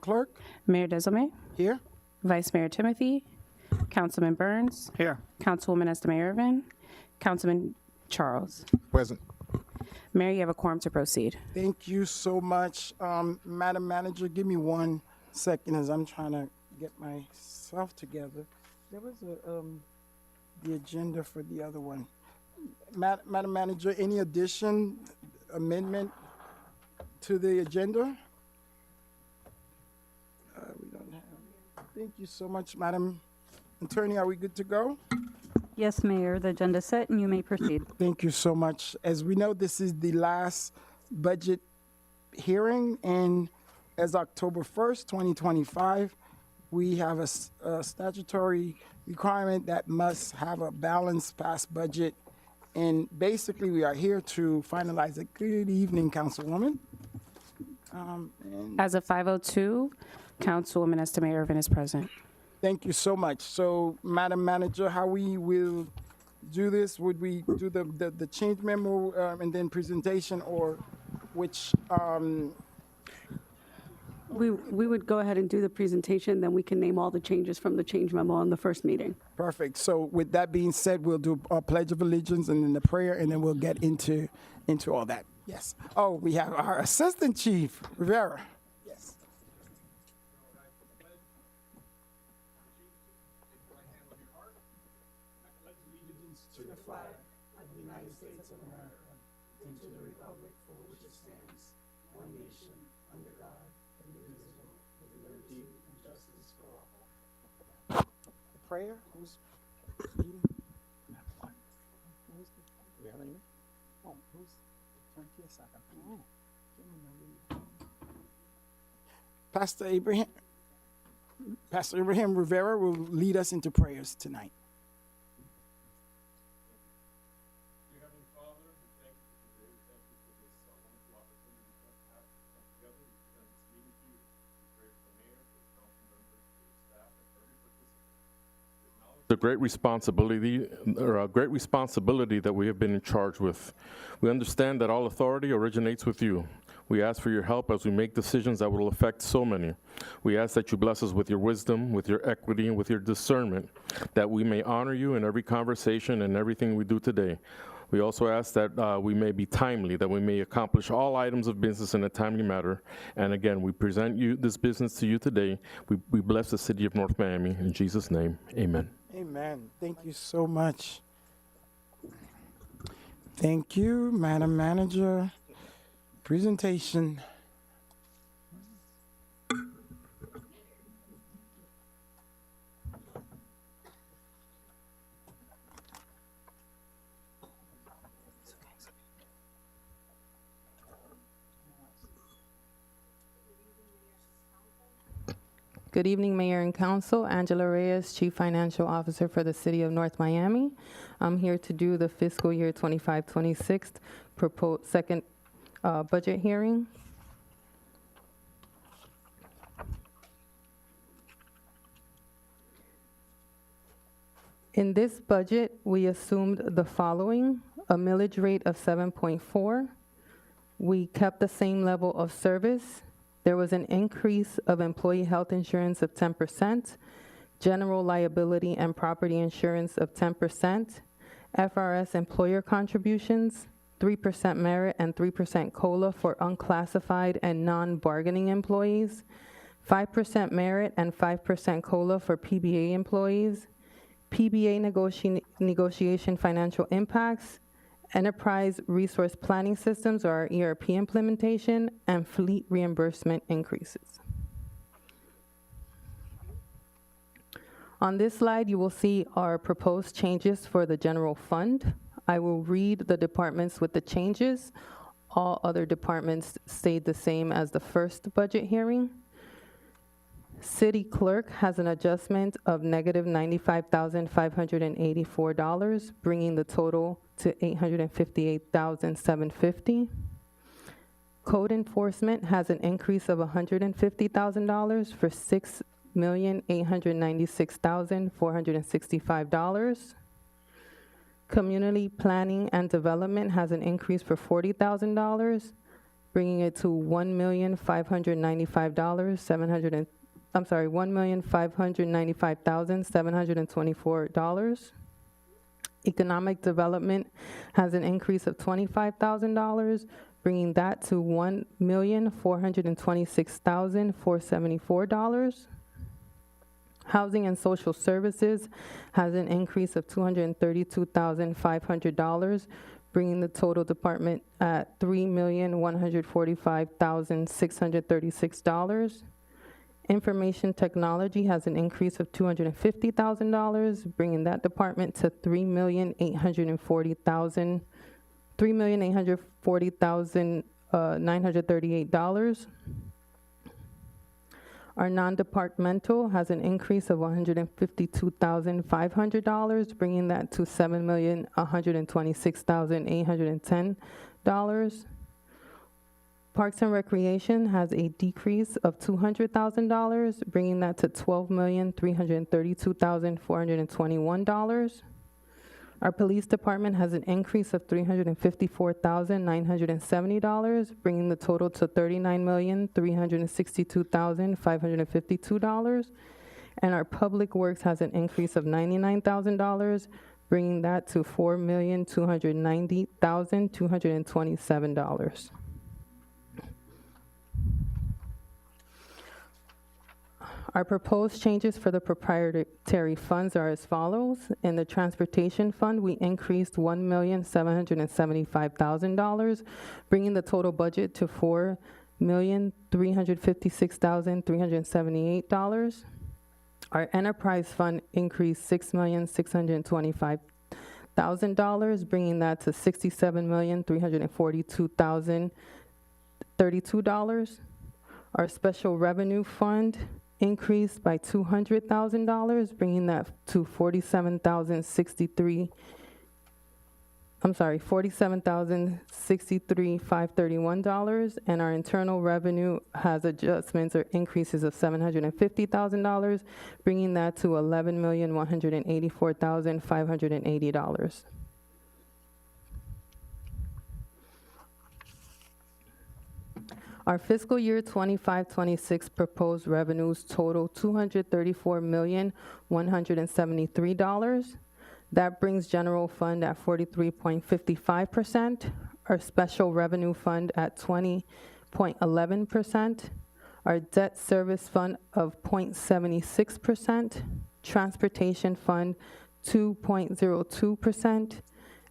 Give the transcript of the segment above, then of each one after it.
Clerk? Mayor Desilme, Here. Vice Mayor Timothy, Councilman Burns, Here. Councilwoman Estime Irvin, Councilman Charles. Present. Mayor, you have a quorum to proceed. Thank you so much. Madam Manager, give me 1 second as I'm trying to get myself together. There was the agenda for the other one. Madam Manager, any addition, amendment to the agenda? We don't have. Thank you so much, Madam Attorney. Are we good to go? Yes, Mayor, the agenda is set and you may proceed. Thank you so much. As we know, this is the last budget hearing, and as October 1st, 2025, we have a statutory requirement that must have a balanced passed budget. And basically, we are here to finalize it. Good evening, Councilwoman. As of 5:02, Councilwoman Estime Irvin is present. Thank you so much. So, Madam Manager, how we will do this? Would we do the change memo and then presentation, or which? We would go ahead and do the presentation, then we can name all the changes from the change memo on the first meeting. Perfect. So, with that being said, we'll do our Pledge of Allegiance and then the prayer, and then we'll get into all that. Yes. Oh, we have our Assistant Chief Rivera. Yes. To the flag of the United States of America and to the republic for which it stands, one nation, under God, indivisible, with liberty and justice for all. The prayer? Who's leading? Who's the, oh, who's? Oh, Pastor Abraham Rivera will lead us into prayers tonight. The great responsibility that we have been charged with. We understand that all authority originates with you. We ask for your help as we make decisions that will affect so many. We ask that you bless us with your wisdom, with your equity, and with your discernment, that we may honor you in every conversation and everything we do today. We also ask that we may be timely, that we may accomplish all items of business in a timely manner. And again, we present this business to you today. We bless the city of North Miami. In Jesus' name, amen. Amen. Thank you so much. Thank you, Madam Manager. Presentation. Good evening, Mayor and Council. Angela Reyes, Chief Financial Officer for the City of North Miami. I'm here to do the fiscal year 25-26 proposed second budget hearing. In this budget, we assumed the following: a millage rate of 7.4. We kept the same level of service. There was an increase of employee health insurance of 10%, general liability and property insurance of 10%, FRS employer contributions, 3% merit and 3% COLA for unclassified and non-bargaining employees, 5% merit and 5% COLA for PBA employees, PBA negotiation financial impacts, Enterprise Resource Planning Systems, or our ERP implementation, and fleet reimbursement increases. On this slide, you will see our proposed changes for the general fund. I will read the departments with the changes. All other departments stayed the same as the first budget hearing. City Clerk has an adjustment of negative $95,584, bringing the total to $858,750. Code Enforcement has an increase of $150,000 for $6,896,465. Community Planning and Development has an increase for $40,000, bringing it to $1,595,724. Economic Development has an increase of $25,000, bringing that to $1,426,474. Housing and Social Services has an increase of $232,500, bringing the total department at $3,145,636. Information Technology has an increase of $250,000, bringing that department to $3,840,938. Our non-departmental has an increase of $152,500, bringing that to $7,126,810. Parks and Recreation has a decrease of $200,000, bringing that to $12,332,421. Our Police Department has an increase of $354,970, bringing the total to $39,362,552. And our Public Works has an increase of $99,000, bringing that to $4,290,227. Our proposed changes for the proprietary funds are as follows. In the Transportation Fund, we increased $1,775,000, bringing the total budget to $4,356,378. Our Enterprise Fund increased $6,625,000, bringing that to $67,342,032. Our Special Revenue Fund increased by $200,000, bringing that to $47,063,531, and our Internal Revenue has adjustments or increases of $750,000, bringing that to $11,184,580. Our fiscal year 25-26 proposed revenues total $234,173. That brings general fund at 43.55%, our special revenue fund at 20.11%, our debt service fund of 0.76%, transportation fund 2.02%,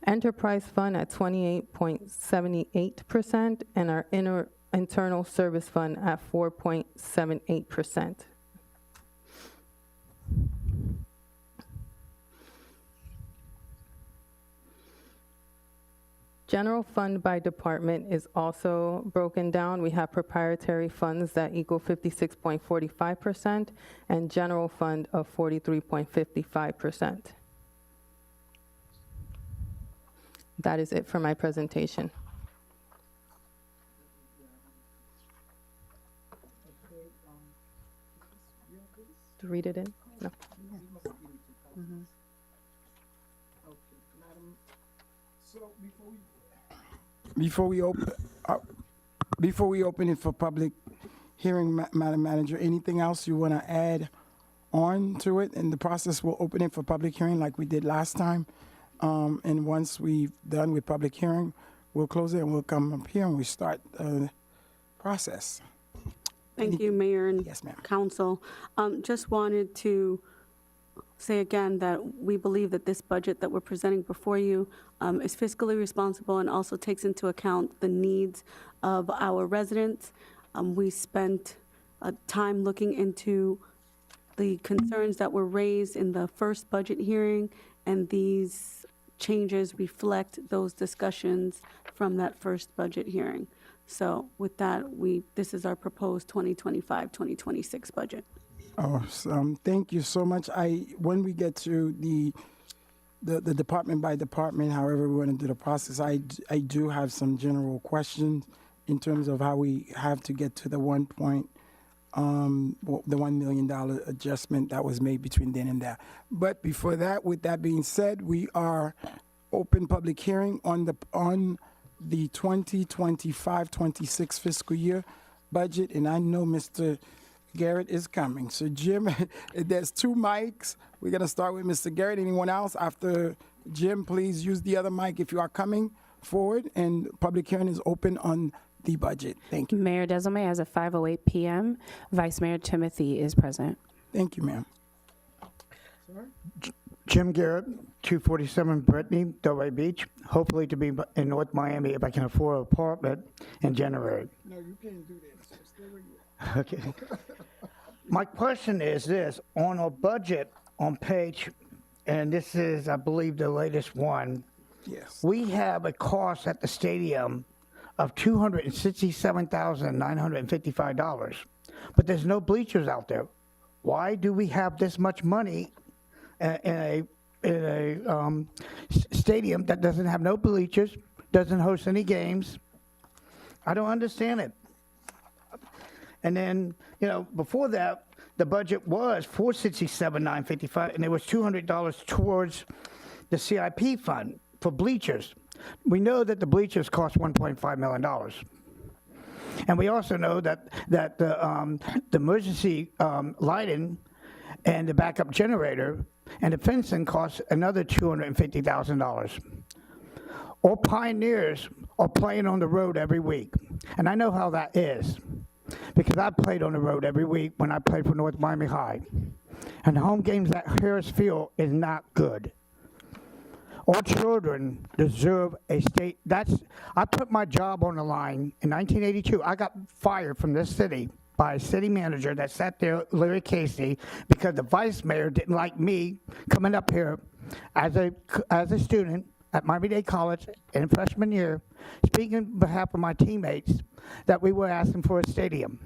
enterprise fund at 28.78%, and our internal service fund at 4.78%. General fund by department is also broken down. We have proprietary funds that equal 56.45% and general fund of 43.55%. That is it for my presentation. To read it in? No. So before we open it for public hearing, Madam Manager, anything else you want to add on to it? In the process, we'll open it for public hearing like we did last time. And once we've done with public hearing, we'll close it and we'll come up here and we start the process. Thank you, Mayor and Yes, ma'am. Council. Just wanted to say again that we believe that this budget that we're presenting before you is fiscally responsible and also takes into account the needs of our residents. We spent time looking into the concerns that were raised in the first budget hearing, and these changes reflect those discussions from that first budget hearing. So with that, this is our proposed 2025-2026 budget. Thank you so much. When we get to the department by department, however we want to do the process, I do have some general questions in terms of how we have to get to the $1 million adjustment that was made between then and there. But before that, with that being said, we are open public hearing on the 2025-26 fiscal year budget, and I know Mr. Garrett is coming. So Jim, there's two mics. We're gonna start with Mr. Garrett. Anyone else? After Jim, please use the other mic if you are coming forward, and public hearing is open on the budget. Thank you. Mayor Desilme has a 5:08 p.m. Vice Mayor Timothy is present. Thank you, ma'am. Jim Garrett, 247 Brittany, Delray Beach. Hopefully to be in North Miami if I can afford an apartment in January. No, you can't do that. So stay where you Okay. My question is this, on our budget on page, and this is, I believe, the latest one, Yes. we have a cost at the stadium of $267,955, but there's no bleachers out there. Why do we have this much money in a stadium that doesn't have no bleachers, doesn't host any games? I don't understand it. And then, before that, the budget was $467,955, and there was $200 towards the CIP fund for bleachers. We know that the bleachers cost $1.5 million. And we also know that the emergency lighting and the backup generator and the fencing costs another $250,000. All Pioneers are playing on the road every week, and I know how that is because I played on the road every week when I played for North Miami High. And the home games at Harris Field is not good. All children deserve a state. I put my job on the line in 1982. I got fired from this city by a city manager that sat there, Larry Casey, because the vice mayor didn't like me coming up here as a student at Miami-Dade College in freshman year, speaking on behalf of my teammates, that we were asking for a stadium.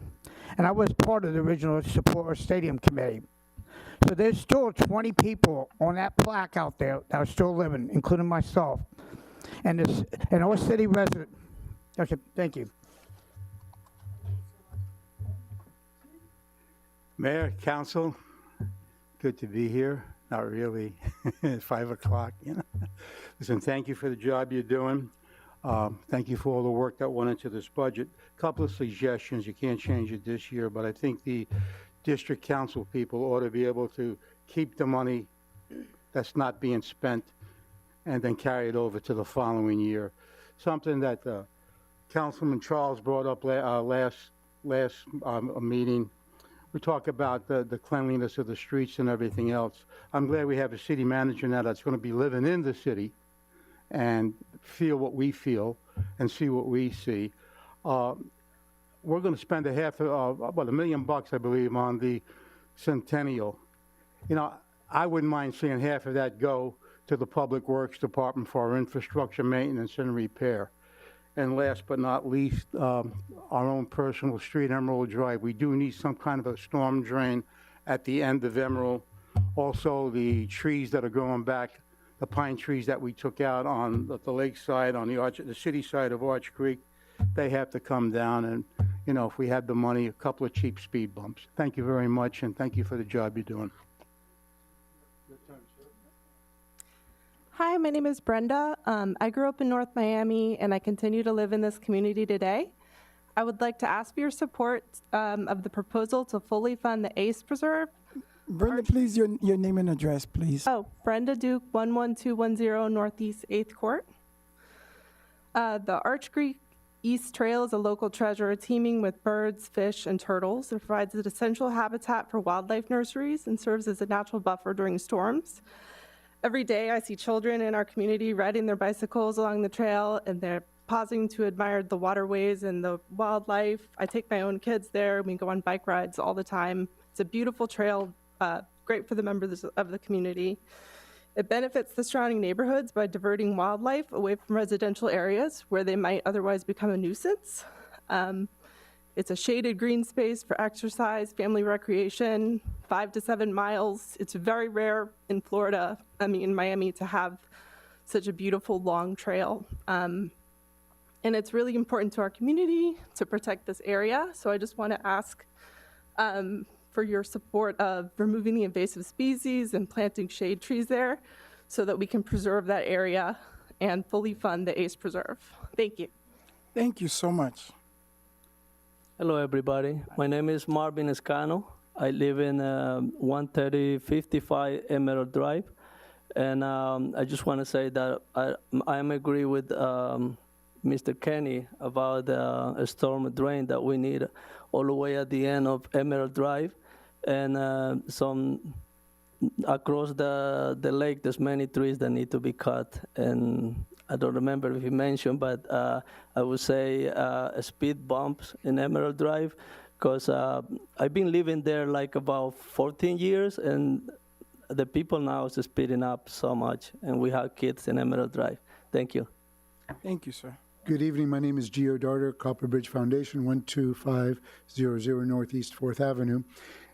And I was part of the original support stadium committee. So there's still 20 people on that plaque out there that are still living, including myself, and our city resident. Okay, thank you. Mayor, council, good to be here. Not really. It's 5 o'clock, Listen, thank you for the job you're doing. Thank you for all the work that went into this budget. Couple of suggestions. You can't change it this year, but I think the district council people ought to be able to keep the money that's not being spent and then carry it over to the following year. Something that Councilman Charles brought up last meeting. We talk about the cleanliness of the streets and everything else. I'm glad we have a city manager now that's going to be living in the city and feel what we feel and see what we see. We're going to spend about $1 million, I believe, on the Centennial. I wouldn't mind seeing half of that go to the Public Works Department for our infrastructure maintenance and repair. And last but not least, our own personal street, Emerald Drive. We do need some kind of a storm drain at the end of Emerald. Also, the trees that are growing back, the pine trees that we took out on the lake side, on the city side of Arch Creek, they have to come down. And, if we had the money, a couple of cheap speed bumps. Thank you very much, and thank you for the job you're doing. Hi, my name is Brenda. I grew up in North Miami, and I continue to live in this community today. I would like to ask for your support of the proposal to fully fund the ACE Preserve. Brenda, please, your name and address, please. Oh, Brenda Duke, 11210 Northeast 8th Court. The Arch Creek East Trail is a local treasure teeming with birds, fish, and turtles. It provides an essential habitat for wildlife nurseries and serves as a natural buffer during storms. Every day I see children in our community riding their bicycles along the trail, and they're pausing to admire the waterways and the wildlife. I take my own kids there. We go on bike rides all the time. It's a beautiful trail, great for the members of the community. It benefits the surrounding neighborhoods by diverting wildlife away from residential areas where they might otherwise become a nuisance. It's a shaded green space for exercise, family recreation, 5 to 7 miles. It's very rare in Miami, to have such a beautiful long trail. And it's really important to our community to protect this area. So I just want to ask for your support of removing the invasive species and planting shade trees there so that we can preserve that area and fully fund the ACE Preserve. Thank you. Thank you so much. Hello, everybody. My name is Marvin Escano. I live in 13055 Emerald Drive. And I just want to say that I am agree with Mr. Kenny about a storm drain that we need all the way at the end of Emerald Drive. And some across the lake, there's many trees that need to be cut. And I don't remember if you mentioned, but I would say speed bumps in Emerald Drive, because I've been living there like about 14 years, and the people now is speeding up so much, and we have kids in Emerald Drive. Thank you. Thank you, sir. Good evening. My name is Gio Darter, Copper Bridge Foundation, 12500 Northeast 4th Avenue.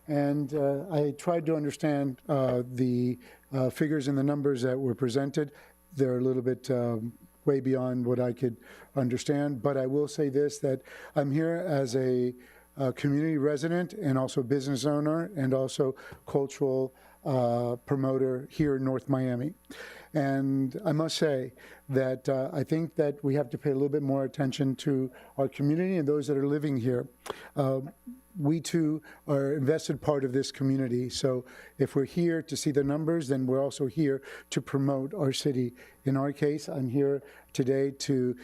And I tried to understand the figures and the numbers that were presented. They're a little bit way beyond what I could understand. But I will say this, that I'm here as a community resident and also business owner and also cultural promoter here in North Miami. And I must say that I think that we have to pay a little bit more attention to our community and those that are living here. We too are invested part of this community. So if we're here to see the numbers, then we're also here to promote our city. In our case, I'm here today to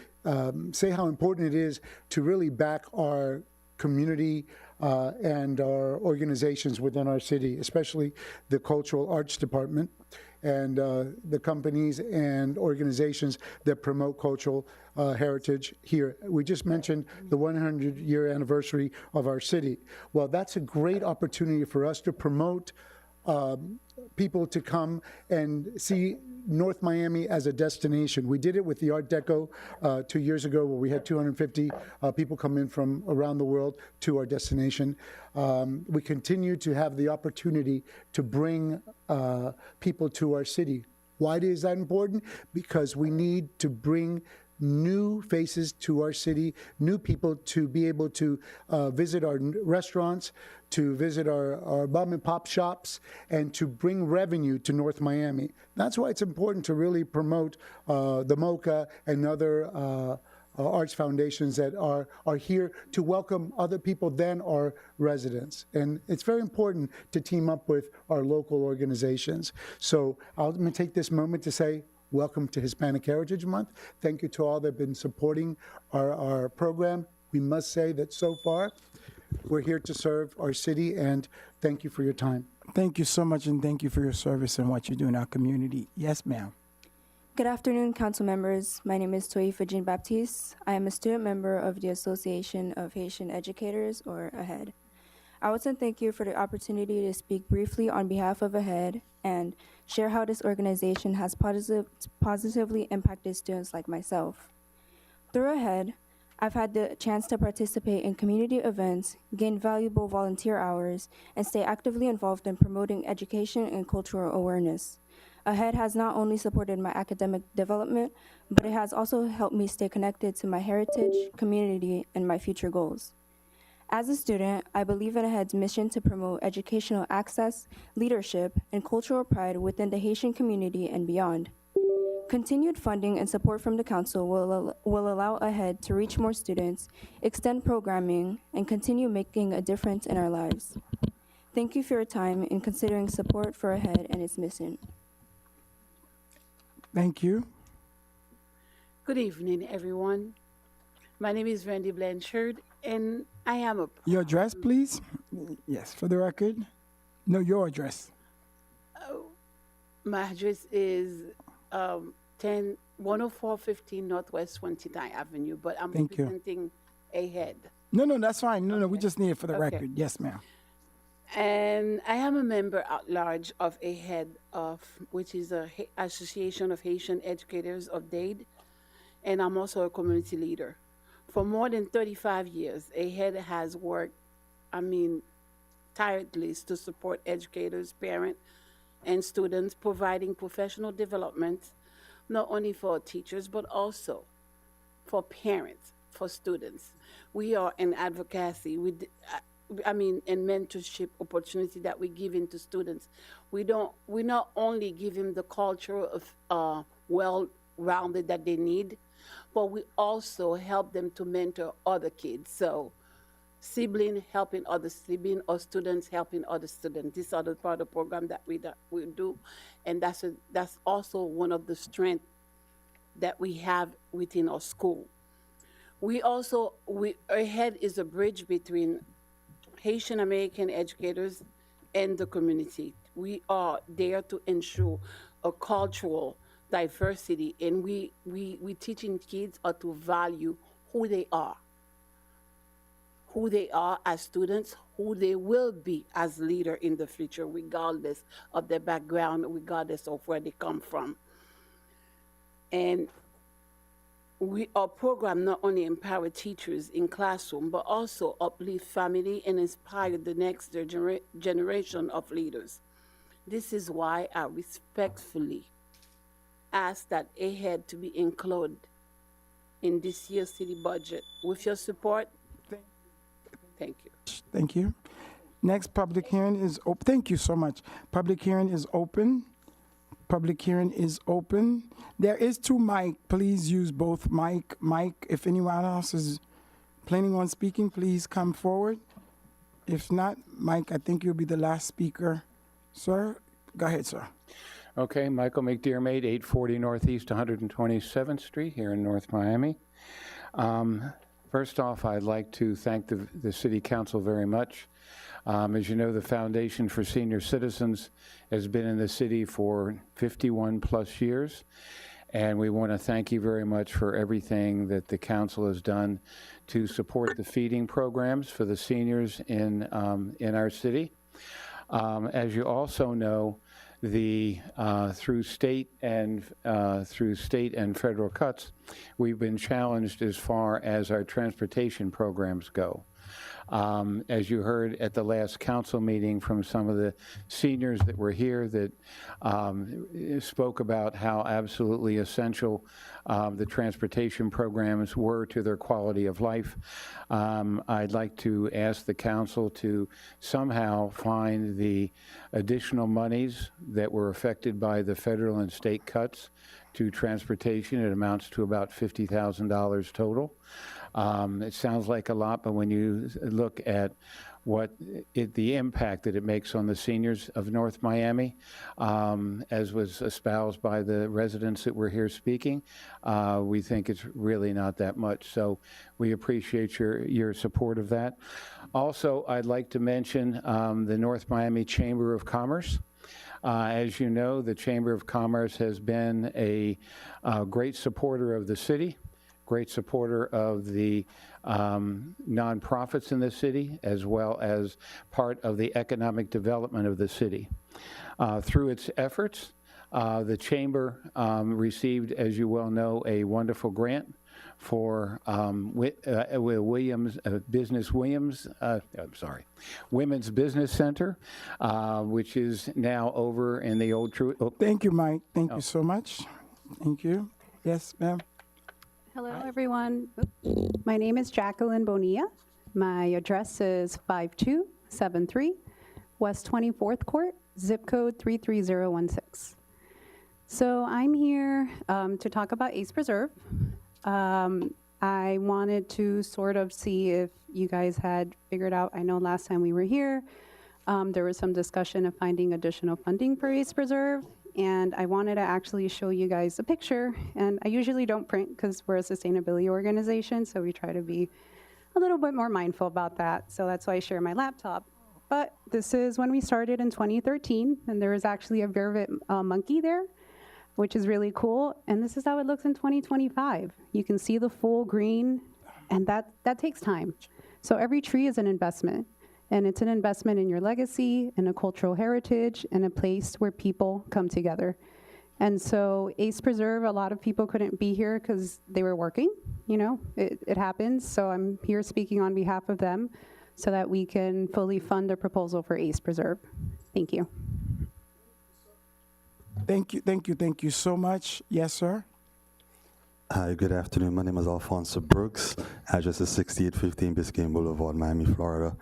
say how important it is to really back our community and our organizations within our city, especially the Cultural Arts Department and the companies and organizations that promote cultural heritage here. We just mentioned the 100-year anniversary of our city. Well, that's a great opportunity for us to promote people to come and see North Miami as a destination. We did it with the Art Deco 2 years ago, where we had 250 people come in from around the world to our destination. We continue to have the opportunity to bring people to our city. Why is that important? Because we need to bring new faces to our city, new people to be able to visit our restaurants, to visit our mom and pop shops, and to bring revenue to North Miami. That's why it's important to really promote the MOCA and other arts foundations that are here to welcome other people than our residents. And it's very important to team up with our local organizations. So I'm going to take this moment to say, welcome to Hispanic Heritage Month. Thank you to all that have been supporting our program. We must say that so far, we're here to serve our city, and thank you for your time. Thank you so much, and thank you for your service and what you do in our community. Yes, ma'am. Good afternoon, council members. My name is Toifa Jean Baptiste. I am a student member of the Association of Haitian Educators, or AHED. I want to thank you for the opportunity to speak briefly on behalf of AHED and share how this organization has positively impacted students like myself. Through AHED, I've had the chance to participate in community events, gain valuable volunteer hours, and stay actively involved in promoting education and cultural awareness. AHED has not only supported my academic development, but it has also helped me stay connected to my heritage, community, and my future goals. As a student, I believe in AHED's mission to promote educational access, leadership, and cultural pride within the Haitian community and beyond. Continued funding and support from the council will allow AHED to reach more students, extend programming, and continue making a difference in our lives. Thank you for your time in considering support for AHED and its mission. Thank you. Good evening, everyone. My name is Randy Blanchard, and I am a... Your address, please? Yes, for the record. No, your address. My address is 10415 Northwest 29th Avenue, but I'm Thank you. representing AHED. No, that's fine. No, we just need it for the Okay. record. Yes, ma'am. And I am a member at large of AHED, which is a Association of Haitian Educators of DADE, and I'm also a community leader. For more than 35 years, AHED has worked, tirelessly to support educators, parents, and students, providing professional development, not only for teachers, but also for parents, for students. We are an advocacy. And mentorship opportunity that we give into students. We not only give them the culture of rounded that they need, but we also help them to mentor other kids. So sibling helping other sibling or students helping other students. These are the part of the program that we do, and that's also one of the strengths that we have within our school. AHEAD is a bridge between Haitian American educators and the community. We are there to ensure a cultural diversity, and we teaching kids how to value who they are as students, who they will be as leader in the future, regardless of their background, regardless of where they come from. And our program not only empower teachers in classroom, but also uplift family and inspire the next generation of leaders. This is why I respectfully ask that AHEAD to be included in this year's city budget. With your support, thank you. Thank you. Next public hearing is open. Thank you so much. Public hearing is open. Public hearing is open. There is two mic. Please use both mic. If anyone else is planning on speaking, please come forward. If not, Mike, I think you'll be the last speaker. Sir, go ahead, sir. Okay, Michael McDermott, 840 Northeast 127th Street here in North Miami. First off, I'd like to thank the City Council very much. As you know, the Foundation for Senior Citizens has been in the city for 51 plus years, and we want to thank you very much for everything that the council has done to support the feeding programs for the seniors in our city. As you also know, through state and federal cuts, we've been challenged as far as our transportation programs go. As you heard at the last council meeting from some of the seniors that were here that spoke about how absolutely essential the transportation programs were to their quality of life. I'd like to ask the council to somehow find the additional monies that were affected by the federal and state cuts to transportation. It amounts to about $50,000 total. It sounds like a lot, but when you look at the impact that it makes on the seniors of North Miami, as was espoused by the residents that were here speaking, we think it's really not that much. So we appreciate your support of that. Also, I'd like to mention the North Miami Chamber of Commerce. As you know, the Chamber of Commerce has been a great supporter of the city, great supporter of the nonprofits in the city, as well as part of the economic development of the city. Through its efforts, the Chamber received, as you well know, a wonderful grant for Women's Business Center, which is now over in the old True. Oh. Thank you, Mike. Thank you so much. Thank you. Yes, ma'am. Hello, everyone. My name is Jacqueline Bonilla. My address is 5273 West 24th Court, zip code 33016. So I'm here to talk about ACE Preserve. I wanted to sort of see if you guys had figured out, I know last time we were here, there was some discussion of finding additional funding for ACE Preserve, and I wanted to actually show you guys a picture. And I usually don't print because we're a sustainability organization, so we try to be a little bit more mindful about that. So that's why I share my laptop. But this is when we started in 2013, and there was actually a vervet monkey there, which is really cool. And this is how it looks in 2025. You can see the full green, and that takes time. So every tree is an investment, and it's an investment in your legacy, in a cultural heritage, and a place where people come together. And so ACE Preserve, a lot of people couldn't be here because they were working, you know, it happens. So I'm here speaking on behalf of them so that we can fully fund the proposal for ACE Preserve. Thank you. Thank you so much. Yes, sir. Hi, good afternoon. My name is Alfonso Brooks. Address is 6815 Biscayne Boulevard, Miami, Florida.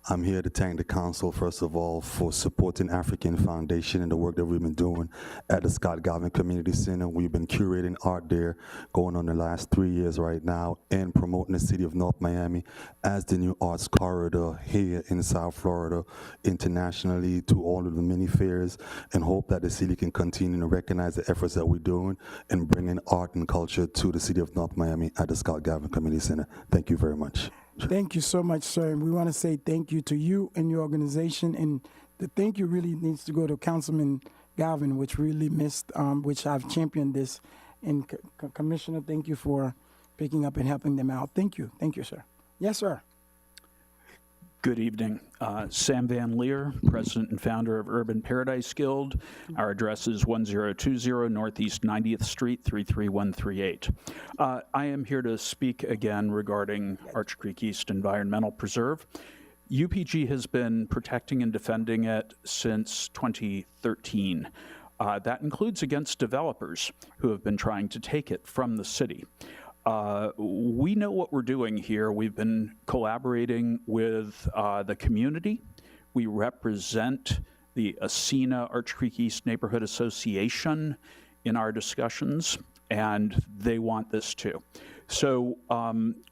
I'm here to thank the council, first of all, for supporting African Foundation and the work that we've been doing at the Scott Galvin Community Center. We've been curating art there going on the last 3 years right now and promoting the city of North Miami as the new arts corridor here in South Florida, internationally to all of the mini fairs, and hope that the city can continue to recognize the efforts that we're doing and bringing art and culture to the city of North Miami at the Scott Galvin Community Center. Thank you very much. Thank you so much, sir. And we want to say thank you to you and your organization. And the thank you really needs to go to Councilman Galvin, which really missed, which I've championed this. And Commissioner, thank you for picking up and helping them out. Thank you. Thank you, sir. Yes, sir. Good evening. Sam Van Leer, President and founder of Urban Paradise Guild. Our address is 1020 Northeast 90th Street, 33138. I am here to speak again regarding Arch Creek East Environmental Preserve. UPG has been protecting and defending it since 2013. That includes against developers who have been trying to take it from the city. We know what we're doing here. We've been collaborating with the community. We represent the Ascena Arch Creek East Neighborhood Association in our discussions, and they want this too. So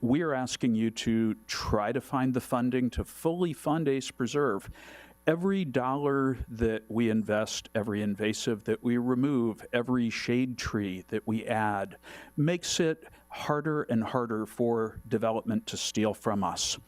we are asking you to try to find the funding to fully fund Ace Preserve. Every dollar that we invest, every invasive that we remove, every shade tree that we add makes it harder and harder for development to steal from us.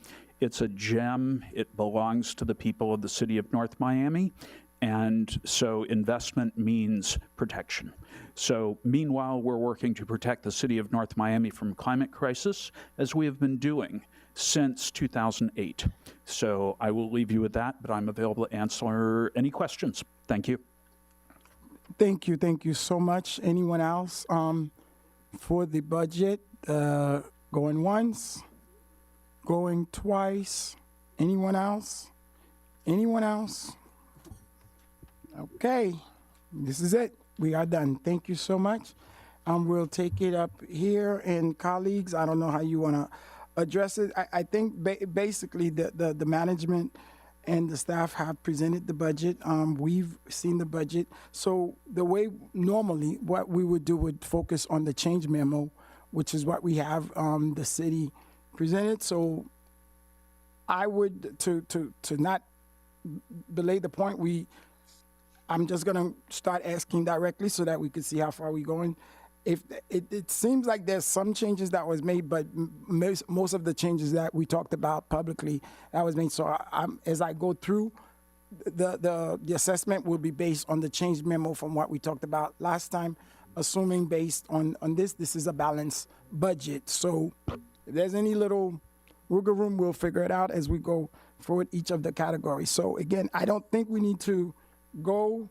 It's a gem. It belongs to the people of the city of North Miami. And so investment means protection. So meanwhile, we're working to protect the city of North Miami from climate crisis, as we have been doing since 2008. So I will leave you with that, but I'm available to answer any questions. Thank you. Thank you. Thank you so much. Anyone else for the budget? Going once? Going twice? Anyone else? Anyone else? Okay. This is it. We are done. Thank you so much. We'll take it up here. And colleagues, I don't know how you want to address it. I think basically the management and the staff have presented the budget. We've seen the budget. So the way normally what we would do would focus on the change memo, which is what we have the city presented. So I would, to not belay the point, I'm just gonna start asking directly so that we could see how far we're going. If it seems like there's some changes that was made, but most of the changes that we talked about publicly that was made. So as I go through, the assessment will be based on the change memo from what we talked about last time, assuming based on this is a balanced budget. So if there's any little wiggle room, we'll figure it out as we go forward each of the categories. So again, I don't think we need to go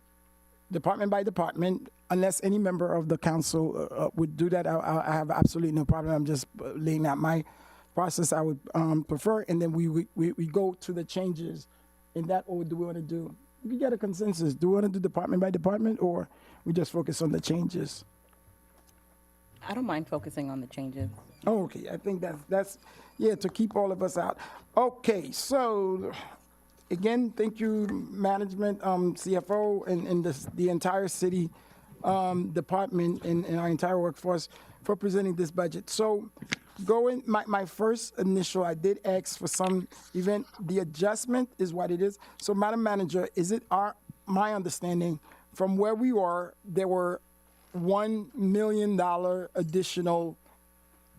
department by department unless any member of the council would do that. I have absolutely no problem. I'm just laying out my process. I would prefer, and then we go to the changes in that order. Do we want to do? We get a consensus. Do we want to do department by department, or we just focus on the changes? I don't mind focusing on the changes. Oh, okay. I think that's yeah, to keep all of us out. Okay, so again, thank you, management, CFO, and the entire city department and our entire workforce for presenting this budget. So my first initial, I did ask for some event. The adjustment is what it is. So Madam Manager, is it my understanding from where we are, there were $1 million additional,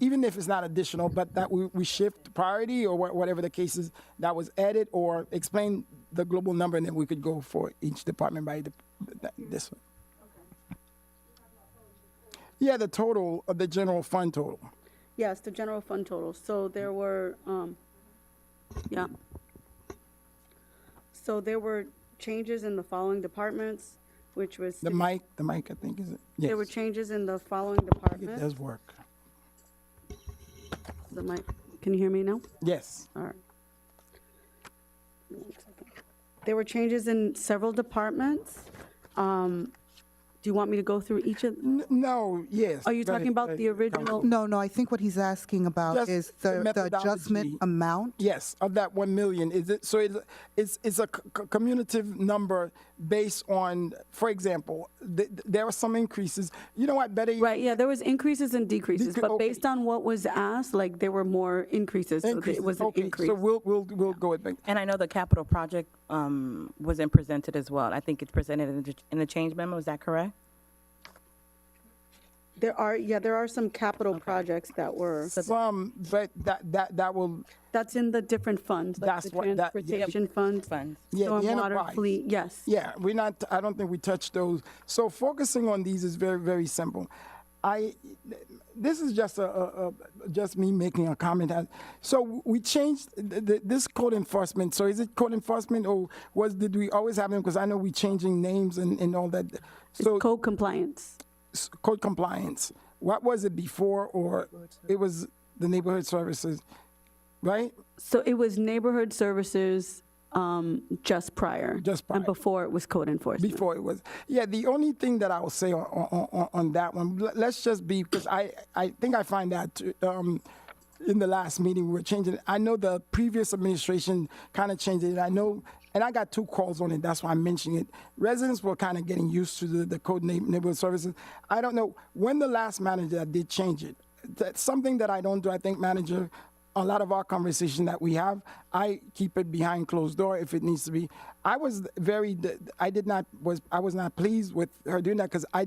even if it's not additional, but that we shift priority or whatever the case is, that was added, or explain the global number, and then we could go for each department by this one. Yeah, the total of the general fund total. Yes, the general fund total. So there were, yeah. So there were changes in the following departments, which was the mic, I think, is it? Yes. There were changes in the following departments. It does work. The mic. Can you hear me now? Yes. All right. 1 second. There were changes in several departments. Do you want me to go through each of? No, yes. Are you go talking ahead, about go the ahead, original? Councilman. No, I think what he's asking about Just is the the adjustment methodology. amount. Yes, of that 1 million. Is it, so it's a cumulative number based on, for example, there are some increases. You know what, better. Right, yeah, there was increases and decreases, but okay. based on what was asked, like, there were more increases, so it was an Okay, increase. so we'll go ahead. And I know the capital project wasn't presented as well. I think it's presented in the change memo. Is that correct? There are some capital projects that were. Some, but that will. That's in the different funds, like That's the what that. transportation fund, Yeah, the stormwater enterprise. fleet, yes. Yeah, we're not. I don't think we touched those. So focusing on these is very, very simple. This is just just me making a comment. So we changed this code enforcement. So is it code enforcement, or did we always have them? Because I know we changing names and all that. So It's code compliance. Code compliance. What was it before, or it was the neighborhood services, right? So it was neighborhood services just prior. Just prior. And before it was code enforcement. Before it was, yeah. The only thing that I will say on that one, let's just be, because I think I find that in the last meeting we were changing it. I know the previous administration kind of changed it. I know, and I got 2 calls on it. That's why I'm mentioning it. Residents were kind of getting used to the code neighborhood services. I don't know when the last manager did change it. That's something that I don't do. I think manager. A lot of our conversation that we have, I keep it behind closed door if it needs to be. I was not pleased with her doing that because I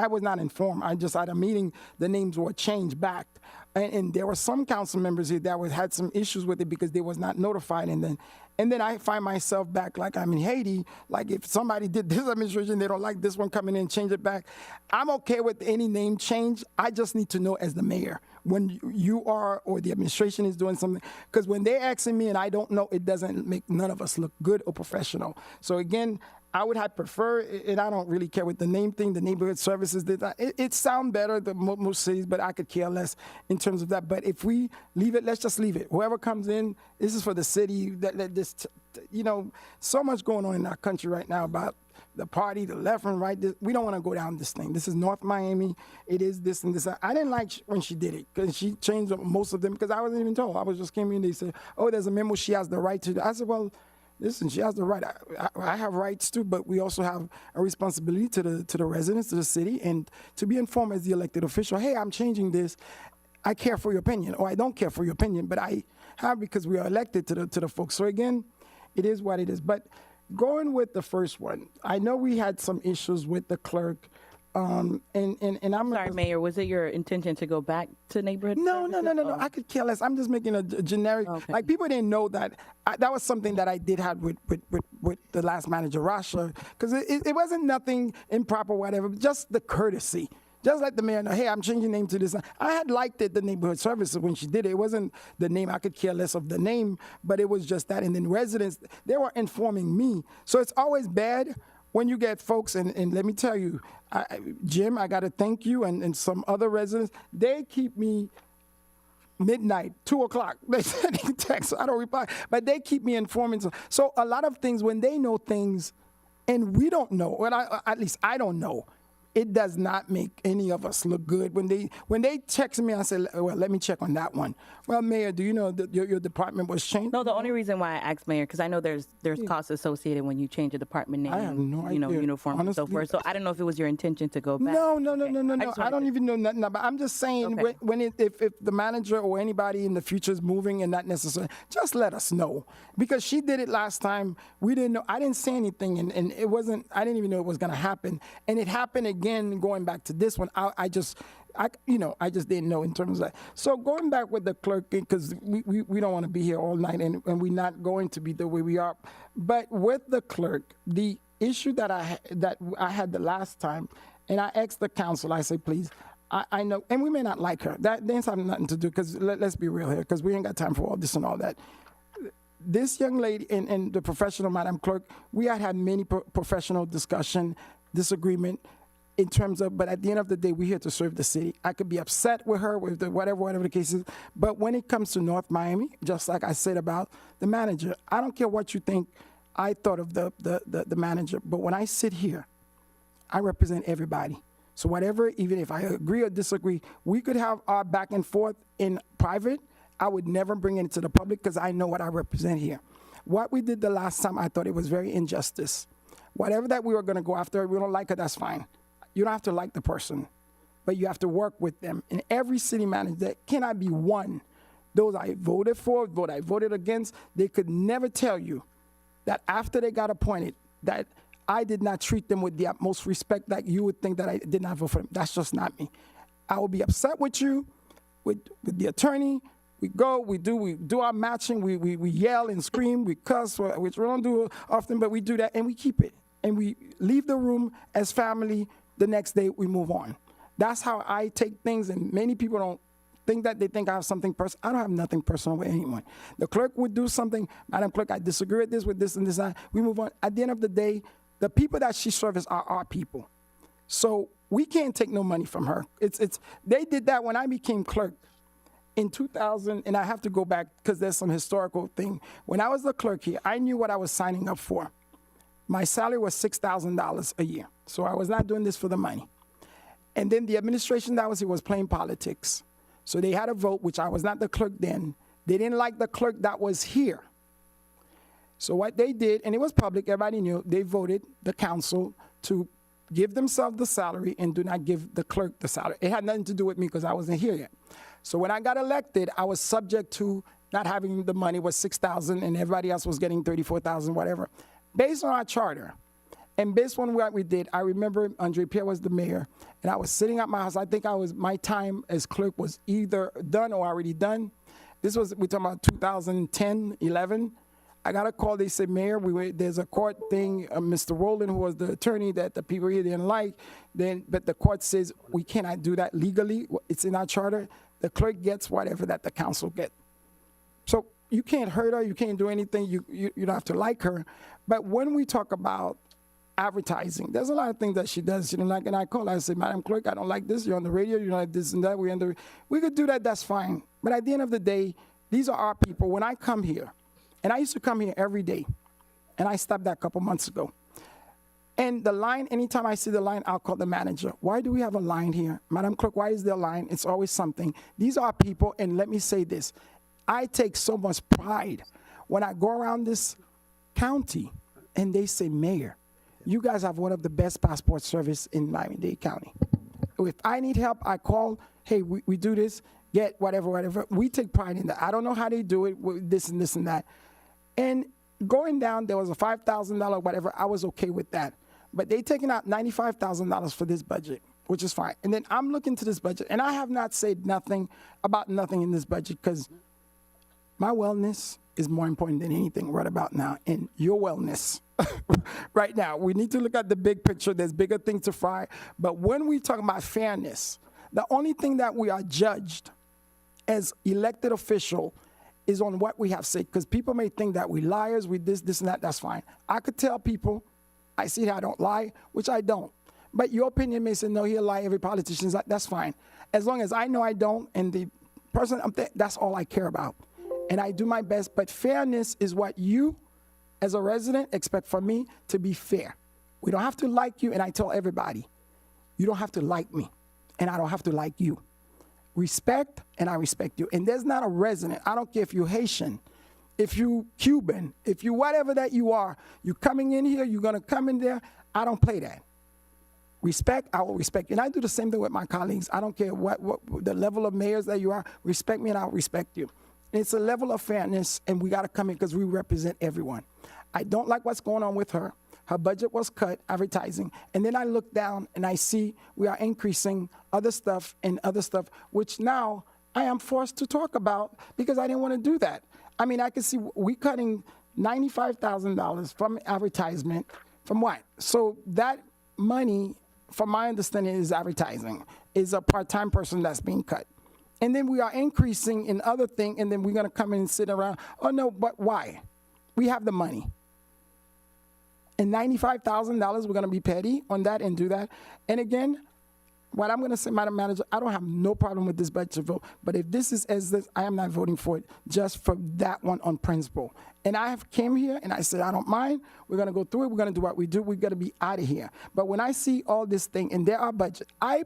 was not informed. I just had a meeting, the names were changed back. And there were some council members here that had some issues with it because they was not notified. And then I find myself back like I'm in Haiti. Like if somebody did this administration, they don't like this one, coming in and change it back. I'm okay with any name change. I just need to know as the mayor when you are or the administration is doing something. Because when they're asking me and I don't know, it doesn't make none of us look good or professional. So again, I would have preferred, and I don't really care with the name thing, the neighborhood services. It sounds better than most cities, but I could care less in terms of that. But if we leave it, let's just leave it. Whoever comes in, this is for the city. So much going on in our country right now about the party, the left and right. We don't want to go down this thing. This is North Miami. It is this and this. I didn't like when she did it because she changed most of them because I wasn't even told. I was just came in, they said, oh, there's a memo, she has the right to. I said, well, listen, she has the right. I have rights too, but we also have a responsibility to the residents, to the city, and to be informed as the elected official. Hey, I'm changing this. I care for your opinion, or I don't care for your opinion, but I have because we are elected to the folks. So again, it is what it is. But going with the first one, I know we had some issues with the clerk. And I'm Sorry, Mayor, was it your intention to go back to neighborhood No. services? I could care less. I'm just making a generic, like people didn't know that. That was something that I did have with the last manager, Rasha, because it wasn't nothing improper, whatever, just the courtesy. Just let the mayor know, hey, I'm changing name to this. I had liked it, the neighborhood services, when she did it. It wasn't the name. I could care less of the name, but it was just that. And then residents, they were informing me. So it's always bad when you get folks, and let me tell you, Jim, I got to thank you and some other residents. They keep me midnight, 2 o'clock. They sending texts. I don't reply, but they keep me informed. So a lot of things, when they know things and we don't know, at least I don't know, it does not make any of us look good. When they text me, I say, well, let me check on that one. Well, Mayor, do you know that your department was changed? No, the only reason why I asked, Mayor, because I know there's costs associated when you change a department name, I have no idea. uniform and so Honestly, forth. So I don't know if it was your intention to go back. No. Okay. I don't even know nothing about. I'm just saying Okay. if the manager or anybody in the future is moving and not necessarily, just let us know, because she did it last time. We didn't know. I didn't say anything, and it wasn't. I didn't even know it was going to happen, and it happened again. Going back to this one, I just didn't know in terms of that. So going back with the clerk, because we don't want to be here all night, and we're not going to be the way we are. But with the clerk, the issue that I had the last time, and I asked the council, I say, please, I know, and we may not like her. That has nothing to do, because let's be real here, because we ain't got time for all this and all that. This young lady and the professional Madam Clerk, we had many professional disagreement, in terms of, but at the end of the day, we're here to serve the city. I could be upset with her, with whatever the case is, but when it comes to North Miami, just like I said about the manager, I don't care what you think I thought of the manager, but when I sit here, I represent everybody. So whatever, even if I agree or disagree, we could have our back and forth in private. I would never bring it to the public because I know what I represent here. What we did the last time, I thought it was very injustice. Whatever that we were going to go after, we don't like it, that's fine. You don't have to like the person, but you have to work with them. And every city manager, there cannot be one. Those I voted for, what I voted against, they could never tell you that after they got appointed, that I did not treat them with the utmost respect that you would think that I did not vote for them. That's just not me. I will be upset with you, with the attorney. We go, we do our matching, we yell and scream, we cuss, which we don't do often, but we do that and we keep it. And we leave the room as family. The next day we move on. That's how I take things, and many people don't think that. They think I have something personal. I don't have nothing personal with anyone. The clerk would do something, Madam Clerk, I disagree with this and this, and we move on. At the end of the day, the people that she serves are our people. So we can't take no money from her. They did that when I became clerk in 2000, and I have to go back because there's some historical thing. When I was the clerk here, I knew what I was signing up for. My salary was $6,000 a year. So I was not doing this for the money. And then the administration that was here was playing politics. So they had a vote, which I was not the clerk then. They didn't like the clerk that was here. So what they did, and it was public, everybody knew, they voted, the council, to give themselves the salary and do not give the clerk the salary. It had nothing to do with me because I wasn't here yet. So when I got elected, I was subject to not having the money, was $6,000, and everybody else was getting $34,000, whatever. Based on our charter, and based on what we did, I remember Andre Pierre was the mayor, and I was sitting at my house. I think my time as clerk was either done or already done. This was, we're talking about 2010, 11. I got a call, they said, Mayor, there's a court thing, Mr. Rowland, who was the attorney that the people here didn't like, but the court says we cannot do that legally. It's in our charter. The clerk gets whatever that the council gets. So you can't hurt her, you can't do anything, you don't have to like her. But when we talk about advertising, there's a lot of things that she does she don't like, and I call her, I say, Madam Clerk, I don't like this, you're on the radio, you don't like this and that, we could do that, that's fine. But at the end of the day, these are our people. When I come here, and I used to come here every day, and I stopped that a couple months ago. And the line, anytime I see the line, I'll call the manager. Why do we have a line here? Madam Clerk, why is there a line? It's always something. These are people, and let me say this. I take so much pride when I go around this county, and they say, Mayor, you guys have one of the best passport service in Miami-Dade County. If I need help, I call, hey, we do this, get whatever. We take pride in that. I don't know how they do it, with this and this and that. And going down, there was a $5,000, whatever, I was okay with that. But they taking out $95,000 for this budget, which is fine. And then I'm looking to this budget, and I have not said nothing about nothing in this budget because my wellness is more important than anything right about now, and your wellness right now. We need to look at the big picture. There's bigger things to fry. But when we talk about fairness, the only thing that we are judged as elected official is on what we have said, because people may think that we liars, we this and that, that's fine. I could tell people, I see that I don't lie, which I don't. But your opinion may say, no, he'll lie, every politician's like, that's fine. As long as I know I don't, and the person, that's all I care about. And I do my best, but fairness is what you, as a resident, expect from me to be fair. We don't have to like you, and I tell everybody, you don't have to like me, and I don't have to like you. Respect, and I respect you. And there's not a resident, I don't care if you're Haitian, if you Cuban, if you whatever that you are, you coming in here, you're gonna come in there, I don't play that. Respect, I will respect you. And I do the same thing with my colleagues. I don't care what the level of mayors that you are, respect me and I'll respect you. And it's a level of fairness, and we gotta come in because we represent everyone. I don't like what's going on with her. Her budget was cut, advertising. And then I look down and I see we are increasing other stuff, which now I am forced to talk about because I didn't want to do that. I mean, I can see we cutting $95,000 from advertisement. From what? So that money, from my understanding, is advertising, is a part-time person that's being cut. And then we are increasing in other things, and then we're going to come in and sit around. Oh, no, but why? We have the money. And $95,000, we're going to be petty on that and do that. And again, what I'm going to say, Madam Manager, I don't have no problem with this budget vote, but if this is as this, I am not voting for it just for that one on principle. And I have came here and I said, I don't mind. We're going to go through it. We're going to do what we do. We're going to be out of here. But when I see all this thing and there are budget, I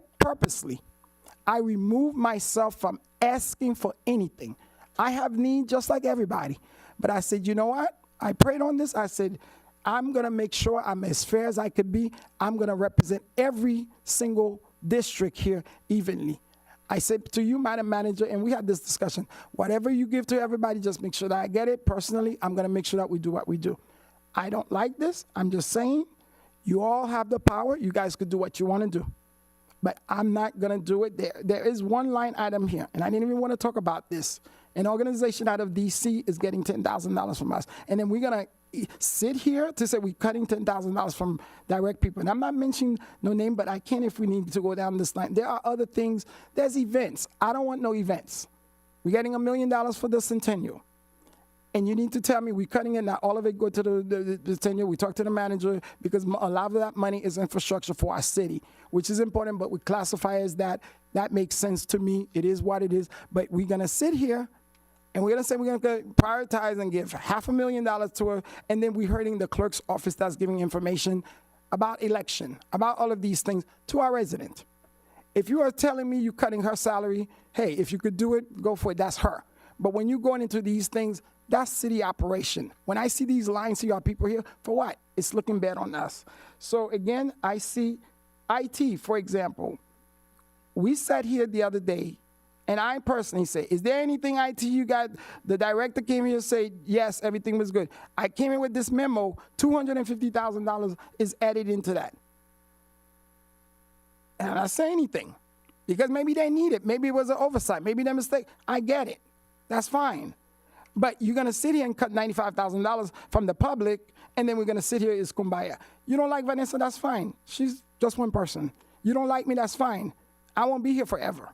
remove myself from asking for anything. I have need just like everybody. But I said, you know what? I prayed on this. I said, I'm going to make sure I'm as fair as I could be. I'm going to represent every single district here evenly. I said to you, Madam Manager, and we had this discussion, whatever you give to everybody, just make sure that I get it. Personally, I'm going to make sure that we do what we do. I don't like this. I'm just saying, you all have the power. You guys could do what you want to do. But I'm not going to do it. There is one line item here, and I didn't even want to talk about this. An organization out of D.C. is getting $10,000 from us. And then we're going to sit here to say we're cutting $10,000 from direct people. And I'm not mentioning no name, but I can if we need to go down this line. There are other things. There's events. I don't want no events. We're getting $1 million for the Centennial. And you need to tell me we're cutting it, not all of it go to the Centennial. We talk to the manager because a lot of that money is infrastructure for our city, which is important, but we classify as that. That makes sense to me. It is what it is. But we're going to sit here and we're going to say we're going to prioritize and give $500,000 to her, and then we're hurting the clerk's office that's giving information about election, about all of these things to our resident. If you are telling me you're cutting her salary, hey, if you could do it, go for it. That's her. But when you're going into these things, that's city operation. When I see these lines, see our people here, for what? It's looking bad on us. So again, I see IT, for example. We sat here the other day, and I personally say, is there anything IT you got? The director came here and said, yes, everything was good. I came in with this memo, $250,000 is added into that. And I'm not saying anything, because maybe they need it. Maybe it was an oversight. Maybe they mistake. I get it. That's fine. But you're going to sit here and cut $95,000 from the public, and then we're going to sit here as kumbaya. You don't like Vanessa? That's fine. She's just one person. You don't like me? That's fine. I won't be here forever.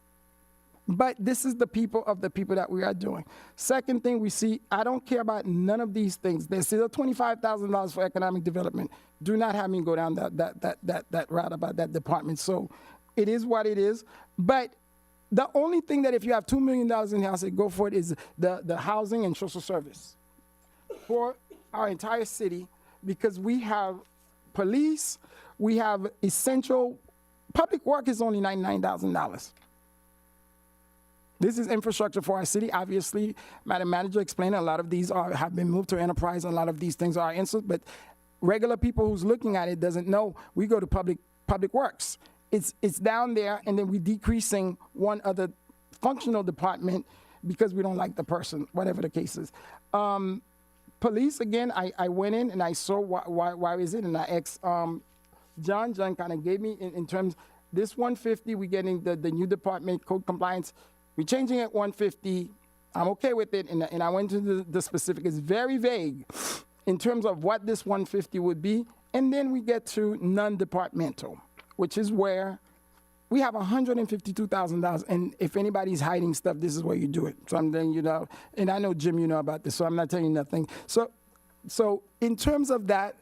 But this is the people of the people that we are doing. Second thing we see, I don't care about none of these things. There's still $25,000 for economic development. Do not have me go down that route about that department. So it is what it is. But the only thing that if you have $2 million in here, I say go for it, is the housing and social service for our entire city, because we have police, we have essential, public work is only $99,000. This is infrastructure for our city. Obviously, Madam Manager explained a lot of these have been moved to enterprise. A lot of these things are answered, but regular people who's looking at it doesn't know. We go to public works. It's down there, and then we're decreasing one other functional department because we don't like the person, whatever the case is. Police, again, I went in and I saw why is it, and I asked John kind of gave me in terms, this 150, we're getting the new department, code compliance. We're changing it 150. I'm okay with it, and I went to the specific. It's very vague in terms of what this 150 would be, and then we get to non-departmental, which is where we have $152,000, and if anybody's hiding stuff, this is where you do it. So I'm letting you know, and I know, Jim, you know about this, so I'm not telling you nothing. So in terms of that,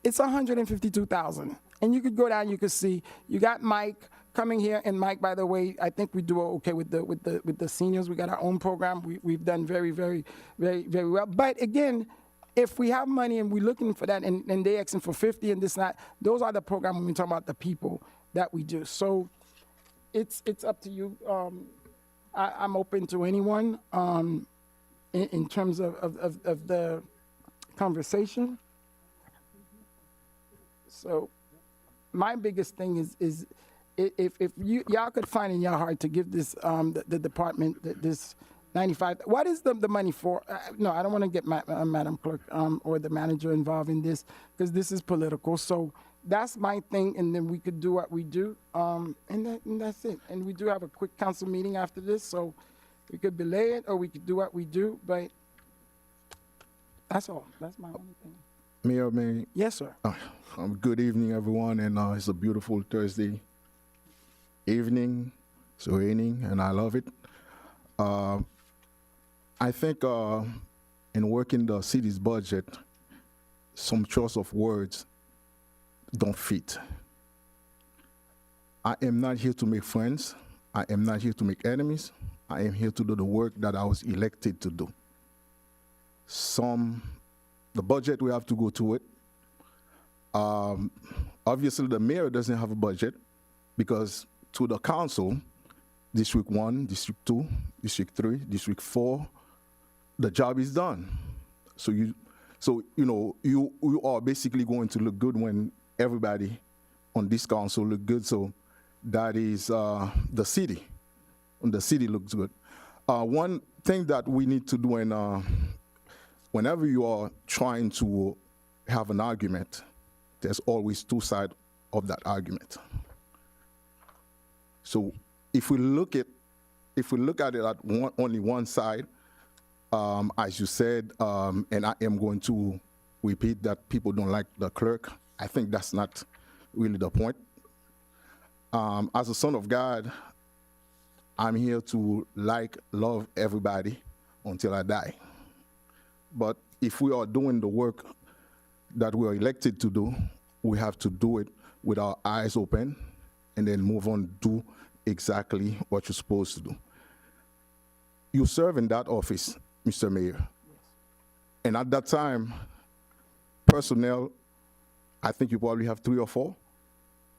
it's $152,000, and you could go down, you could see, you got Mike coming here, and Mike, by the way, I think we do okay with the seniors. We got our own program. We've done very, very, very, very well. But again, if we have money and we're looking for that, and they asking for 50 and this and that, those are the programs when we talk about the people that we do. So it's up to you. I'm open to anyone in terms of the conversation. So my biggest thing is if y'all could find in your heart to give this the department this 95. What is the money for? No, I don't want to get Madam Clerk or the manager involved in this, because this is political. So that's my thing, and then we could do what we do, and that's it. And we do have a quick council meeting after this, so we could belay it or we could do what we do. But that's all. That's my only thing. Mayor, may. Yes, sir. Good evening, everyone, and it's a beautiful Thursday evening. It's raining, and I love it. I think in working the city's budget, some choice of words don't fit. I am not here to make friends. I am not here to make enemies. I am here to do the work that I was elected to do. The budget, we have to go to it. Obviously, the mayor doesn't have a budget because to the council, District 1, District 2, District 3, District 4, the job is done. So you are basically going to look good when everybody on this council look good. So that is the city. When the city looks good. One thing that we need to do, and whenever you are trying to have an argument, there's always two sides of that argument. So if we look at it at only one side, as you said, and I am going to repeat that people don't like the clerk, I think that's not really the point. As a son of God, I'm here to love everybody until I die. But if we are doing the work that we are elected to do, we have to do it with our eyes open and then move on, do exactly what you're supposed to do. You serve in that office, Mr. Mayor. And at that time, personnel, I think you probably have 3 or 4.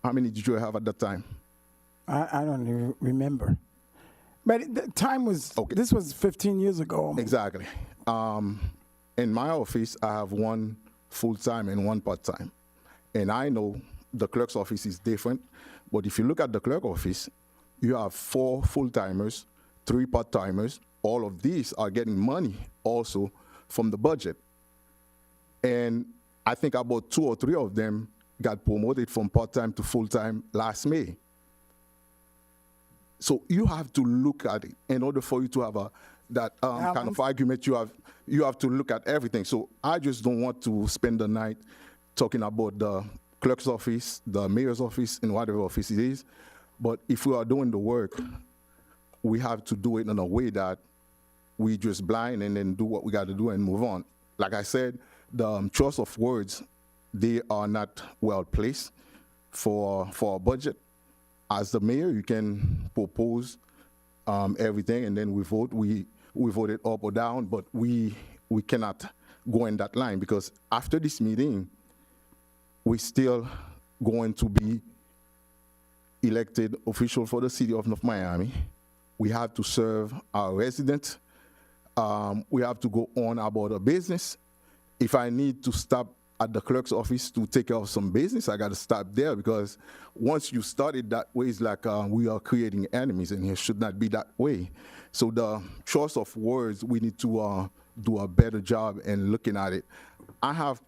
How many did you have at that time? I don't even remember. But the time was, okay. This was 15 years ago. Exactly. In my office, I have 1 full-time and 1 part-time. And I know the clerk's office is different, but if you look at the clerk office, you have 4 full-timers, 3 part-timers. All of these are getting money also from the budget. And I think about 2 or 3 of them got promoted from part-time to full-time last May. So you have to look at it in order for you to have that kind of argument. You have to look at everything. So I just don't want to spend the night talking about the clerk's office, the mayor's office, and whatever office it is. But if we are doing the work, we have to do it in a way that we just blind and then do what we got to do and move on. Like I said, the choice of words, they are not well placed for a budget. As the mayor, you can propose everything, and then we vote. We vote it up or down, but we cannot go in that line because after this meeting, we're still going to be elected official for the city of North Miami. We have to serve our residents. We have to go on about our business. If I need to stop at the clerk's office to take care of some business, I got to stop there because once you start it that way, it's like we are creating enemies, and it should not be that way. So the choice of words, we need to do a better job in looking at it. I have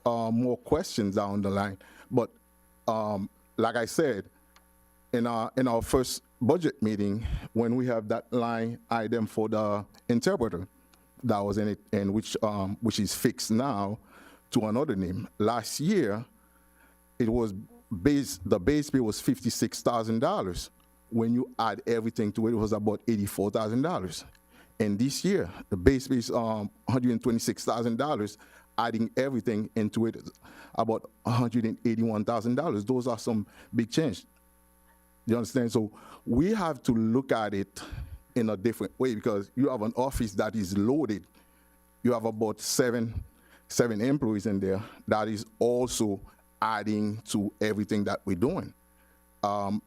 more questions down the line, but like I said, in our first budget meeting, when we have that line item for the interpreter, that was in it, and which is fixed now to another name. Last year, it was the base pay was $56,000. When you add everything to it, it was about $84,000. And this year, the base pay is $126,000. Adding everything into it, about $181,000. Those are some big change. You understand? So we have to look at it in a different way because you have an office that is loaded. You have about seven employees in there. That is also adding to everything that we're doing.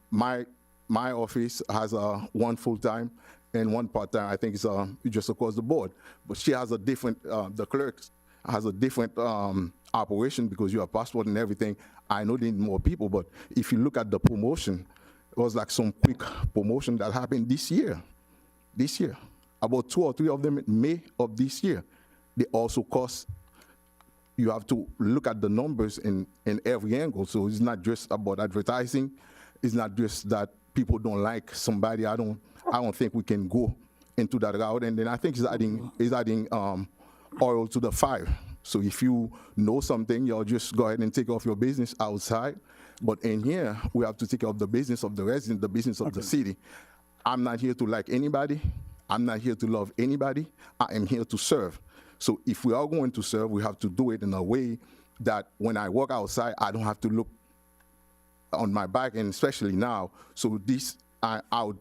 My office has 1 full-time and 1 part-time. I think it's just across the board. But she has a different, the clerks has a different operation because you have passport and everything. I know they need more people, but if you look at the promotion, it was like some quick promotion that happened this year. About 2 or 3 of them in May of this year. They also cost. You have to look at the numbers in every angle. So it's not just about advertising. It's not just that people don't like somebody. I don't think we can go into that route. And then I think it's adding oil to the fire. So if you know something, you'll just go ahead and take off your business outside. But in here, we have to take care of the business of the resident, the business of the city. I'm not here to like anybody. I'm not here to love anybody. I am here to serve. So if we are going to serve, we have to do it in a way that when I walk outside, I don't have to look on my back, and especially now. So this, I would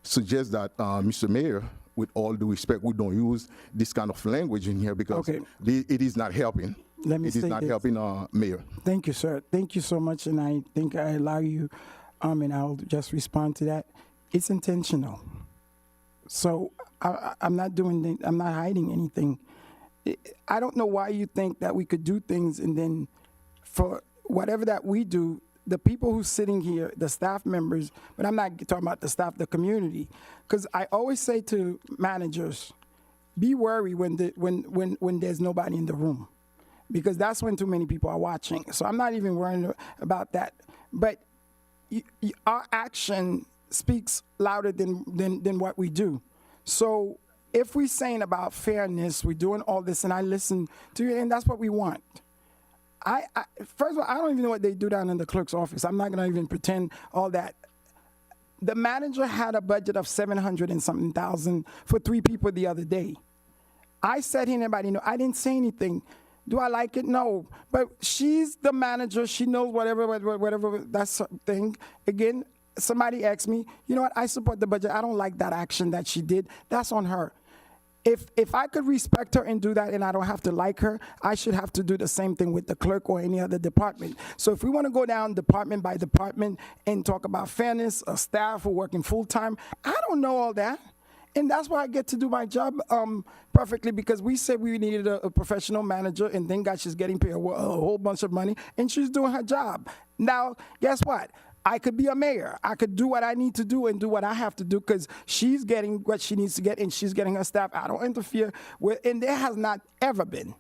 suggest that, Mr. Mayor, with all due respect, we don't use this kind of language in here because Okay. it is not helping. Let me It is say not this. helping, Mayor. Thank you, sir. Thank you so much, and I think I allow you, and I'll just respond to that. It's intentional. So I'm not I'm not hiding anything. I don't know why you think that we could do things and then for whatever that we do, the people who's sitting here, the staff members, but I'm not talking about the staff, the community, because I always say to managers, be wary when there's nobody in the room, because that's when too many people are watching. So I'm not even worrying about that. But our action speaks louder than what we do. So if we're saying about fairness, we're doing all this, and I listen to you, and that's what we want. First of all, I don't even know what they do down in the clerk's office. I'm not going to even pretend all that. The manager had a budget of 700 and something thousand for 3 people the other day. I said, anybody know? I didn't say anything. Do I like it? No. But she's the manager. She knows whatever that's thing. Again, somebody asked me, you know what? I support the budget. I don't like that action that she did. That's on her. If I could respect her and do that and I don't have to like her, I should have to do the same thing with the clerk or any other department. So if we want to go down department by department and talk about fairness, a staff who are working full-time, I don't know all that. And that's why I get to do my job perfectly, because we said we needed a professional manager, and thank God she's getting paid a whole bunch of money, and she's doing her job. Now, guess what? I could be a mayor. I could do what I need to do and do what I have to do because she's getting what she needs to get and she's getting her staff. I don't interfere with, and there has not ever been,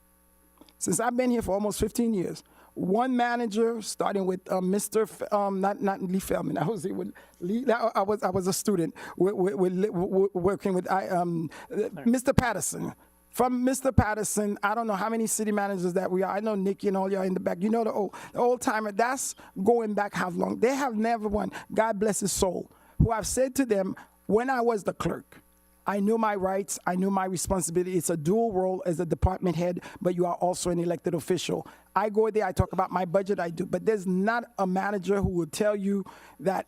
since I've been here for almost 15 years, one manager, starting with Mr. Not Lee Feldman. I was with Lee. I was a student working with Mr. Patterson. From Mr. Patterson, I don't know how many city managers that we are. I know Nikki and all y'all in the back. You know the old timer. That's going back how long? They have never won. God bless his soul. Who I've said to them when I was the clerk, I knew my rights. I knew my responsibility. It's a dual role as a department head, but you are also an elected official. I go there. I talk about my budget. I do, but there's not a manager who will tell you that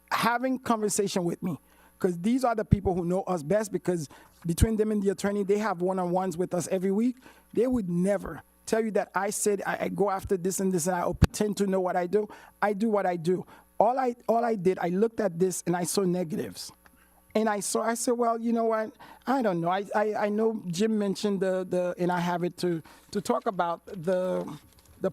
having conversation with me, because these are the people who know us best, because between them and the attorney, they have one-on-ones with us every week. They would never tell you that I said I go after this and this and I pretend to know what I do. I do what I do. All I did, I looked at this and I saw negatives. And I said, well, you know what? I don't know. I know Jim mentioned and I have it to talk about the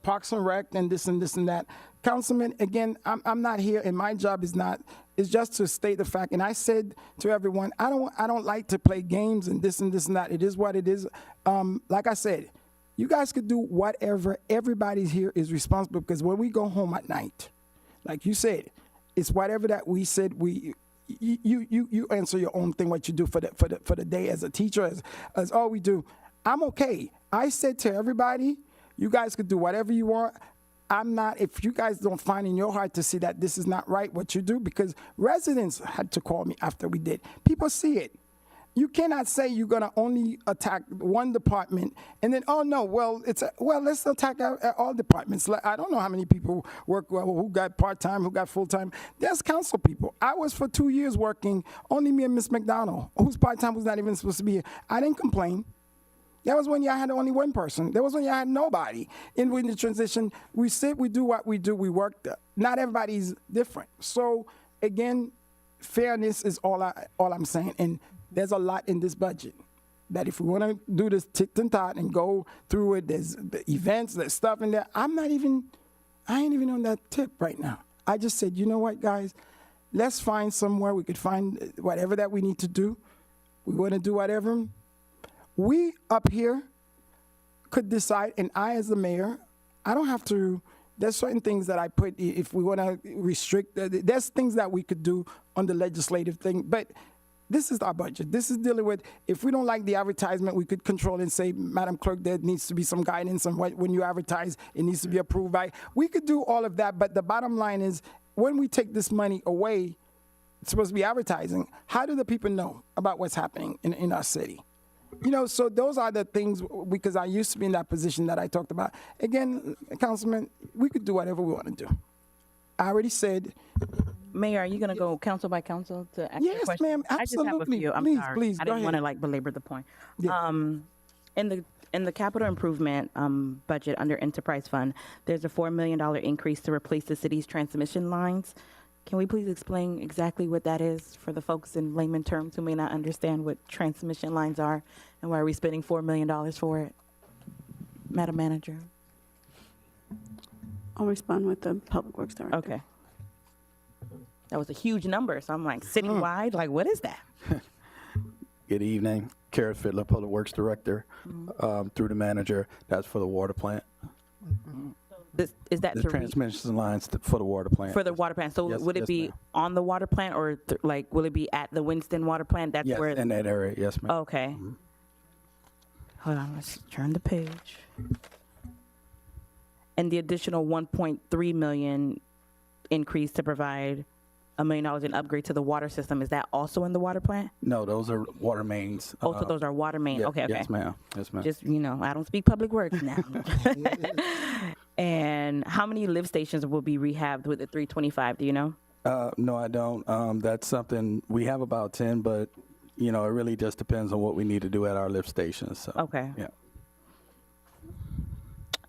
Parks and Rec and this and that. Councilman, again, I'm not here, and my job is just to state the fact. And I said to everyone, I don't like to play games and this and that. It is what it is. Like I said, you guys could do whatever. Everybody here is responsible, because when we go home at night, like you said, it's whatever that we said. You answer your own thing, what you do for the day as a teacher, as all we do. I'm okay. I said to everybody, you guys could do whatever you want. I'm not, if you guys don't find in your heart to see that this is not right what you do, because residents had to call me after we did. People see it. You cannot say you're going to only attack one department and then, oh no, let's attack all departments. Like, I don't know how many people work, who got part-time, who got full-time. There's council people. I was for 2 years working, only me and Miss McDonald, who's part-time, who's not even supposed to be here. I didn't complain. That was when y'all had only one person. That was when y'all had nobody. In the transition, we sit, we do what we do, we work. Not everybody's different. So again, fairness is all I'm saying. And there's a lot in this budget that if we want to do this tick and tot and go through it, there's the events, there's stuff in there. I ain't even on that tip right now. I just said, you know what, guys, let's find somewhere we could find whatever that we need to do. We want to do whatever. We up here could decide, and I as the mayor, I don't have to, there's certain things that I put, if we want to restrict, there's things that we could do on the legislative thing, but this is our budget. This is dealing with, if we don't like the advertisement, we could control and say, Madam Clerk, there needs to be some guidance on when you advertise, it needs to be approved by. We could do all of that, but the bottom line is, when we take this money away, it's supposed to be advertising. How do the people know about what's happening in our city? You know, so those are the things, because I used to be in that position that I talked about. Again, Councilman, we could do whatever we want to do. I already said, Mayor, are you going to go council by council to ask your Yes, question? ma'am, I just have a absolutely. few. I'm Please, sorry. please, I go didn't want to ahead. like belabor the point. Yeah. In the capital improvement budget under enterprise fund, there's a $4 million increase to replace the city's transmission lines. Can we please explain exactly what that is for the folks in layman terms who may not understand what transmission lines are and why are we spending $4 million for it? Madam Manager. I'll respond with the Public Works Director. Okay. That was a huge number, so I'm like, citywide, like what is that? Good evening. Kara Fiddler, Public Works Director, through the manager. That's for the water plant. Is that The to transmission lines for the water plant. for the water plant? So Yes, would it yes, be ma'am. on the water plant or like will it be at the Winston water plant? That's Yes, where. in that area. Yes, ma'am. Okay. Hold on, let's turn the page. And the additional 1.3 million increase to provide $1 million in upgrade to the water system, is that also in the water plant? No, those are water mains. Also, those are water main. Yeah, Okay, okay. Yes, ma'am. Yes, ma'am. Just, I don't speak public works now. And how many lift stations will be rehabbed with the 325? Do you know? No, I don't. That's something, we have about 10, but, it really just depends on what we need to do at our lift stations. So, Okay. Yeah.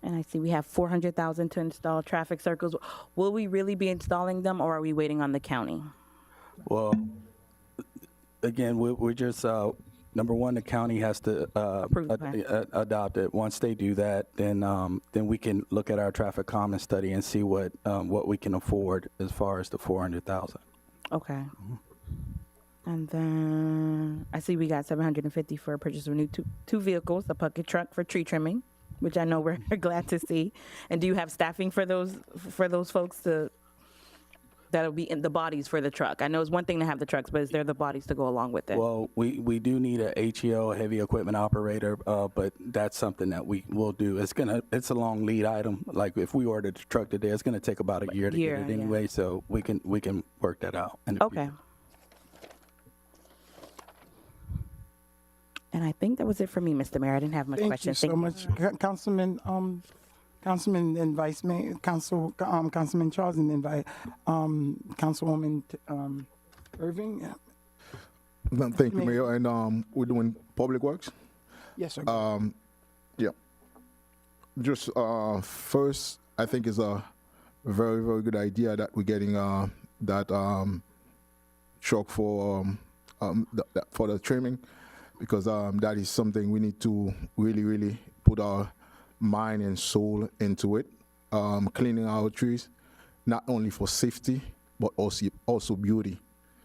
And I see we have 400,000 to install traffic circles. Will we really be installing them, or are we waiting on the county? Well, again, we're just, number one, the county has to Approve the plan. adopt it. Once they do that, then we can look at our traffic calming study and see what we can afford as far as the 400,000. Okay. And then I see we got 750 for purchase of new two vehicles, a bucket truck for tree trimming, which I know we're glad to see. And do you have staffing for those folks that'll be in the bodies for the truck? I know it's one thing to have the trucks, but is there the bodies to go along with it? Well, we do need a HEO, heavy equipment operator, but that's something that we will do. It's a long lead item. Like if we ordered the truck today, it's gonna take about a year to get it yeah. anyway. So we can work that out. in the Okay. And I think that was it for me, Mr. Mayor. I didn't have much Thank questions. you so much, Councilman and Vice Mayor, Councilman Charles, and then Councilwoman Irving. Yeah. Thank you, Mayor. And we're doing Public Works. Yes, sir. Yeah. Just first, I think it's a very, very good idea that we're getting that truck for the trimming, because that is something we need to really, really put our mind and soul into it. Cleaning our trees, not only for safety, but also beauty,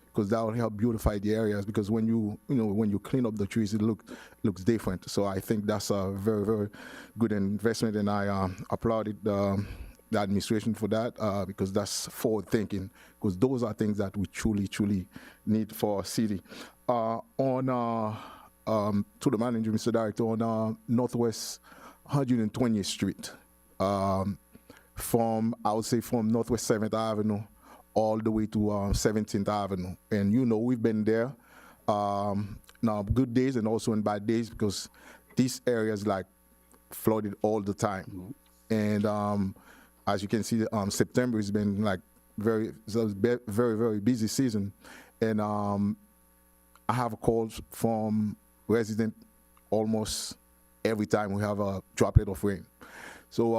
because that will help beautify the areas. Because when you clean up the trees, it looks different. So I think that's a very, very good investment, and I applauded the administration for that, because that's forward thinking, because those are things that we truly, truly need for our city. To the manager, Mr. Director, on Northwest 120th Street, from Northwest 7th Avenue all the way to 17th Avenue. And we've been there now good days and also in bad days, because this area is like flooded all the time. And as you can see, September has been like very, very busy season. And I have calls from residents almost every time we have a droplet of rain. So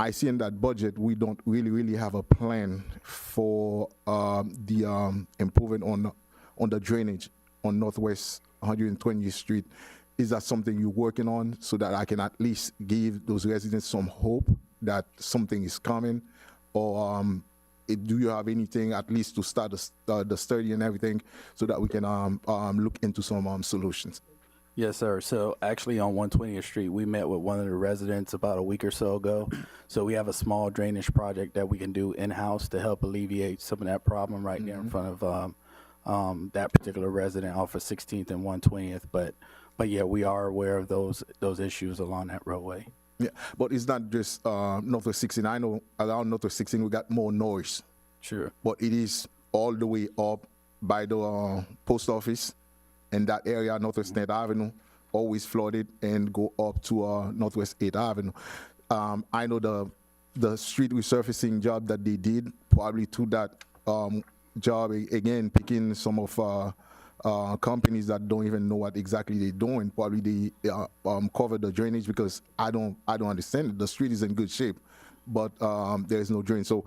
I see in that budget, we don't really have a plan for the improvement on the drainage on Northwest 120th Street. Is that something you're working on, so that I can at least give those residents some hope that something is coming? Or do you have anything at least to start the study and everything, so that we can look into some solutions? Yes, sir. So actually on 120th Street, we met with one of the residents about a week or so ago. So we have a small drainage project that we can do in-house to help alleviate some of that problem right there in front of that particular resident off of 16th and 120th. But yeah, we are aware of those issues along that roadway. Yeah, but it's not just Northwest 16. I know around Northwest 16 we got more noise. Sure. But it is all the way up by the post office, and that area, Northwest 9th Avenue, always flooded, and go up to Northwest 8th Avenue. I know the street resurfacing job that they did, probably to that job, again, picking some of companies that don't even know what exactly they're doing. Probably they cover the drainage, because I don't understand it. The street is in good shape, but there is no drain. So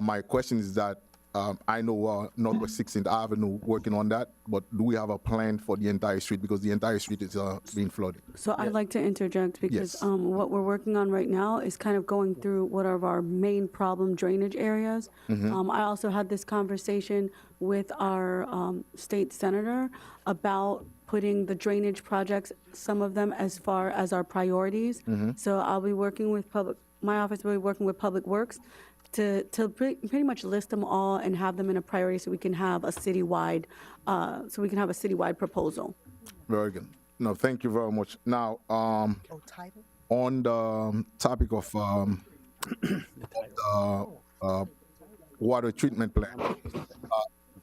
my question is that I know Northwest 16th Avenue working on that, but do we have a plan for the entire street, because the entire street is being flooded? So I'd like to interject, because Yes. what we're working on right now is kind of going through what are our main problem drainage areas. I also had this conversation with our state senator about putting the drainage projects, some of them as far as our priorities. So I'll be working with my office will be working with Public Works to pretty much list them all and have them in a priority, so we can have a citywide proposal. Very good. No, thank you very much. Now, on the topic of water treatment plant,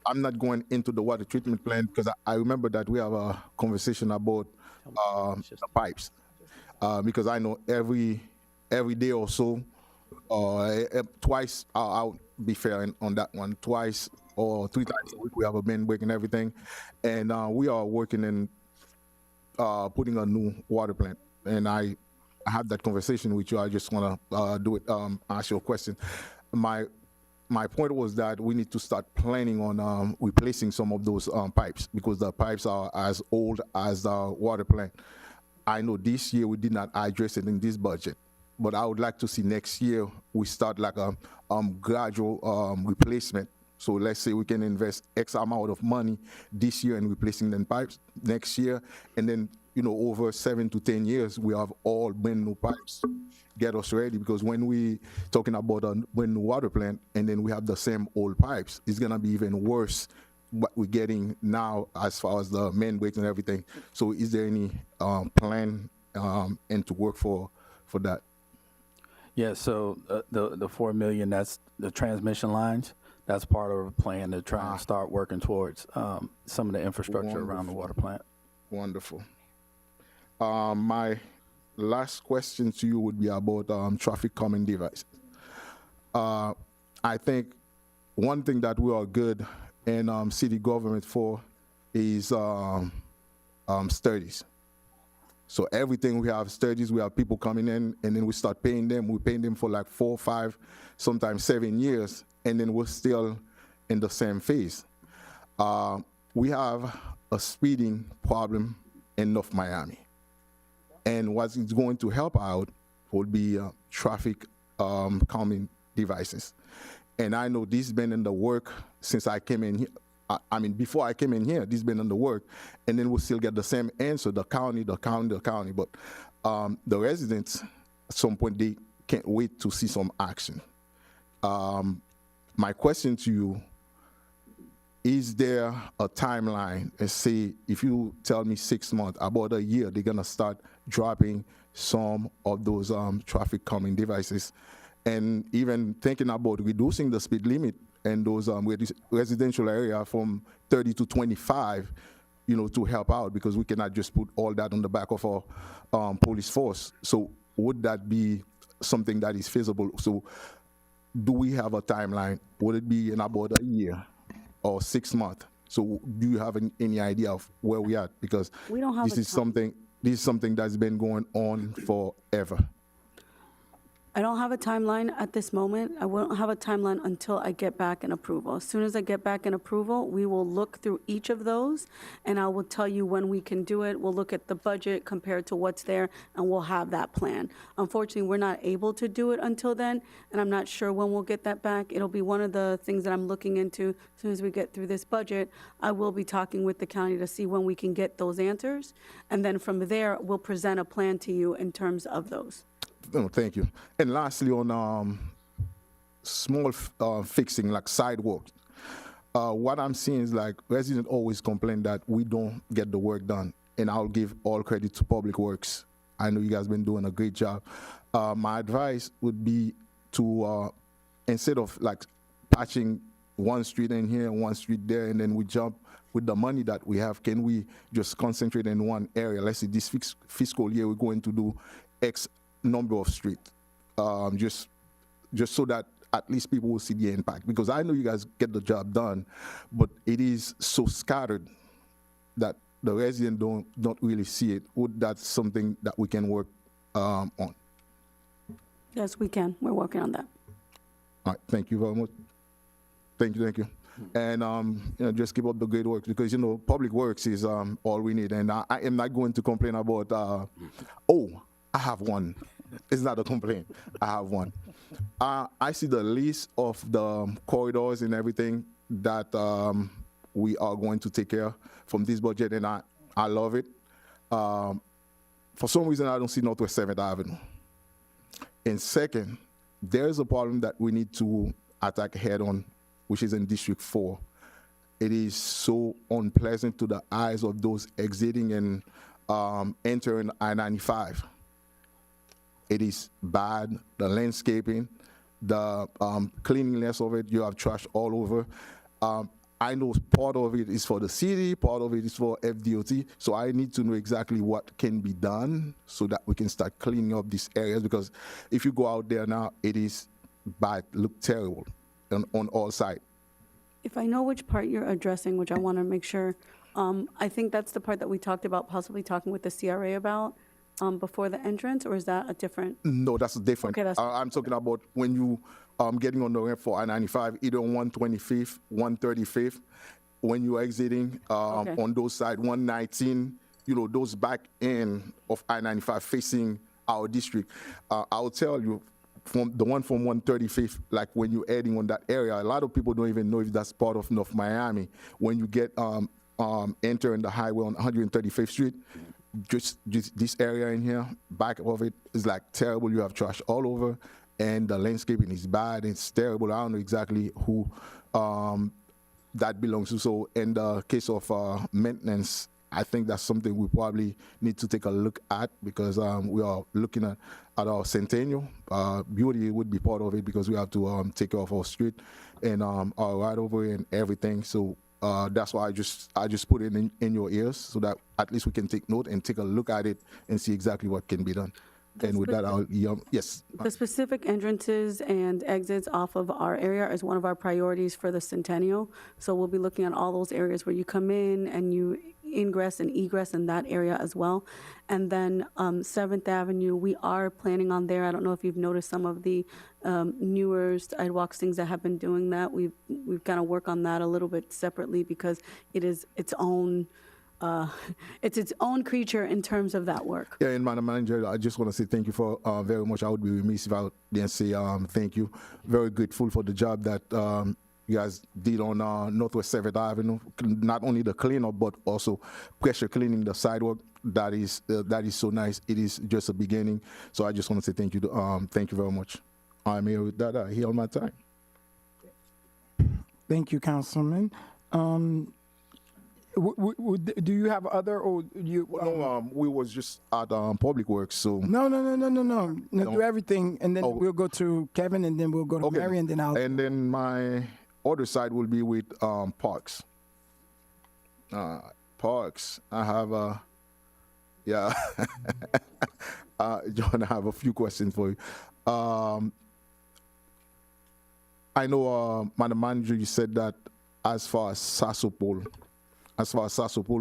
I'm not going into the water treatment plant, because I remember that we have a conversation about the pipes, because I know every day or so, twice, I'll be fair on that one, twice or 3 times a week we have a main break and everything, and we are working in putting a new water plant, and I had that conversation with you. I just want to ask you a question. My point was that we need to start planning on replacing some of those pipes, because the pipes are as old as the water plant. I know this year we did not address it in this budget, but I would like to see next year we start like a gradual replacement. So let's say we can invest X amount of money this year in replacing them pipes next year, and then over 7 to 10 years we have all brand new pipes. Get us ready, because when we talking about a brand new water plant and then we have the same old pipes, it's gonna be even worse what we're getting now as far as the main breaks and everything. So is there any plan and to work for that? Yeah, so the 4 million, that's the transmission lines. That's part of a plan to try and start working towards some of the infrastructure around the water plant. Wonderful. My last question to you would be about traffic calming devices. I think one thing that we are good in city government for is studies. So everything we have studies, we have people coming in, and then we start paying them. We pay them for like 4, 5, sometimes 7 years, and then we're still in the same phase. We have a speeding problem in North Miami. And what is going to help out would be traffic calming devices. And I know this has been in the work since I came in here. I mean, before I came in here, this has been in the work, and then we'll still get the same answer, the county. But the residents, at some point, they can't wait to see some action. My question to you, is there a timeline? Let's say if you tell me 6 months, about a year, they're gonna start dropping some of those traffic calming devices, and even thinking about reducing the speed limit in those residential area from 30 to 25, to help out, because we cannot just put all that on the back of our police force. So would that be something that is feasible? So do we have a timeline? Would it be in about a year or 6 months? So do you have any idea of where we are? Because We don't have this a is something that's been going on forever. I don't have a timeline at this moment. I won't have a timeline until I get back an approval. As soon as I get back an approval, we will look through each of those, and I will tell you when we can do it. We'll look at the budget compared to what's there, and we'll have that plan. Unfortunately, we're not able to do it until then, and I'm not sure when we'll get that back. It'll be one of the things that I'm looking into. As soon as we get through this budget, I will be talking with the county to see when we can get those answers, and then from there, we'll present a plan to you in terms of those. No, thank you. And lastly, on small fixing like sidewalks, what I'm seeing is like residents always complain that we don't get the work done, and I'll give all credit to Public Works. I know you guys been doing a great job. My advice would be to instead of like patching one street in here and one street there, and then we jump with the money that we have, can we just concentrate in one area? Let's say this fiscal year we're going to do X number of streets, just just so that at least people will see the impact. Because I know you guys get the job done, but it is so scattered that the resident don't really see it. Would that's something that we can work on? Yes, we can. We're working on that. All right, thank you very much. Thank you. And just keep up the great work, because public works is all we need. And I am not going to complain about. I have one. It's not a complaint. I have one. I see the list of the corridors and everything that we are going to take care from this budget, and I love it. For some reason, I don't see Northwest 7th Avenue. And second, there's a problem that we need to attack head on, which is in District 4. It is so unpleasant to the eyes of those exiting and entering I-95. It is bad, the landscaping, the cleanliness of it. You have trash all over. I know part of it is for the city, part of it is for FDOT, so I need to know exactly what can be done so that we can start cleaning up these areas, because if you go out there now, it is bad, look terrible on all sides. If I know which part you're addressing, which I want to make sure, I think that's the part that we talked about, possibly talking with the CRA about before the entrance, or is that a different? No, that's different. Okay, that's I'm talking about when you getting on the ramp for I-95, either 125th, 135th, when you're exiting on those sides, 119, those back end of I-95 facing our district. I'll tell you, from the one from 135th, like when you're heading on that area, a lot of people don't even know if that's part of North Miami. When you get entering the highway on 135th Street, just this area in here, back of it is like terrible. You have trash all over, and the landscaping is bad. It's terrible. I don't know exactly who that belongs to. So in the case of maintenance, I think that's something we probably need to take a look at, because we are looking at our Centennial. Beauty would be part of it, because we have to take care of our street and our right over and everything. So that's why I just put it in your ears, so that at least we can take note and take a look at it and see exactly what can be done. And with that, I'll, yes. The specific entrances and exits off of our area is one of our priorities for the Centennial. So we'll be looking at all those areas where you come in and you ingress and egress in that area as well. And then 7th Avenue, we are planning on there. I don't know if you've noticed some of the newer sidewalks, things that have been doing that. We've kind of work on that a little bit separately, because it is its own creature in terms of that work. Yeah, and Madam Manager, I just want to say thank you for very much. I would be remiss if I didn't say thank you. Very grateful for the job that you guys did on Northwest 7th Avenue. Not only the cleanup, but also pressure cleaning the sidewalk. That is so nice. It is just a beginning. So I just want to say thank you. Thank you very much. I'm here with that. I heal my time. Thank you, Councilman. Do you have other, or you? No, we was just at Public Works, so. No. Do everything, and then we'll go to Kevin, and then we'll go to Mary, and then I'll. And then my other side will be with Parks. Parks, I have yeah. John, I have a few questions for you. I know, Madam Manager, you said that as far as Sasopol,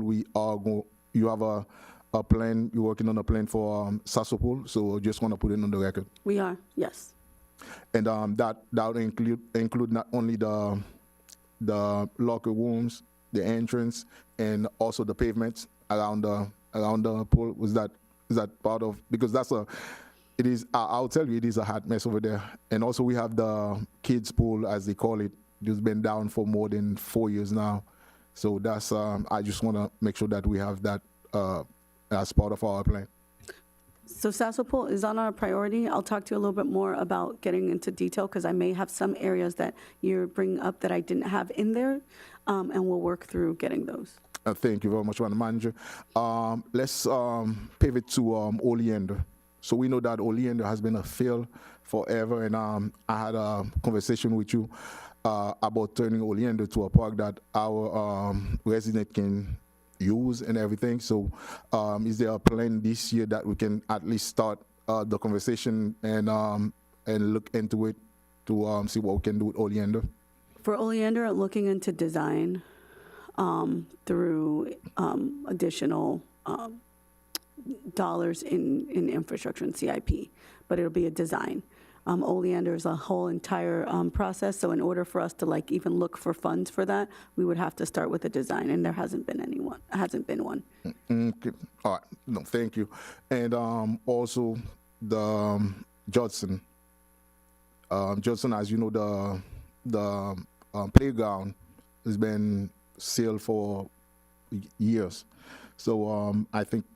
we are going. You have a plan. You're working on a plan for Sasopol. So I just want to put it on the record. We are, yes. And that include not only the locker rooms, the entrance, and also the pavements around the pool. Is that part of, because that's it is. I'll tell you, it is a hot mess over there. And also we have the kids pool, as they call it. It's been down for more than 4 years now. So that's, I just want to make sure that we have that as part of our plan. So Sasopol is on our priority. I'll talk to you a little bit more about getting into detail, because I may have some areas that you're bringing up that I didn't have in there, and we'll work through getting those. Thank you very much, Madam Manager. Let's pivot to Oleander. So we know that Oleander has been a fail forever, and I had a conversation with you about turning Oleander to a park that our resident can use and everything. So is there a plan this year that we can at least start the conversation and look into it to see what we can do with Oleander. For Oleander, looking into design through additional dollars in infrastructure and CIP, but it'll be a design. Oleander is a whole entire process, so in order for us to like even look for funds for that, we would have to start with a design, and there hasn't been one. Okay. All right. No, thank you. And also the Judson. Judson, as you know, the playground has been sealed for years. So I think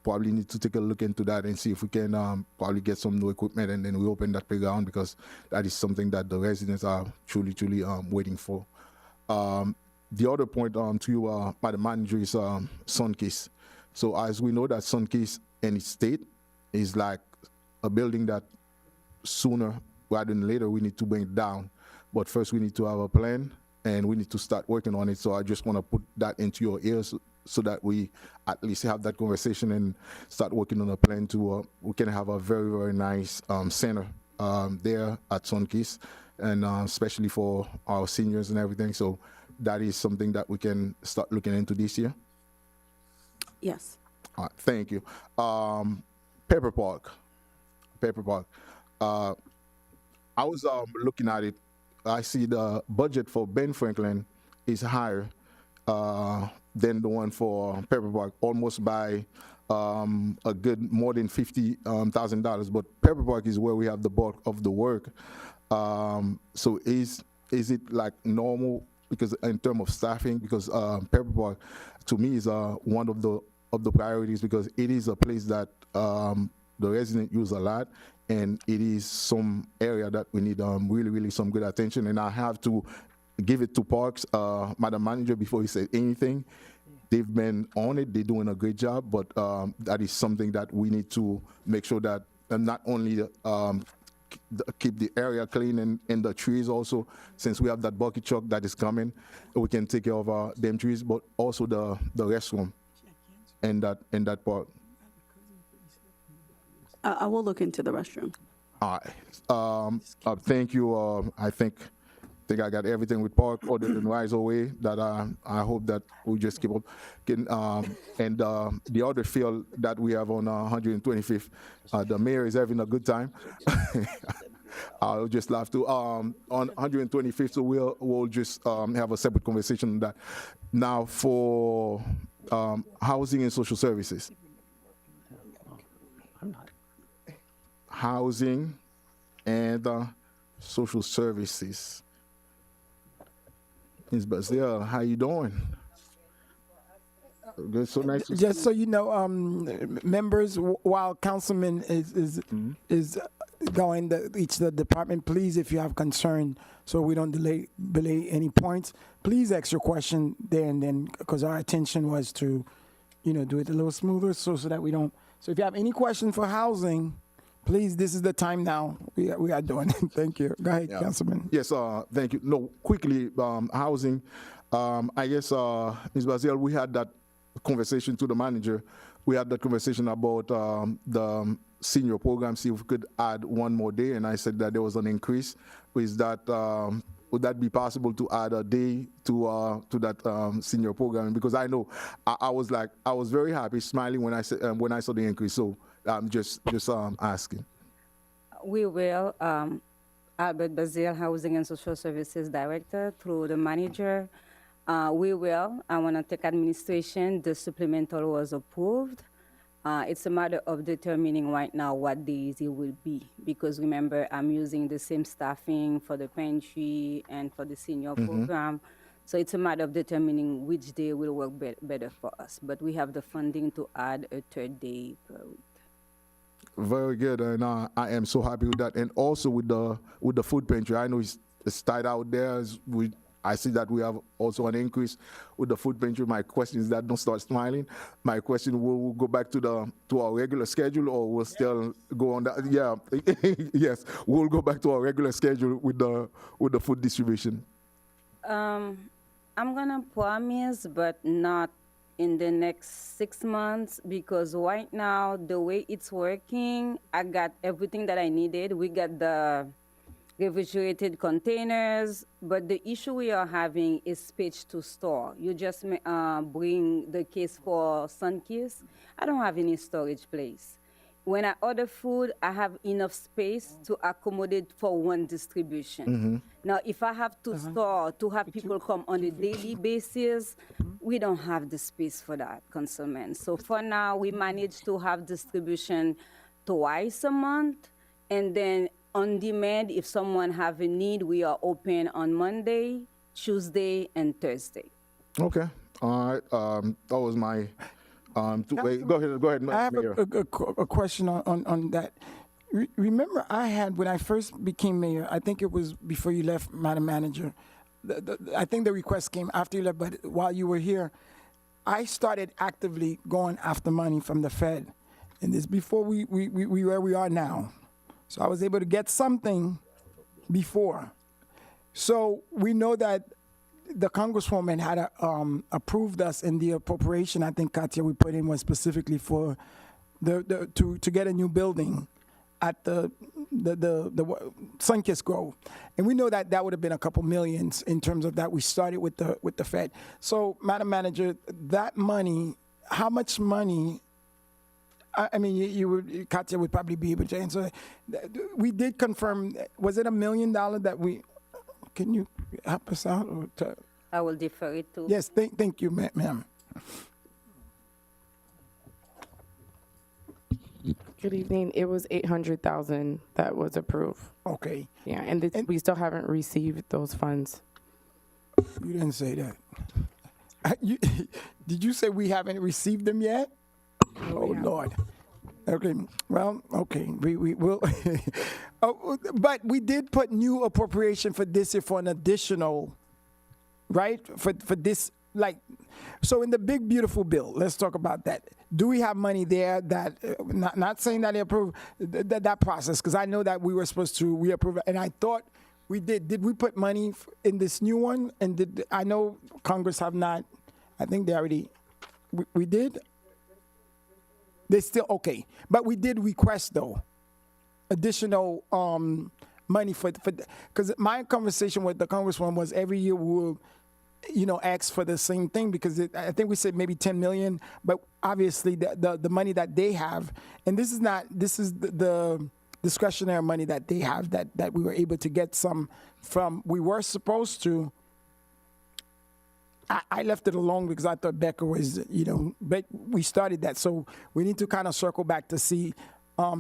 probably need to take a look into that and see if we can probably get some new equipment, and then we open that playground, because that is something that the residents are truly waiting for. The other point to you, Madam Manager, is Sunkist. So as we know that Sunkist in its state is like a building that sooner rather than later we need to bring it down. But first we need to have a plan, and we need to start working on it. So I just want to put that into your ears, so that we at least have that conversation and start working on a plan to we can have a very nice center there at Sunkist, and especially for our seniors and everything. So that is something that we can start looking into this year. Yes. All right, thank you. Pepper Park. I was looking at it. I see the budget for Ben Franklin is higher than the one for Pepper Park, almost by a good more than $50,000. But Pepper Park is where we have the bulk of the work. So is it like normal? Because in terms of staffing, because Pepper Park to me is one of the priorities, because it is a place that the residents use a lot, and it is some area that we need really some good attention. And I have to give it to Parks, Madam Manager, before he said anything. They've been on it. They're doing a great job, but that is something that we need to make sure that not only keep the area clean and the trees also, since we have that bucket truck that is coming, we can take care of them trees, but also the restroom in that park. I will look into the restroom. All right. Thank you. I think I got everything with Park other than Rise Away that I hope that we just keep up. And the other field that we have on 125th, the mayor is having a good time. I'll just laugh too. On 125th, so we'll just have a separate conversation on that. Now for housing and social services. Housing and social services. Ms. Bazell, how you doing? Good, so nice. Just so you know, members, while Councilman is going to each the department, please, if you have concern, so we don't belay any points, please ask your question there and then, because our intention was to, do it a little smoother, so that we don't. So if you have any question for housing, please, this is the time now. We are doing it. Thank you. Go ahead, Councilman. Yes, thank you. No, quickly, housing. I guess, Ms. Bazell, we had that conversation to the manager. We had that conversation about the senior program, see if we could add one more day, and I said that there was an increase. Is that would that be possible to add a day to that senior program? Because I know I was very happy, smiling when I saw the increase. So I'm just asking. We will. Albert Bazil, Housing and Social Services Director, through the manager. We will. I want to take administration. The supplemental was approved. It's a matter of determining right now what days it will be, because remember, I'm using the same staffing for the pantry and for the senior program. So it's a matter of determining which day will work better for us. But we have the funding to add a third day per week. Very good, and I am so happy with that. And also with the food pantry, I know it's tight out there. I see that we have also an increase with the food pantry. My question is that don't start smiling. My question: will we go back to our regular schedule, or we'll still go on that? Yeah, yes, we'll go back to our regular schedule with the food distribution. I'm gonna promise, but not in the next 6 months, because right now the way it's working, I got everything that I needed. We got the refrigerated containers, but the issue we are having is space to store. You just bring the case for Sunkist. I don't have any storage place. When I order food, I have enough space to accommodate for one distribution. Now, if I have to store, to have people come on a daily basis, we don't have the space for that, Councilman. So for now, we manage to have distribution twice a month, and then on demand, if someone have a need, we are open on Monday, Tuesday, and Thursday. Okay. All right. That was my. Wait, go ahead, I have Mayor. a question on that. Remember, when I first became mayor, I think it was before you left, Madam Manager. I think the request came after you left, but while you were here, I started actively going after money from the Fed. And this before we where we are now. So I was able to get something before. So we know that the Congresswoman had approved us in the appropriation. I think, Katia, we put in one specifically for to get a new building at the Sunkist Grove, and we know that that would have been a couple millions in terms of that. We started with the Fed. So, Madam Manager, that money, how much money? I mean, Katia would probably be able to answer. We did confirm. Was it $1 million that we? Can you help us out? I will defer it to. Yes, thank you, ma'am. Good evening. It was 800,000 that was approved. Okay. Yeah, and we still haven't received those funds. You didn't say that. Did you say we haven't received them yet? Oh, Lord. Okay. Well, okay. We will. But we did put new appropriation for this year for an additional, right? For this, like, so in the big beautiful bill, let's talk about that. Do we have money there that, not saying that they approve that process, because I know that we were supposed to reapprove it, and I thought we did. Did we put money in this new one? And I know Congress have not, I think they already, we did? They still, okay. But we did request, though, additional money for because my conversation with the Congresswoman was every year we will, ask for the same thing, because I think we said maybe 10 million, but obviously the money that they have, and this is the discretionary money that they have that we were able to get some from. We were supposed to. I left it alone because I thought Becca was, but we started that. So we need to kind of circle back to see,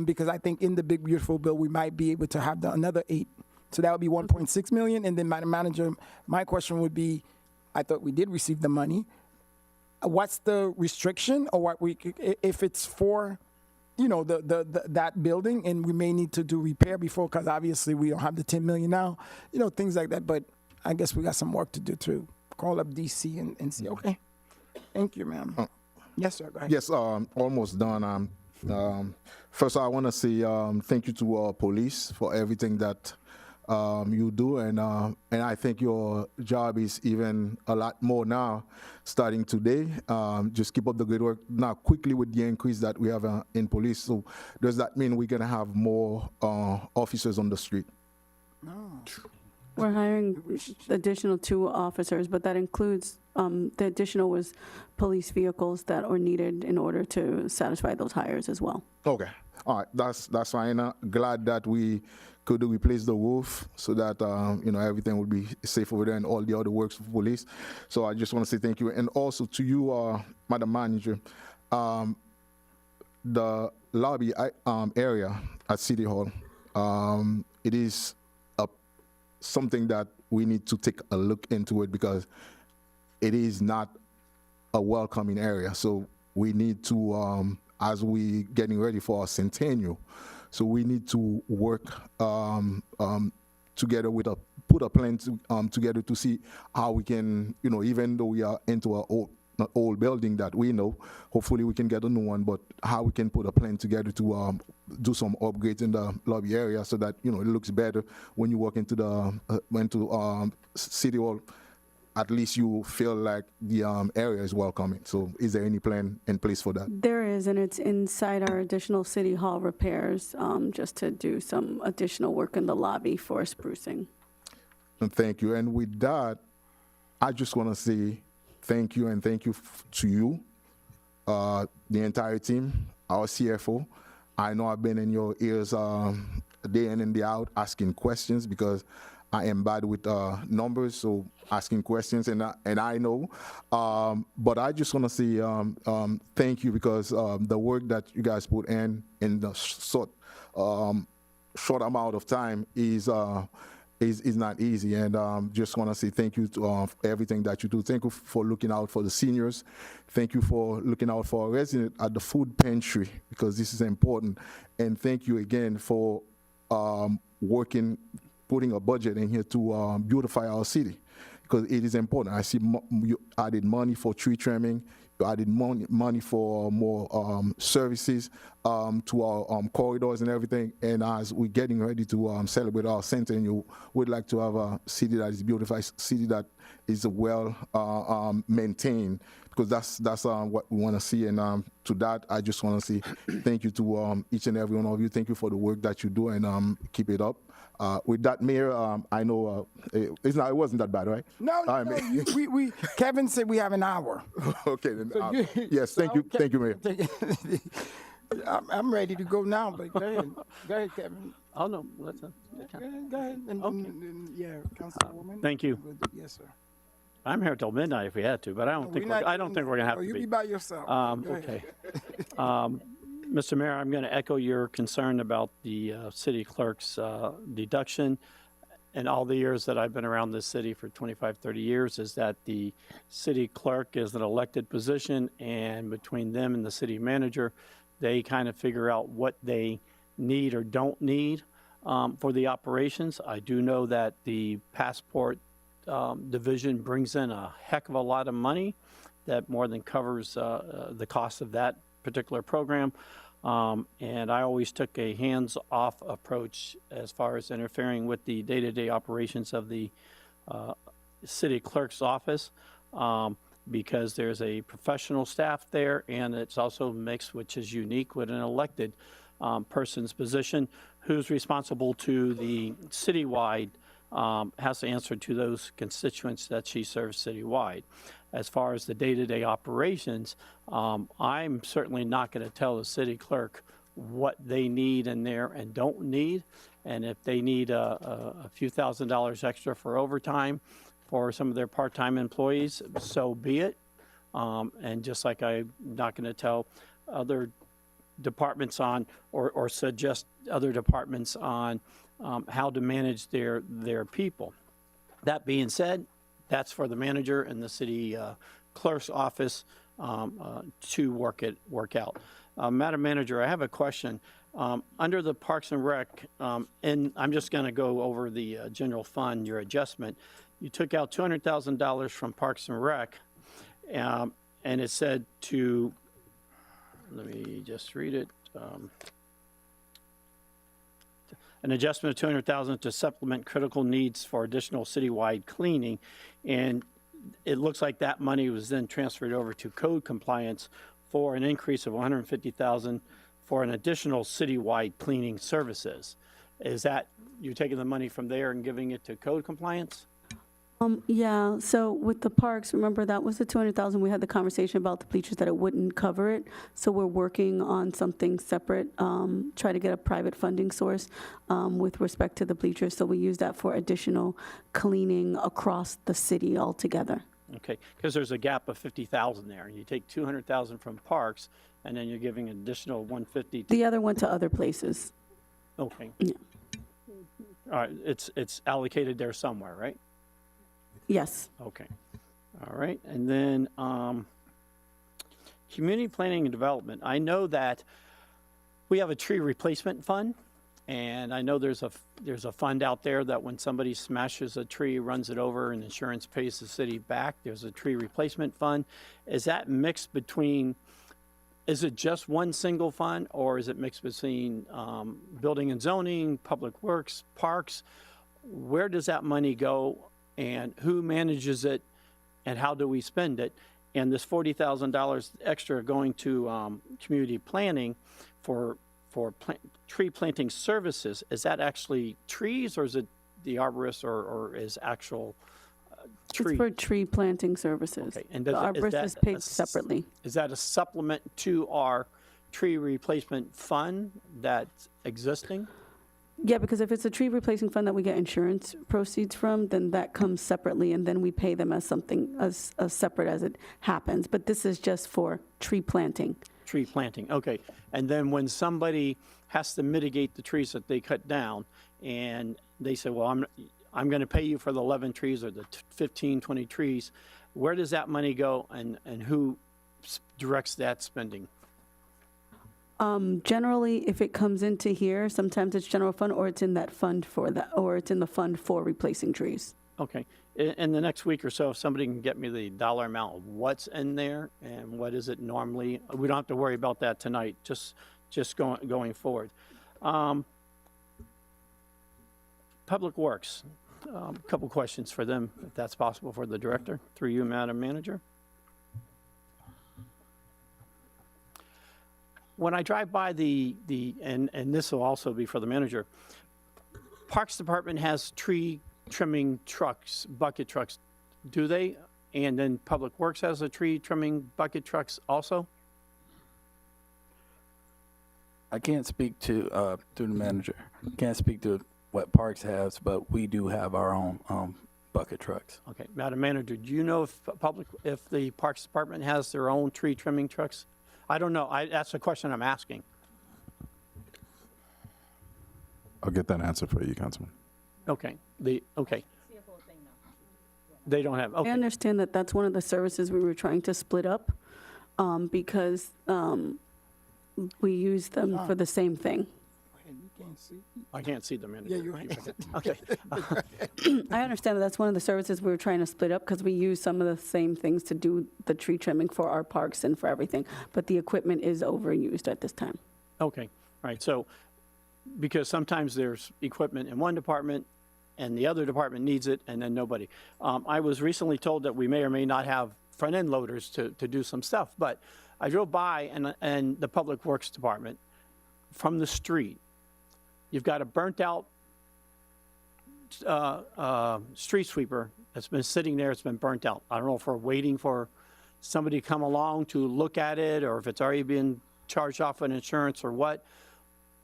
because I think in the big beautiful bill, we might be able to have another 8. So that would be 1.6 million. And then, Madam Manager, my question would be, I thought we did receive the money. What's the restriction, or if it's for, that building, and we may need to do repair before, because obviously we don't have the 10 million now, things like that. But I guess we got some work to do too. Call up DC and see. Okay. Thank you, ma'am. Yes, sir. Go ahead. Yes, almost done. First, I want to say thank you to our police for everything that you do, and I think your job is even a lot more now, starting today. Just keep up the good work. Now, quickly with the increase that we have in police, so does that mean we're gonna have more officers on the street? No. We're hiring additional 2 officers, but that includes, the additional was police vehicles that are needed in order to satisfy those hires as well. Okay, all right, that's fine. Glad that we could replace the roof so that everything would be safe over there and all the other works for police. So I just want to say thank you, and also to you, Madam Manager, the lobby area at City Hall. It is something that we need to take a look into it, because it is not a welcoming area. So we need to, as we getting ready for our centennial, so we need to work together put a plan together to see how we can, even though we are into our old building that we know, hopefully we can get a new one, but how we can put a plan together to do some upgrades in the lobby area so that it looks better when you walk into the City Hall at least you feel like the area is welcoming. So is there any plan in place for that? There is, and it's inside our additional city hall repairs, just to do some additional work in the lobby for sprucing. And thank you. And with that, I just want to say thank you and thank you to you, the entire team, our CFO. I know I've been in your ears day in and day out asking questions because I am bad with numbers, so asking questions, and I know. But I just want to say thank you because the work that you guys put in the short amount of time is not easy, and just want to say thank you to for everything that you do. Thank you for looking out for the seniors. Thank you for looking out for our residents at the food pantry because this is important. And thank you again for putting a budget in here to beautify our city because it is important. I see you added money for tree trimming. You added money for more services to our corridors and everything. And as we're getting ready to celebrate our centennial, we'd like to have a city that is beautified, city that is well maintained, because that's what we want to see. And to that, I just want to say thank you to each and every one of you. Thank you for the work that you do, and keep it up. With that, Mayor, I know it wasn't that bad, right? No, Kevin said we have an hour. Okay, then, So yes, thank you, Mayor. I'm ready to go now, but go ahead, Kevin. Oh, no, let's Go ahead. And, yeah, Councilwoman. Thank you. Yes, sir. I'm here till midnight if we had to, but I don't think we're going to have to you'll be. be by yourself. Go ahead. Okay. Mr. Mayor, I'm going to echo your concern about the city clerk's deduction. In all the years that I've been around this city for 25, 30 years, is that the city clerk is an elected position, and between them and the city manager, they kind of figure out what they need or don't need for the operations. I do know that the passport division brings in a heck of a lot of money that more than covers the cost of that particular program. And I always took a hands-off approach as far as interfering with the day-to-day operations of the city clerk's office, because there's a professional staff there, and it's also mixed, which is unique with an elected person's position, who's responsible to the citywide, has to answer to those constituents that she serves citywide. As far as the day-to-day operations, I'm certainly not going to tell the city clerk what they need in there and don't need. And if they need a few $1,000s extra for overtime for some of their part-time employees, so be it. And just like I'm not going to tell other departments on or suggest other departments on how to manage their people. That being said, that's for the manager and the city clerk's office to work out. Madam Manager, I have a question. Under the Parks and Rec, and I'm just going to go over the general fund, your adjustment. You took out $200,000 from Parks and Rec, and it said to, let me just read it. An adjustment of $200,000 to supplement critical needs for additional citywide cleaning. And it looks like that money was then transferred over to code compliance for an increase of $150,000 for an additional citywide cleaning services. Is that, you're taking the money from there and giving it to code compliance? Yeah, so with the parks, remember that was the 200,000, we had the conversation about the bleachers that it wouldn't cover it. So we're working on something separate, try to get a private funding source with respect to the bleachers. So we use that for additional cleaning across the city altogether. Okay, because there's a gap of 50,000 there. You take 200,000 from parks, and then you're giving an additional 150. The other went to other places. Okay. Yeah. All right, it's allocated there somewhere, right? Yes. Okay. All right. And then community planning and development. I know that we have a tree replacement fund, and I know there's a fund out there that when somebody smashes a tree, runs it over, and insurance pays the city back. There's a tree replacement fund. Is that mixed between, is it just one single fund, or is it mixed between building and zoning, public works, parks? Where does that money go? And who manages it and how do we spend it? And this $40,000 extra going to community planning for tree planting services, is that actually trees, or is it the arborist, or is actual tree? It's for tree planting services. Okay, and The is arborist that is paid separately. Is that a supplement to our tree replacement fund that's existing? Yeah, because if it's a tree replacing fund that we get insurance proceeds from, then that comes separately, and then we pay them as something, as separate as it happens. But this is just for tree planting. Tree planting, okay. And then when somebody has to mitigate the trees that they cut down, and they say, well, I'm going to pay you for the 11 trees or the 15, 20 trees, where does that money go, and who directs that spending? Generally, if it comes into here, sometimes it's general fund, or it's in that fund for that, or it's in the fund for replacing trees. Okay. In the next week or so, if somebody can get me the dollar amount of what's in there and what is it normally, we don't have to worry about that tonight, just going forward. Public Works, a couple questions for them, if that's possible, for the director, through you, Madam Manager. When I drive by and this will also be for the manager, Parks Department has tree trimming trucks, bucket trucks, do they? And then Public Works has a tree trimming bucket trucks also? I can't speak to the manager. Can't speak to what Parks has, but we do have our own bucket trucks. Okay, Madam Manager, do you know if the Parks Department has their own tree trimming trucks? I don't know. That's the question I'm asking. I'll get that answer for you, Councilman. Okay. Okay. They don't have. Okay. I understand that that's one of the services we were trying to split up because we use them for the same thing. I can't see the manager. Yeah, you're right. Okay. I understand that that's one of the services we were trying to split up because we use some of the same things to do the tree trimming for our parks and for everything, but the equipment is overused at this time. Okay. All right. So, because sometimes there's equipment in one department and the other department needs it, and then nobody. I was recently told that we may or may not have front-end loaders to do some stuff, but I drove by and the Public Works Department, from the street, you've got a burnt-out street sweeper that's been sitting there. It's been burnt out. I don't know if we're waiting for somebody to come along to look at it, or if it's already been charged off on insurance or what.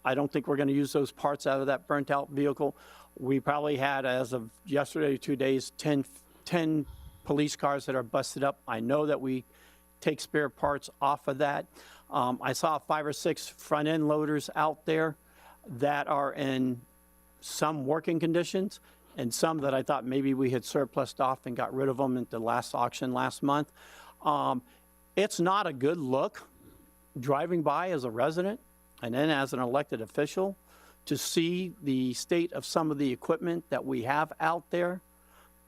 I don't think we're going to use those parts out of that burnt-out vehicle. We probably had, as of yesterday, 2 days, 10 police cars that are busted up. I know that we take spare parts off of that. I saw 5 or 6 front-end loaders out there that are in some working conditions, and some that I thought maybe we had surplused off and got rid of them at the last auction last month. It's not a good look driving by as a resident and then as an elected official to see the state of some of the equipment that we have out there.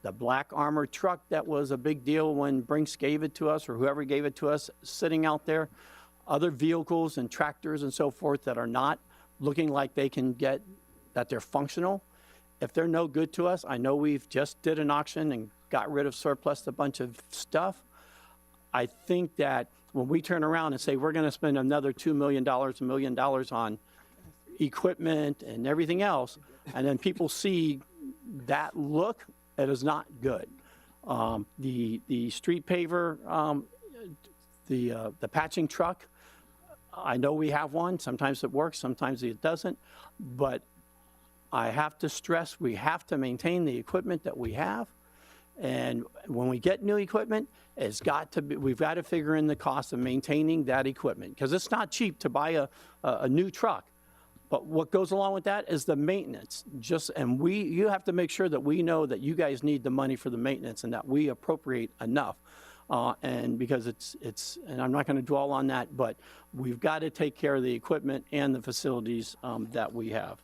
The black armored truck that was a big deal when Brinks gave it to us, or whoever gave it to us, sitting out there. Other vehicles and tractors and so forth that are not looking like they can get, that they're functional. If they're no good to us, I know we've just did an auction and got rid of surplus a bunch of stuff. I think that when we turn around and say we're going to spend another $2 million, $1 million on equipment and everything else, and then people see that look, it is not good. The street paver, the patching truck, I know we have one. Sometimes it works, sometimes it doesn't. But I have to stress, we have to maintain the equipment that we have. And when we get new equipment, it's got to be, we've got to figure in the cost of maintaining that equipment, because it's not cheap to buy a new truck. But what goes along with that is the maintenance. And you have to make sure that we know that you guys need the money for the maintenance and that we appropriate enough. And because and I'm not going to dwell on that, but we've got to take care of the equipment and the facilities that we have.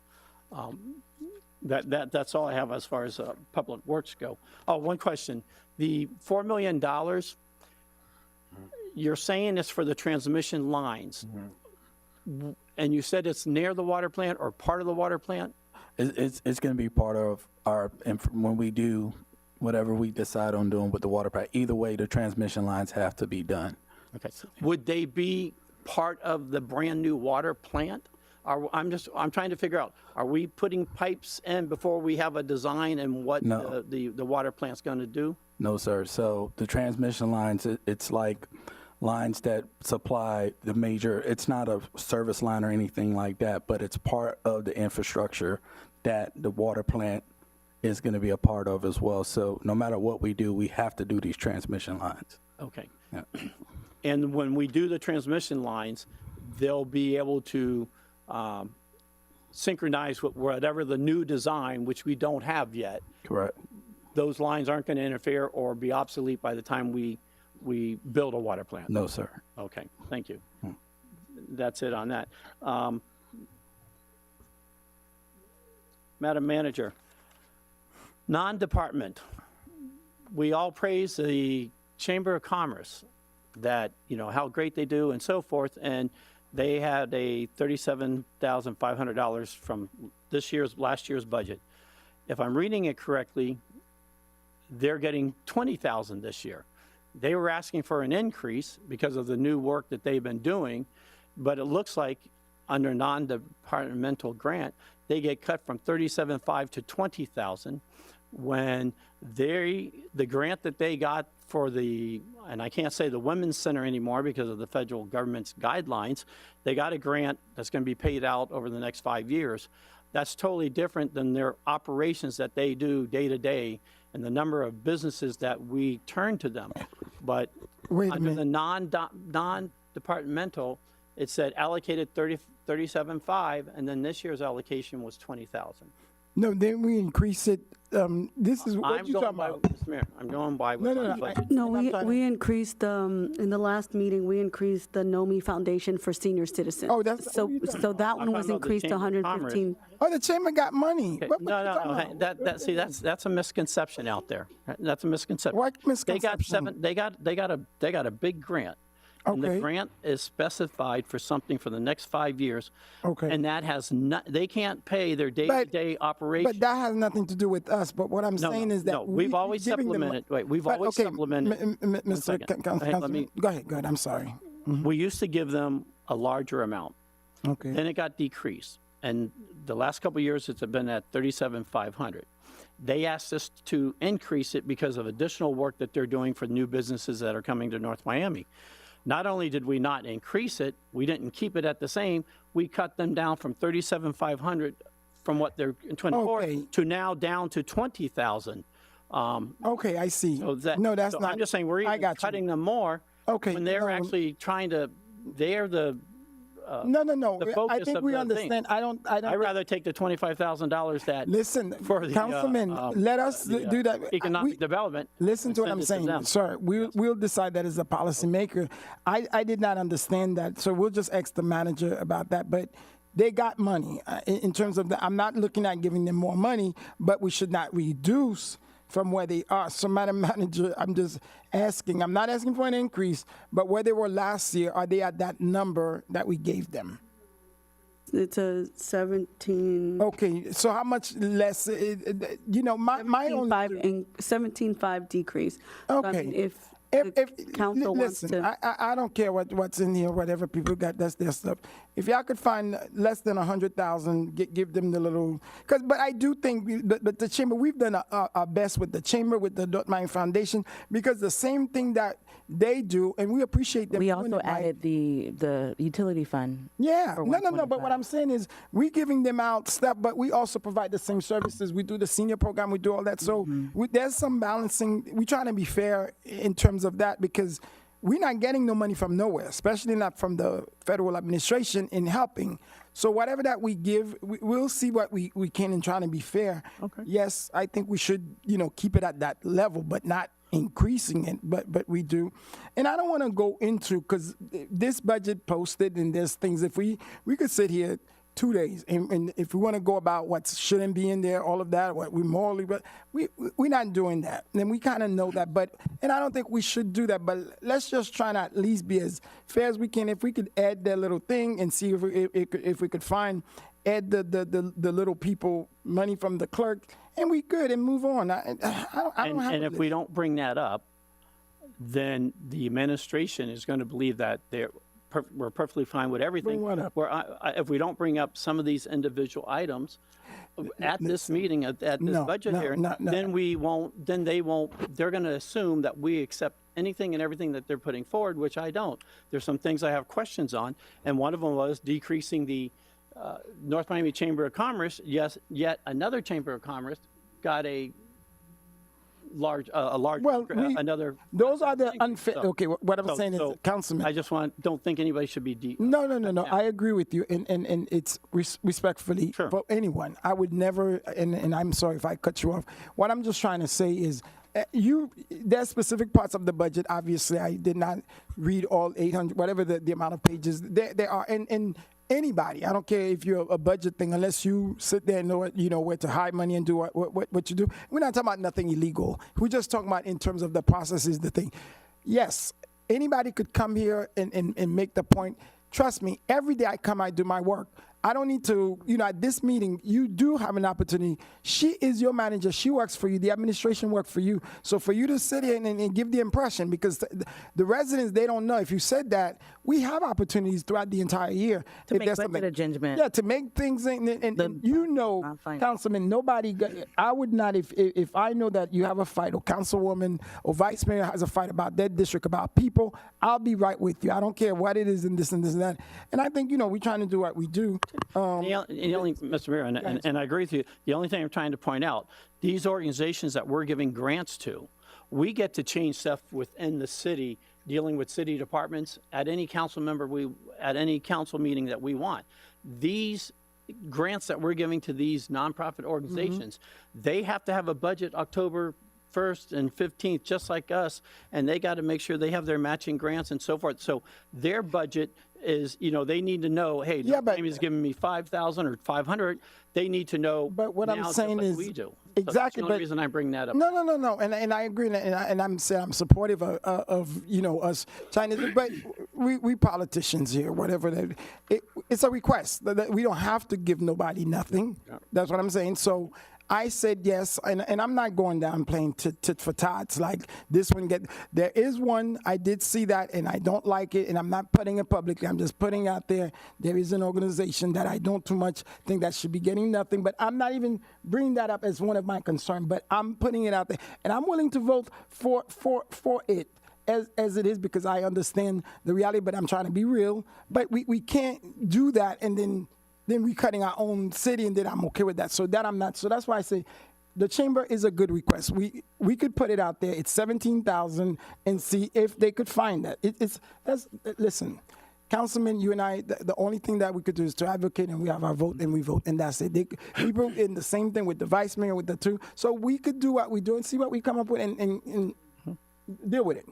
That's all I have as far as public works go. Oh, one question. The $4 million, you're saying it's for the transmission lines. Mm-hmm. And you said it's near the water plant or part of the water plant? It's going to be part of our, when we do whatever we decide on doing with the water pipe. Either way, the transmission lines have to be done. Okay. Would they be part of the brand-new water plant? I'm trying to figure out, are we putting pipes in before we have a design and what No. the water plant's going to do? No, sir. So the transmission lines, it's like lines that supply the major, it's not a service line or anything like that, but it's part of the infrastructure that the water plant is going to be a part of as well. So no matter what we do, we have to do these transmission lines. Okay. Yeah. And when we do the transmission lines, they'll be able to synchronize with whatever the new design, which we don't have yet. Correct. Those lines aren't going to interfere or be obsolete by the time we build a water plant. No, sir. Okay, thank you. That's it on that. Madam Manager, non-department, we all praise the Chamber of Commerce that, how great they do and so forth, and they had a $37,500 from last year's budget. If I'm reading it correctly, they're getting $20,000 this year. They were asking for an increase because of the new work that they've been doing, but it looks like under non-departmental grant, they get cut from $37,500 to $20,000 when the grant that they got for and I can't say the Women's Center anymore because of the federal government's guidelines, they got a grant that's going to be paid out over the next 5 years. That's totally different than their operations that they do day to day and the number of businesses that we turn to them. But under the non-departmental, it said allocated $37,500, and then this year's allocation was $20,000. No, then we increase it. This is what I'm you talking about. Mr. Mayor, I'm going by what's on the budget. No, we increased, in the last meeting, we increased the NOMI Foundation for senior citizens. Oh, that's- So that one was talking about the increased to Chamber of Commerce. 115. Oh, the chamber got money. Okay, What you no, talking hey, about? see, that's a misconception out there. That's a misconception. What They got misconception? they got a big grant. And the Okay. grant is specified for something for the next 5 years. Okay. And that has not, they can't pay their day-to-day operation. But that has nothing to do with us. But what I'm saying is that No, we've always giving them- supplemented, wait, we've But, always okay, supplemented. One Mr. second. Hey, let Councilman, me- go ahead. I'm sorry. We used to give them a larger amount. Okay. Then it got decreased. And the last couple of years, it's been at $37,500. They asked us to increase it because of additional work that they're doing for new businesses that are coming to North Miami. Not only did we not increase it, we didn't keep it at the same, we cut them down from $37,500 from what they're in 24 Okay. to now down to $20,000. Okay, I see. So No, that's so not. I'm just saying we're I even got you. cutting them more Okay. when they're no, actually trying to, they're the No. the I focus think of we the understand. thing. I don't. I'd rather take the $25,000 that Listen, for the Councilman, let us do that. economic development. Listen to what I'm and send it to saying, them. sir. We'll decide that as a policymaker. I did not understand that, so we'll just ask the manager about that. But they got money in terms of I'm not looking at giving them more money, but we should not reduce from where they are. So, Madam Manager, I'm just asking. I'm not asking for an increase, but where they were last year, are they at that number that we gave them? It's a 17. Okay, so how much less? My only 17.5 decrease. So, I Okay. mean, if If council wants listen, to. I don't care what's in here, whatever people got, that's their stuff. If y'all could find less than 100,000, give them the little. But I do think, but the chamber, we've done our best with the chamber, with the North Miami Foundation, because the same thing that they do, and we appreciate them. We doing also it, right? added the utility fund. Yeah, for no. But 125. what I'm saying is, we giving them out stuff, but we also provide the same services. We do the senior program, we do all that. So there's some balancing. We're trying to be fair in terms of that because we're not getting no money from nowhere, especially not from the federal administration in helping. So whatever that we give, we'll see what we can in trying to be fair. Okay. Yes, I think we should, keep it at that level, but not increasing it, but we do. And I don't want to go into, because this budget posted and there's things, if we could sit here 2 days and if we want to go about what shouldn't be in there, all of that, what we morally, but we're not doing that. And we kind of know that, and I don't think we should do that, but let's just try to at least be as fair as we can. If we could add that little thing and see if we could add the little people money from the clerk and we good and move on. I don't have And a if we don't bring that up, then the administration is going to believe that we're perfectly fine with everything. Bring what up? If we don't bring up some of these individual items at this meeting, at this No, budget no, hearing, no, no. then they won't, they're going to assume that we accept anything and everything that they're putting forward, which I don't. There's some things I have questions on, and one of them was decreasing the North Miami Chamber of Commerce. Yes, yet another Chamber of Commerce got a large, another. Those are the unfair. So- Okay, what I'm saying is, Councilman. I just don't think anybody should be. No. I agree with you, and it's respectfully for anyone. I would never, and I'm sorry if I cut you off. What I'm just trying to say is, there's specific parts of the budget. Obviously, I did not read all 800, whatever the amount of pages there are, and anybody. I don't care if you're a budget thing, unless you sit there and know where to hide money and do what you do. We're not talking about nothing illegal. We're just talking about in terms of the processes, the thing. Yes, anybody could come here and make the point. Trust me, every day I come, I do my work. I don't need to, at this meeting, you do have an opportunity. She is your manager. She works for you. The administration works for you. So for you to sit here and give the impression, because the residents, they don't know. If you said that, we have opportunities throughout the entire year. To If make there's budget something- adjustment. Yeah, to make things, and Councilman, I would not, if I know that you have a fight, or Councilwoman or Vice Mayor has a fight about their district, about people, I'll be right with you. I don't care what it is and this and this and that. And I think, we're trying to do what we do. The only, Mr. Mayor, and I agree with you, the only thing I'm trying to point out, these organizations that we're giving grants to, we get to change stuff within the city, dealing with city departments, at any council at any council meeting that we want. These grants that we're giving to these nonprofit organizations, they have to have a budget October 1st and 15th, just like us, and they got to make sure they have their matching grants and so forth. So their budget is, they need to know, hey, Miami's giving me 5,000 or 500. They need to know. But what I'm saying like is we do. exactly. So that's the only but reason I bring that up. No, and I agree, and I'm saying I'm supportive of us trying to do, but we politicians here, whatever that, it's a request that we don't have to give nobody nothing. That's what I'm saying. So I said yes, and I'm not going down playing tit for tats like this one. There is one, I did see that, and I don't like it, and I'm not putting it publicly. I'm just putting out there is an organization that I don't too much think that should be getting nothing, but I'm not even bringing that up as one of my concerns, but I'm putting it out there, and I'm willing to vote for it. As it is, because I understand the reality, but I'm trying to be real. But we can't do that and then we cutting our own city, and then I'm okay with that. So that I'm not. So that's why I say the chamber is a good request. We could put it out there. It's 17,000 and see if they could find that. Listen, Councilman, you and I, the only thing that we could do is to advocate, and we have our vote, and we vote, and that's it. People in the same thing with the vice mayor, with the two. So we could do what we do and see what we come up with and deal with it.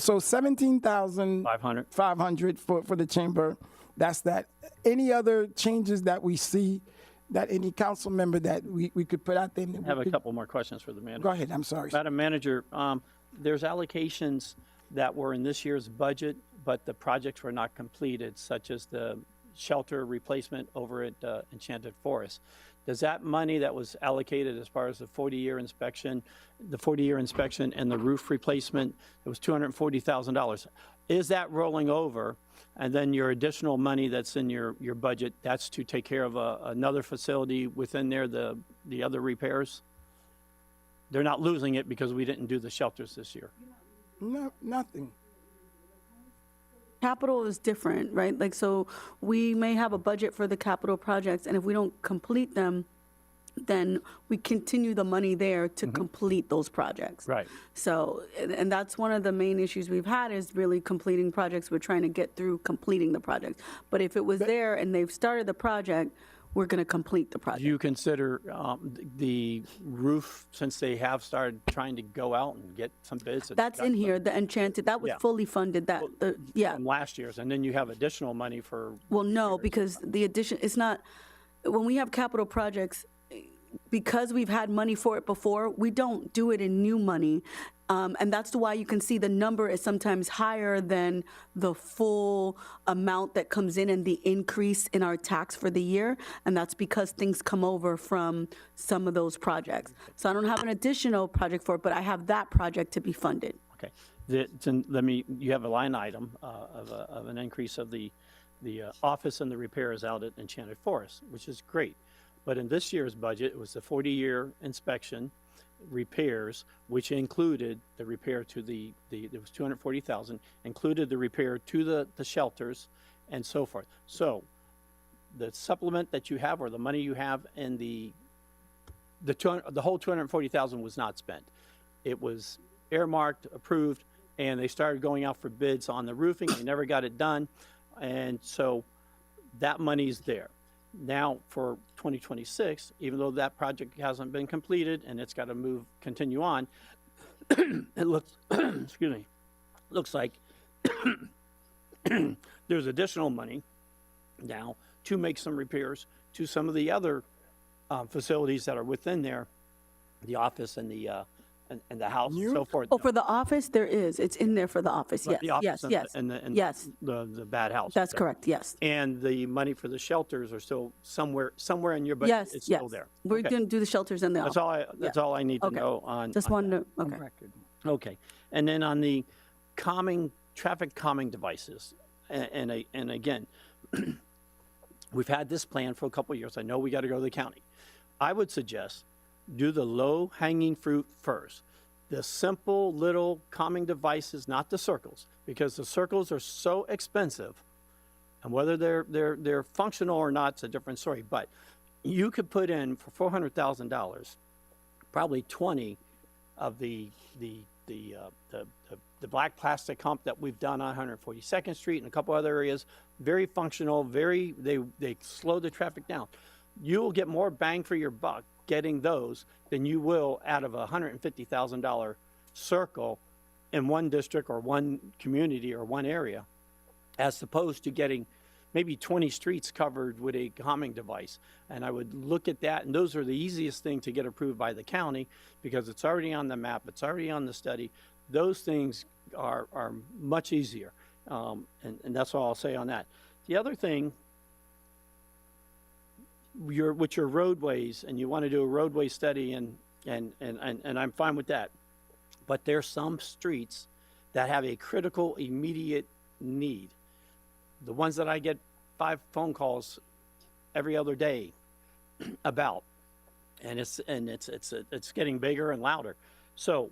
So 17,500 for the chamber. That's that. Any other changes that we see, that any council member that we could put out there? I have a couple more questions for the manager. Go ahead, I'm sorry. Madam Manager, there's allocations that were in this year's budget, but the projects were not completed, such as the shelter replacement over at Enchanted Forest. Does that money that was allocated as far as the 40-year inspection and the roof replacement, it was $240,000. Is that rolling over? And then your additional money that's in your budget, that's to take care of another facility within there, the other repairs? They're not losing it because we didn't do the shelters this year. No, nothing. Capital is different, right? Like, so we may have a budget for the capital projects, and if we don't complete them, then we continue the money there to complete those projects. Right. So, and that's one of the main issues we've had, is really completing projects. We're trying to get through completing the project. But if it was there and they've started the project, we're going to complete the project. Do you consider the roof, since they have started trying to go out and get some bids? That's in here, the Enchanted, that was fully funded, From last year's, and then you have additional money for. Well, no, because the addition, it's not, when we have capital projects, because we've had money for it before, we don't do it in new money. And that's why you can see the number is sometimes higher than the full amount that comes in and the increase in our tax for the year. And that's because things come over from some of those projects. So I don't have an additional project for it, but I have that project to be funded. Okay. You have a line item of an increase of the office and the repairs out at Enchanted Forest, which is great. But in this year's budget, it was the 40-year inspection repairs, which included the repair to there was 240,000, included the repair to the shelters and so forth. So the supplement that you have, or the money you have in the whole 240,000 was not spent. It was earmarked, approved, and they started going out for bids on the roofing. They never got it done. And so that money's there. Now for 2026, even though that project hasn't been completed and it's got to continue on, it looks, excuse me, looks like there's additional money now to make some repairs to some of the other facilities that are within there, the office and the house and so forth. Oh, for the office, there is. It's in there for the office. Yes, The office yes, and yes. yes. The bad house. That's correct, yes. And the money for the shelters are still somewhere in your budget. Yes, It's yes. still there. We're Okay. going to do the shelters in the office. That's all I need to Okay. know on. Just on wanted to, that. okay. Okay. And then on the traffic calming devices, and again, we've had this plan for a couple of years. I know we got to go to the county. I would suggest do the low hanging fruit first. The simple little calming devices, not the circles, because the circles are so expensive, and whether they're functional or not, it's a different story. But you could put in for $400,000, probably 20 of the black plastic hump that we've done on 142nd Street and a couple other areas. Very functional. They slow the traffic down. You will get more bang for your buck getting those than you will out of a $150,000 circle in one district or one community or one area, as opposed to getting maybe 20 streets covered with a calming device. And I would look at that, and those are the easiest thing to get approved by the county because it's already on the map, it's already on the study. Those things are much easier, and that's all I'll say on that. The other thing, with your roadways, and you want to do a roadway study, and I'm fine with that. But there's some streets that have a critical, immediate need. The ones that I get 5 phone calls every other day about, and it's getting bigger and louder. So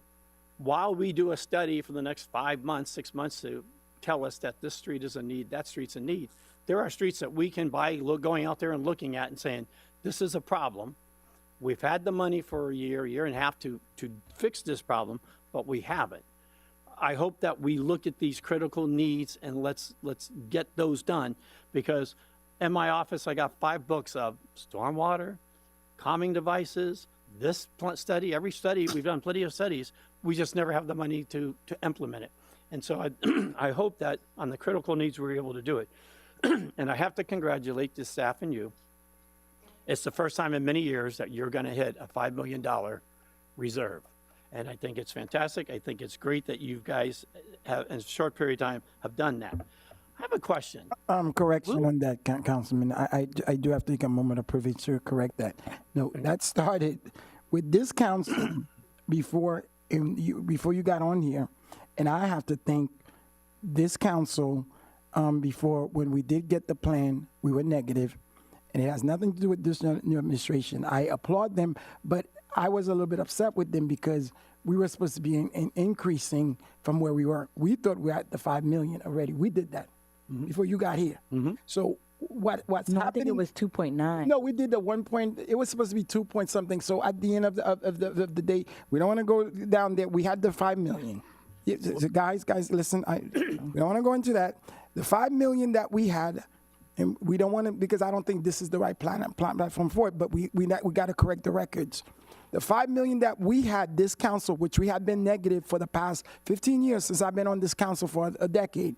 while we do a study for the next 5 months, 6 months to tell us that this street is a need, that street's a need, there are streets that we can going out there and looking at and saying, this is a problem. We've had the money for a year and a half to fix this problem, but we haven't. I hope that we look at these critical needs and let's get those done, because in my office I got 5 books of stormwater, calming devices, this study, every study, we've done plenty of studies, we just never have the money to implement it. And so I hope that on the critical needs we're able to do it. And I have to congratulate the staff and you. It's the first time in many years that you're going to hit a $5 million reserve. And I think it's fantastic. I think it's great that you guys have, in a short period of time, have done that. I have a question. Correction on that, Councilman. I do have to take a moment of privilege to correct that. No, that started with this council before you got on here. And I have to thank this council before, when we did get the plan, we were negative, and it has nothing to do with this new administration. I applaud them, but I was a little bit upset with them because we were supposed to be increasing from where we were. We thought we were at the 5 million already. We did that before you got here. So what's happening? I think it was 2.9. No, we did the 1 point. It was supposed to be 2 point something. So at the end of the day, we don't want to go down there. We had the 5 million. Yeah, so guys, listen. We don't want to go into that. The 5 million that we had, and we don't want to, because I don't think this is the right platform for it. But we got to correct the records. The 5 million that we had, this council, which we had been negative for the past 15 years since I've been on this council for a decade.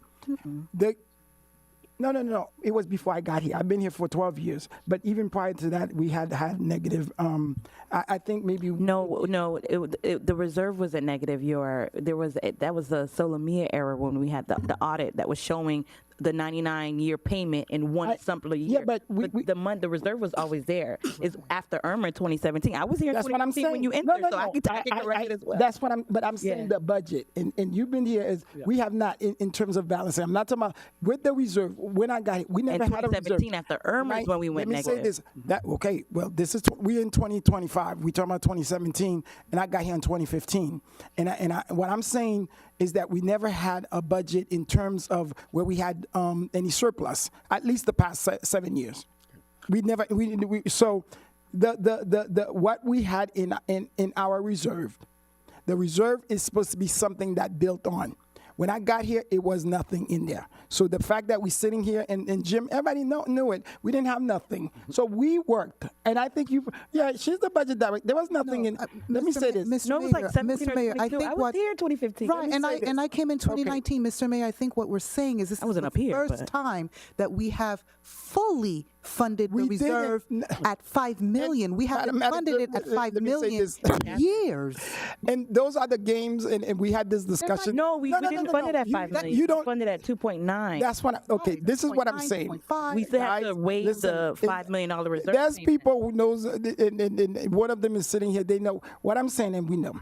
No. It was before I got here. I've been here for 12 years. But even prior to that, we had negative. I think maybe No, the reserve was a negative. That was the Solomia era when we had the audit that was showing the 99-year payment in one simple year. Yeah, but the reserve was always there. It's after Irma in 2017. I was here in That's what I'm 2017 saying. when you entered, so I can take it correct as well. That's what I'm saying the budget. And you've been here we have not in terms of balancing. I'm not talking about with the reserve. When I got it, we never in had a reserve. 2017 after Irma is when we went Let me negative. say this. This is we're in 2025. We talking about 2017, and I got here in 2015. And what I'm saying is that we never had a budget in terms of where we had any surplus. At least the past 7 years, so the what we had in our reserve, the reserve is supposed to be something that built on. When I got here, it was nothing in there. So the fact that we're sitting here and Jim, everybody knew it. We didn't have nothing. So we worked. And I think she's the budget director. There was nothing in. Let me say this. No, it was like 17 or 22. I was here in 2015. Right, and I came in 2019, Mr. Mayor. I think what we're saying is this is the first time that we have fully funded the reserve at $5 million. We haven't funded it at $5 million in years. And those are the games, and we had this discussion. No, we didn't fund it at $5 million. You don't fund it at 2.9. That's what. This is what I'm saying. We still have to waive the $5 million reserve. There's people who knows, and one of them is sitting here. They know what I'm saying, and we know.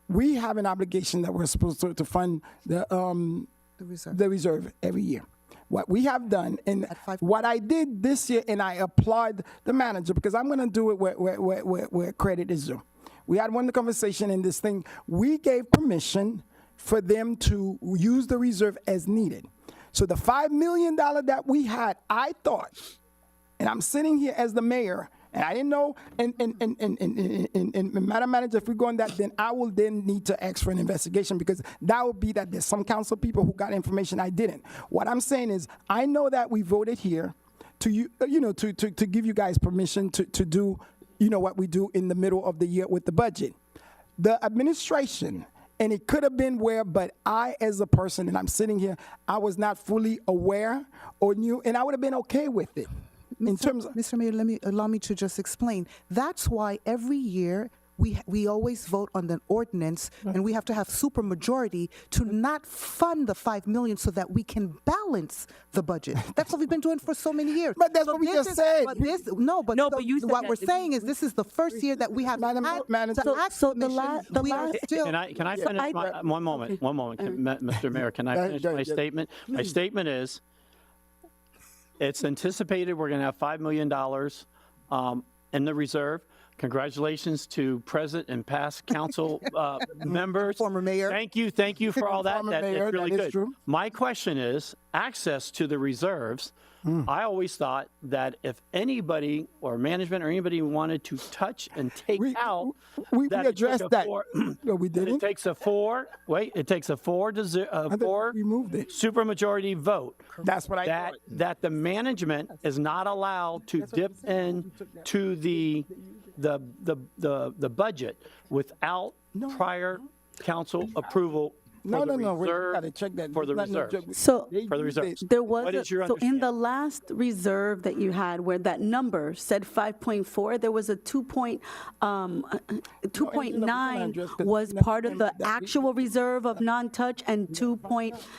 We have an obligation that we're supposed to fund the reserve every year. What we have done, and what I did this year, and I applaud the manager because I'm going to do it where credit is due. We had one conversation in this thing. We gave permission for them to use the reserve as needed. So the $5 million that we had, I thought, and I'm sitting here as the mayor, and I didn't know, and Madam Manager, if we go on that, then I will then need to ask for an investigation because that would be that there's some council people who got information I didn't. What I'm saying is, I know that we voted here to give you guys permission to do, what we do in the middle of the year with the budget. The administration, and it could have been but I, as a person, and I'm sitting here, I was not fully aware or knew, and I would have been okay with it. In terms of Mr. Mayor, allow me to just explain. That's why every year we always vote on the ordinance, and we have to have supermajority to not fund the $5 million so that we can balance the budget. That's what we've been doing for so many years. But that's what we just said. But you said what we're saying is this is the first year that we have Can I finish one moment, Mr. Mayor, can I finish my statement? My statement is, it's anticipated we're going to have $5 million in the reserve. Congratulations to present and past council members. Former mayor. Thank you for all that. That's really good. True. My question is, access to the reserves. I always thought that if anybody or management or anybody wanted to touch and take out, we that addressed that. No, we didn't. It takes a four supermajority vote. That's what I thought. That the management is not allowed to dip into the budget without prior council approval. No. We got to check that. For the reserve. So For the reserve. there was What is your so in the understanding? last reserve that you had where that number said 5.4, there was a 2.9 was part of the actual reserve of non-touch, and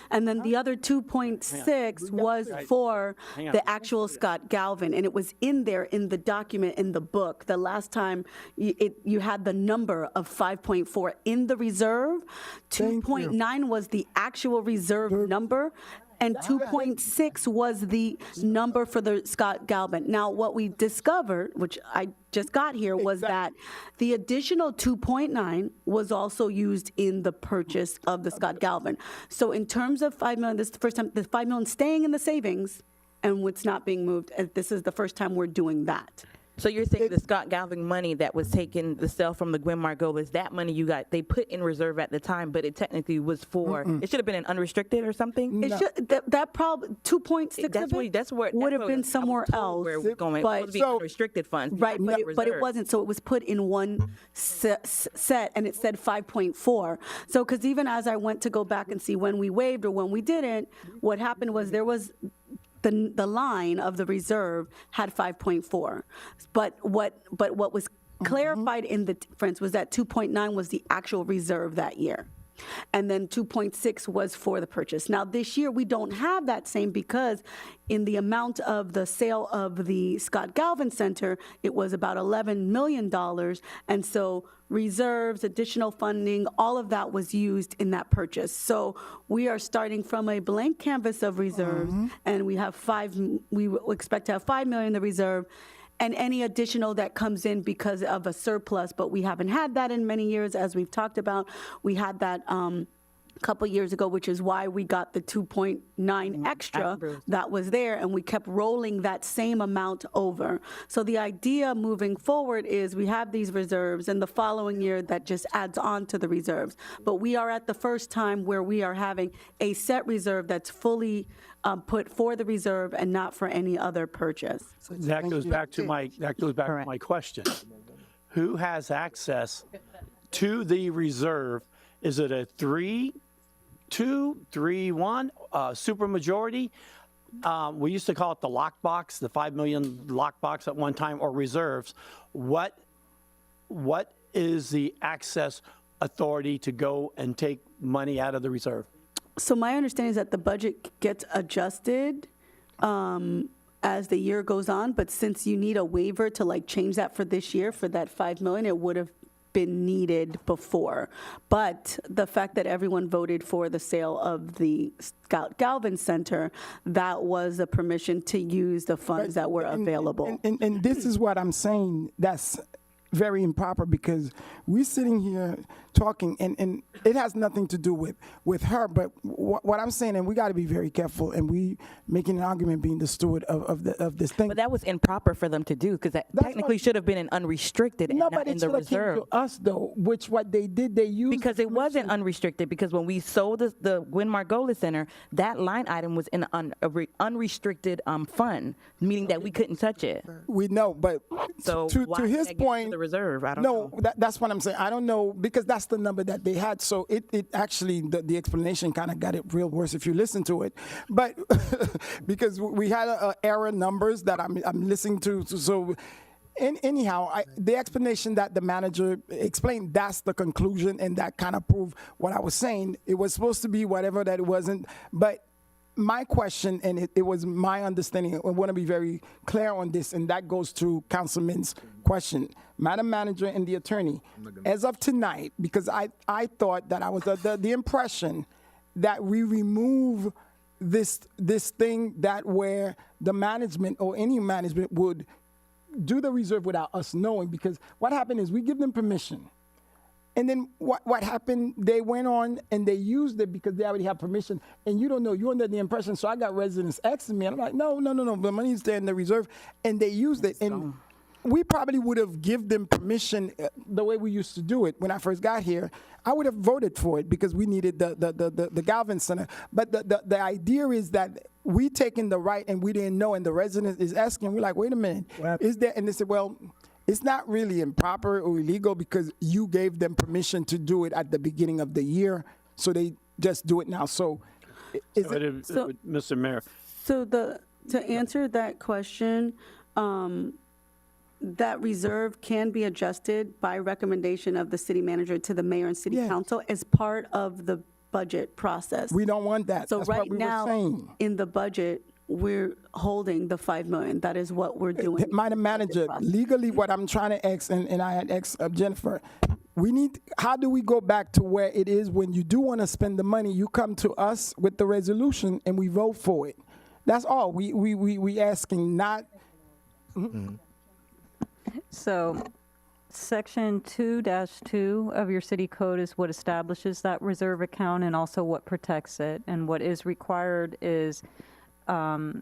and then the other 2.6 was for the actual Scott Galvin, and it was in there in the document in the book. The last time you had the number of 5.4 in the reserve, 2.9 was the actual reserve number, and 2.6 was the number for the Scott Galvin. Now, what we discovered, which I just got here, was that the additional 2.9 was also used in the purchase of the Scott Galvin. So in terms of $5 million, this is the first time the $5 million staying in the savings and it's not being moved. This is the first time we're doing that. So you're saying the Scott Galvin money that was taken, the sale from the Gwen Margot, is that money they put in reserve at the time, but it technically was for, it should have been an unrestricted or something? It should, that probably, 2.6 of it would have been somewhere else. Where we're going, but- it would be unrestricted funds. Right, but it wasn't, so it was put in one set, and it said 5.4. So, because even as I went to go back and see when we waived or when we didn't, what happened was there was the line of the reserve had 5.4. But what was clarified in the difference was that 2.9 was the actual reserve that year. And then 2.6 was for the purchase. Now, this year, we don't have that same because in the amount of the sale of the Scott Galvin Center, it was about $11 million. And so reserves, additional funding, all of that was used in that purchase. So we are starting from a blank canvas of reserves, and we expect to have $5 million in the reserve, and any additional that comes in because of a surplus, but we haven't had that in many years, as we've talked about. We had that a couple years ago, which is why we got the 2.9 extra that was there, and we kept rolling that same amount over. So the idea moving forward is we have these reserves, and the following year that just adds on to the reserves. But we are at the first time where we are having a set reserve that's fully put for the reserve and not for any other purchase. That goes back to my question. Who has access to the reserve? Is it a 3-2, 3-1 supermajority? We used to call it the lockbox, the $5 million lockbox at one time, or reserves. What is the access authority to go and take money out of the reserve? So my understanding is that the budget gets adjusted as the year goes on, but since you need a waiver to like change that for this year, for that $5 million, it would have been needed before. But the fact that everyone voted for the sale of the Scott Galvin Center, that was a permission to use the funds that were available. And this is what I'm saying, that's very improper, because we're sitting here talking, and it has nothing to do with her, but what I'm saying, and we got to be very careful, and we making an argument being the steward of this thing. But that was improper for them to do, because that technically should have been an unrestricted and not in the reserve. To us though, which what they did, they used because it wasn't unrestricted. Because when we sold the Gwen Margolis Center, that line item was in an unrestricted fund, meaning that we couldn't touch it. We know, but so to his point, the reserve. I don't know. That's what I'm saying. I don't know, because that's the number that they had. So it actually, the explanation kind of got it real worse if you listen to it. But because we had error numbers that I'm listening to. So anyhow, the explanation that the manager explained, that's the conclusion, and that kind of proved what I was saying. It was supposed to be whatever that it wasn't. But my question, and it was my understanding, I want to be very clear on this, and that goes to Councilman's question. Madam Manager and the attorney, as of tonight, because I thought that I was the impression that we remove this thing that where the management or any management would do the reserve without us knowing, because what happened is we give them permission. And then what happened, they went on and they used it because they already have permission, and you don't know, you're under the impression. So I got residents asking me, and I'm like, no, the money's there in the reserve, and they used it. And we probably would have given them permission the way we used to do it when I first got here. I would have voted for it because we needed the Galvin Center. But the idea is that we taking the right and we didn't know, and the resident is asking, we're like, wait a minute, is there? And they said, well, it's not really improper or illegal because you gave them permission to do it at the beginning of the year, so they just do it now. So, Mr. Mayor. So to answer that question, that reserve can be adjusted by recommendation of the city manager to the mayor and city council as part of the budget process. We don't want that. So That's right what we now, were saying. in the budget, we're holding the $5 million. That is what we're doing. Madam Manager, legally what I'm trying to ask, and I had asked Jennifer, how do we go back to where it is when you do want to spend the money, you come to us with the resolution and we vote for it. That's all. We asking, not. So Section 2-2 of your city code is what establishes that reserve account and also what protects it. And what is required is an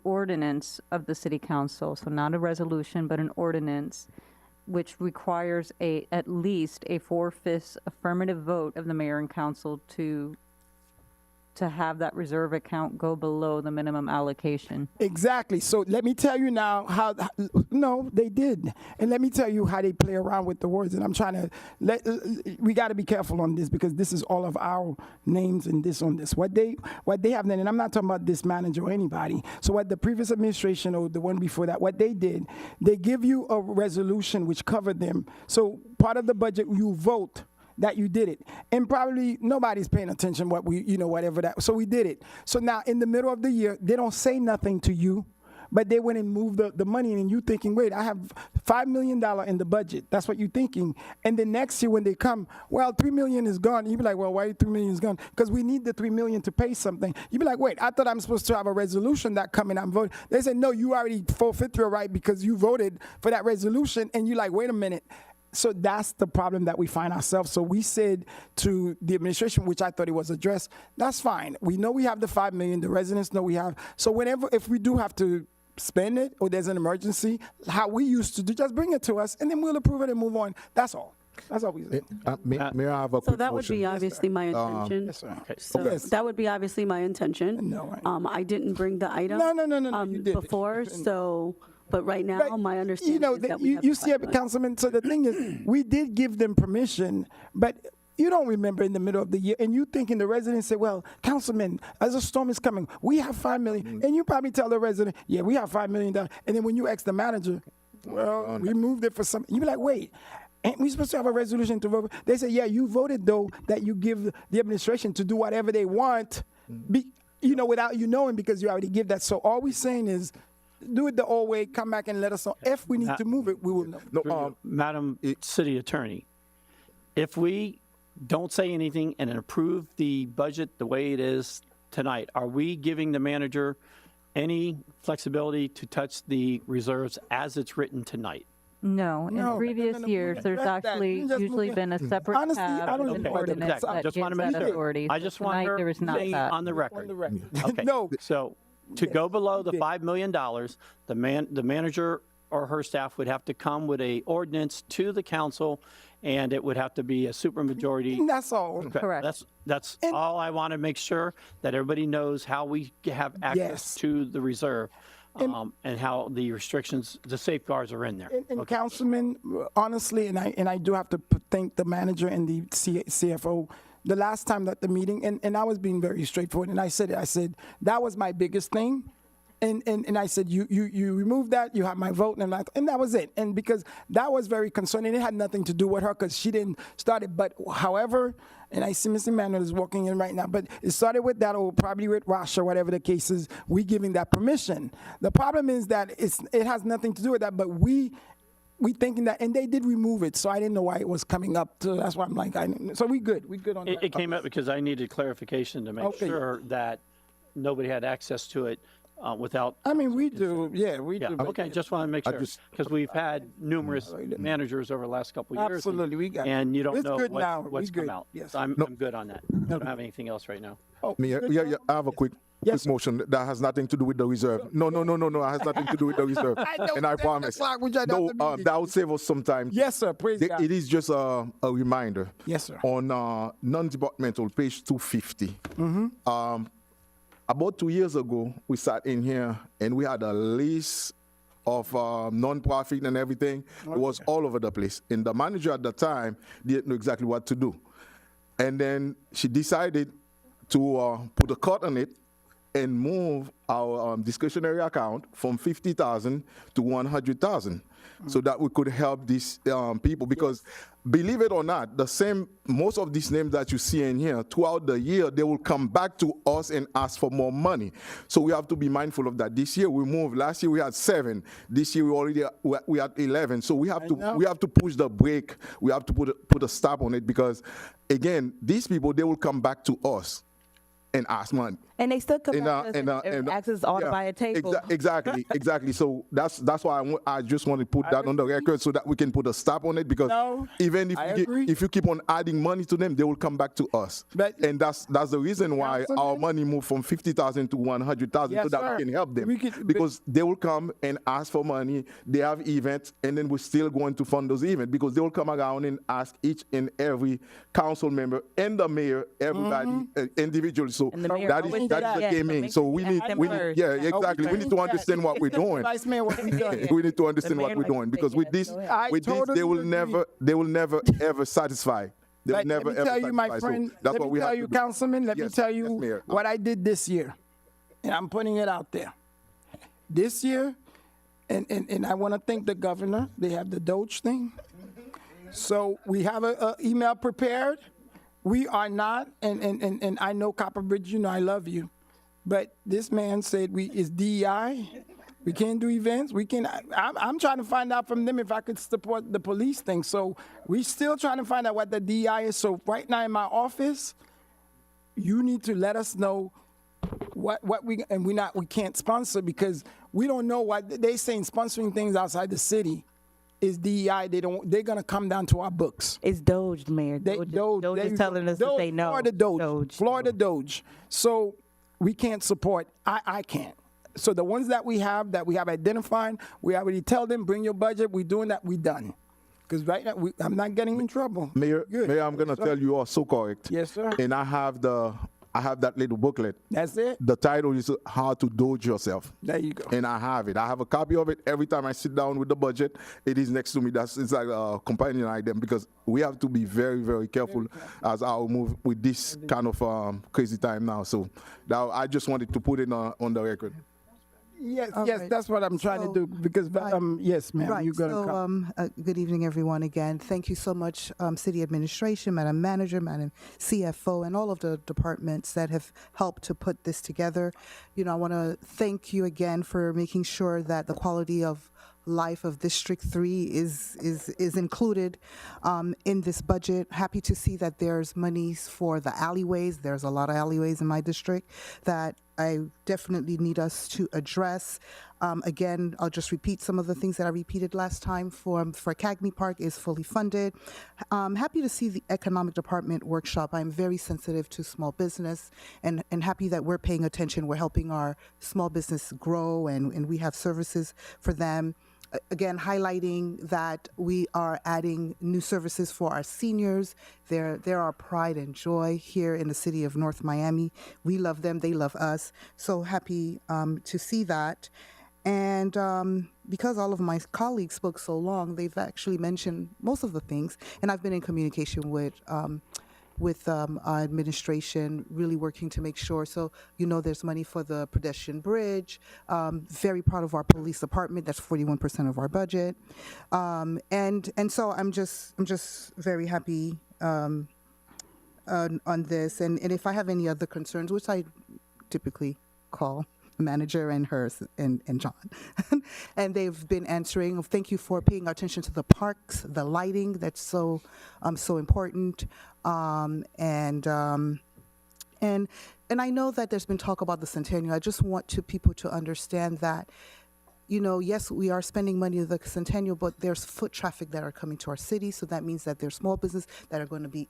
ordinance of the city council, so not a resolution, but an ordinance, which requires at least a 4/5 affirmative vote of the mayor and council to to have that reserve account go below the minimum allocation. Exactly. So let me tell you now no, they did. And let me tell you how they play around with the words. And I'm trying to, we got to be careful on this because this is all of our names and this on this. What they have done, and I'm not talking about this manager or anybody. So what the previous administration or the one before that, what they did, they give you a resolution which covered them. So part of the budget, you vote that you did it. And probably nobody's paying attention what whatever that. So we did it. So now in the middle of the year, they don't say nothing to you, but they went and moved the money in and you thinking, wait, I have $5 million in the budget. That's what you're thinking. And the next year when they come, well, $3 million is gone. You be like, well, why $3 million is gone? Because we need the $3 million to pay something. You be like, wait, I thought I'm supposed to have a resolution that come in, I'm voting. They said, no, you already forfeit your right because you voted for that resolution. And you're like, wait a minute. So that's the problem that we find ourselves. So we said to the administration, which I thought it was addressed, that's fine. We know we have the $5 million. The residents know we have. So if we do have to spend it or there's an emergency, how we used to do, just bring it to us and then we'll approve it and move on. That's all. That's all we said. May I have a So quick that would motion? be obviously my intention. Yes, sir. Okay. So Yes. that would be obviously my intention. No, I didn't bring the item. No, you did. Before, so, but right now, my understanding is that we have you the see, pipeline. Councilman, so the thing is, we did give them permission, but you don't remember in the middle of the year, and you thinking the residents say, well, Councilman, as a storm is coming, we have $5 million, and you probably tell the resident, yeah, we have $5 million, and then when you ask the manager, well, we moved it for something, you be like, wait, ain't we supposed to have a resolution to vote? They say, yeah, you voted, though, that you give the administration to do whatever they want, without you knowing, because you already give that. So all we're saying is, do it the old way, come back and let us know. If we need to move it, we will know. No, Madam City Attorney, if we don't say anything and approve the budget the way it is tonight, are we giving the manager any flexibility to touch the reserves as it's written tonight? No, in previous years, there's actually usually been a separate Honestly, I tab don't in even the know what the ordinance exact- that Just gives wanna make that sure. authority. I just So want tonight, her there is not saying that. on the record. Okay. No. So to go below the $5 million, the manager or her staff would have to come with a ordinance to the council, and it would have to be a supermajority. That's all. Okay, Correct. That's all I want to make sure that everybody knows how we have access Yes. to the reserve, and how the restrictions, the safeguards are in there. And Councilman, honestly, and I do have to thank the manager and the CFO. The last time that the meeting, and I was being very straightforward, and I said that was my biggest thing. And I said, you remove that, you have my vote, and that was it. And because that was very concerning, it had nothing to do with her because she didn't start it. But however, and I see Mr. Emmanuel is walking in right now, but it started with that, or probably with Rosh, or whatever the case is, we giving that permission. The problem is that it has nothing to do with that, but we thinking that, and they did remove it, so I didn't know why it was coming up. So that's why I'm like, so we good on that. It came up because I needed clarification to make Okay. sure that nobody had access to it without. I mean, we do, yeah, we Yeah, do. but- okay, just want to make sure, because we've had numerous managers over the last couple of years. Absolutely, we got it. And you don't It's know good now. what's We come good. out. Yes. So I'm good on that. I don't have anything else right now. Oh, I have a quick motion that has nothing to do with the reserve. No, it has nothing to do with the reserve. know, And I 7 promise. o'clock, we just have No, the meeting. that will save us some time. Yes, sir, praise God. It is just a reminder. Yes, sir. On non-departmental, page 250. About 2 years ago, we sat in here and we had a list of non-profit and everything. It was all over the place. And the manager at the time didn't know exactly what to do. And then she decided to put a cut on it and move our discretionary account from 50,000 to 100,000, so that we could help these people. Because believe it or not, most of these names that you see in here throughout the year, they will come back to us and ask for more money. So we have to be mindful of that. This year we moved. Last year we had 7. This year we had 11. So we have to push the brake. We have to put a stop on it, because again, these people, they will come back to us and ask money. And they still come back to us and ask us all to buy a table. Exactly. So that's why I just want to put that on the record, so that we can put a stop on it, because even if you keep on adding money to them, they will come back to us. And that's the reason why our money moved from 50,000 to 100,000, so that we can help them. Because they will come and ask for money. They have events, and then we're still going to fund those events, because they will come around and ask each and every council member and the mayor, everybody individually. So And the mayor that always is does that that. came So in. make So sure we you need ask them we need first. yeah exactly. We need to understand what we're doing. Vice Mayor, what we doing? We need to understand The what mayor we're likes doing to because say with yes, this go ahead. I with this totally they will agree. never ever satisfy. They will Let never me ever tell you, my satisfy. So friend, that's let what me we tell have you, to do. Councilman, let me Yes, tell yes, you Mayor. what I did this year. And I'm putting it out there. This year, and I want to thank the governor. They have the Doge thing. So we have a email prepared. We are not, and I know Copperbridge, you know I love you. But this man said it's DEI. We can't do events. I'm trying to find out from them if I could support the police thing. So we still trying to find out what the DEI is. So right now in my office, you need to let us know what we can't sponsor because we don't know what they saying sponsoring things outside the city is DEI. They're gonna come down to our books. It's Doge, Mayor. Doge is telling us to say no. Florida Doge. Florida Doge. So we can't support. I can't. So the ones that we have identified, we already tell them, bring your budget. We're doing that. We done. Because right now, I'm not getting in trouble. Mayor, Good. Mayor, I'm gonna Yes, sir. tell you are so correct. Yes, sir. And I have that little booklet. That's it. The title is How to Doge Yourself. There you go. And I have it. I have a copy of it. Every time I sit down with the budget, it is next to me. It's like a companion item because we have to be very, very careful as I move with this kind of crazy time now. So now I just wanted to put it on the record. Yes, All yes, right. that's what I'm trying to do because, yes, ma'am, Right. you're gonna come. So, good evening, everyone. Again, thank you so much, City Administration, Madam Manager, Madam CFO, and all of the departments that have helped to put this together. You know, I want to thank you again for making sure that the quality of life of District 3 is included in this budget. Happy to see that there's monies for the alleyways. There's a lot of alleyways in my district that I definitely need us to address. Again, I'll just repeat some of the things that I repeated last time. For Cagney Park is fully funded. Happy to see the Economic Department workshop. I'm very sensitive to small business and happy that we're paying attention. We're helping our small business grow and we have services for them. Again, highlighting that we are adding new services for our seniors. They're our pride and joy here in the city of North Miami. We love them, they love us. So happy to see that. And because all of my colleagues spoke so long, they've actually mentioned most of the things. And I've been in communication with our administration, really working to make sure. So, you know, there's money for the pedestrian bridge. Very proud of our police department. That's 41% of our budget. And so I'm just very happy on this. And if I have any other concerns, which I typically call manager and hers and John. And they've been answering. Thank you for paying attention to the parks, the lighting, that's so important. And I know that there's been talk about the Centennial. I just want people to understand that, you know, yes, we are spending money at the Centennial, but there's foot traffic that are coming to our city. So that means that there's small business that are going to be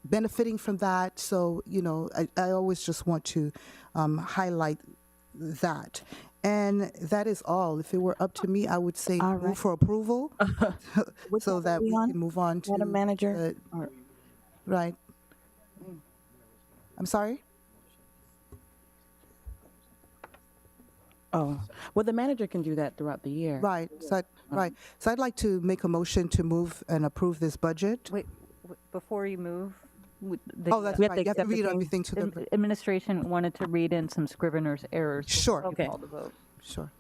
benefiting from that. So, you know, I always just want to highlight that. And that is all. If it were up to me, I would say move for approval so that we can move on to Madam Manager? Right. I'm sorry? Oh, well, the manager can do that throughout the year. Right. So I'd like to make a motion to move and approve this budget. Wait, before you move. That's right. You have to read everything to them. Administration wanted to read in some Scrivener's errors. Sure. before you call the vote. Sure.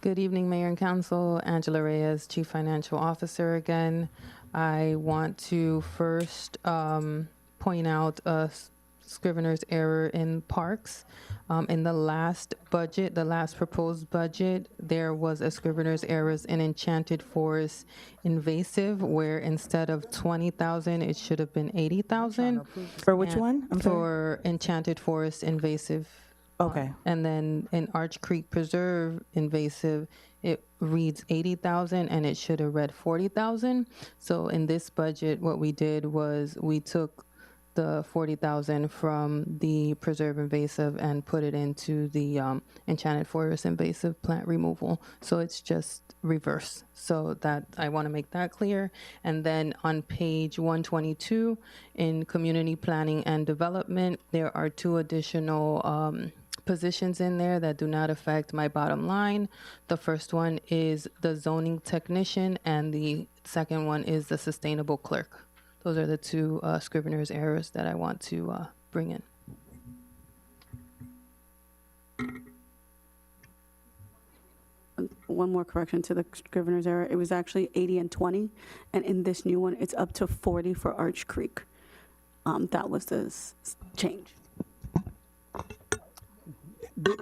Good evening, Mayor and Council. Angela Reyes, Chief Financial Officer again. I want to first point out Scrivener's error in parks. In the last budget, the last proposed budget, there was a Scrivener's errors in Enchanted Forest invasive, where instead of 20,000, it should have been 80,000. For which one? I'm sorry. For Enchanted Forest invasive. Okay. And then in Arch Creek Preserve invasive, it reads 80,000 and it should have read 40,000. So in this budget, what we did was we took the 40,000 from the preserve invasive and put it into the Enchanted Forest invasive plant removal. So it's just reverse. So that I want to make that clear. And then on page 122 in community planning and development, there are 2 additional positions in there that do not affect my bottom line. The first one is the zoning technician, and the second one is the sustainable clerk. Those are the 2 Scrivener's errors that I want to bring in. One more correction to the Scrivener's error. It was actually 80 and 20, and in this new one, it's up to 40 for Arch Creek. That was the change. Go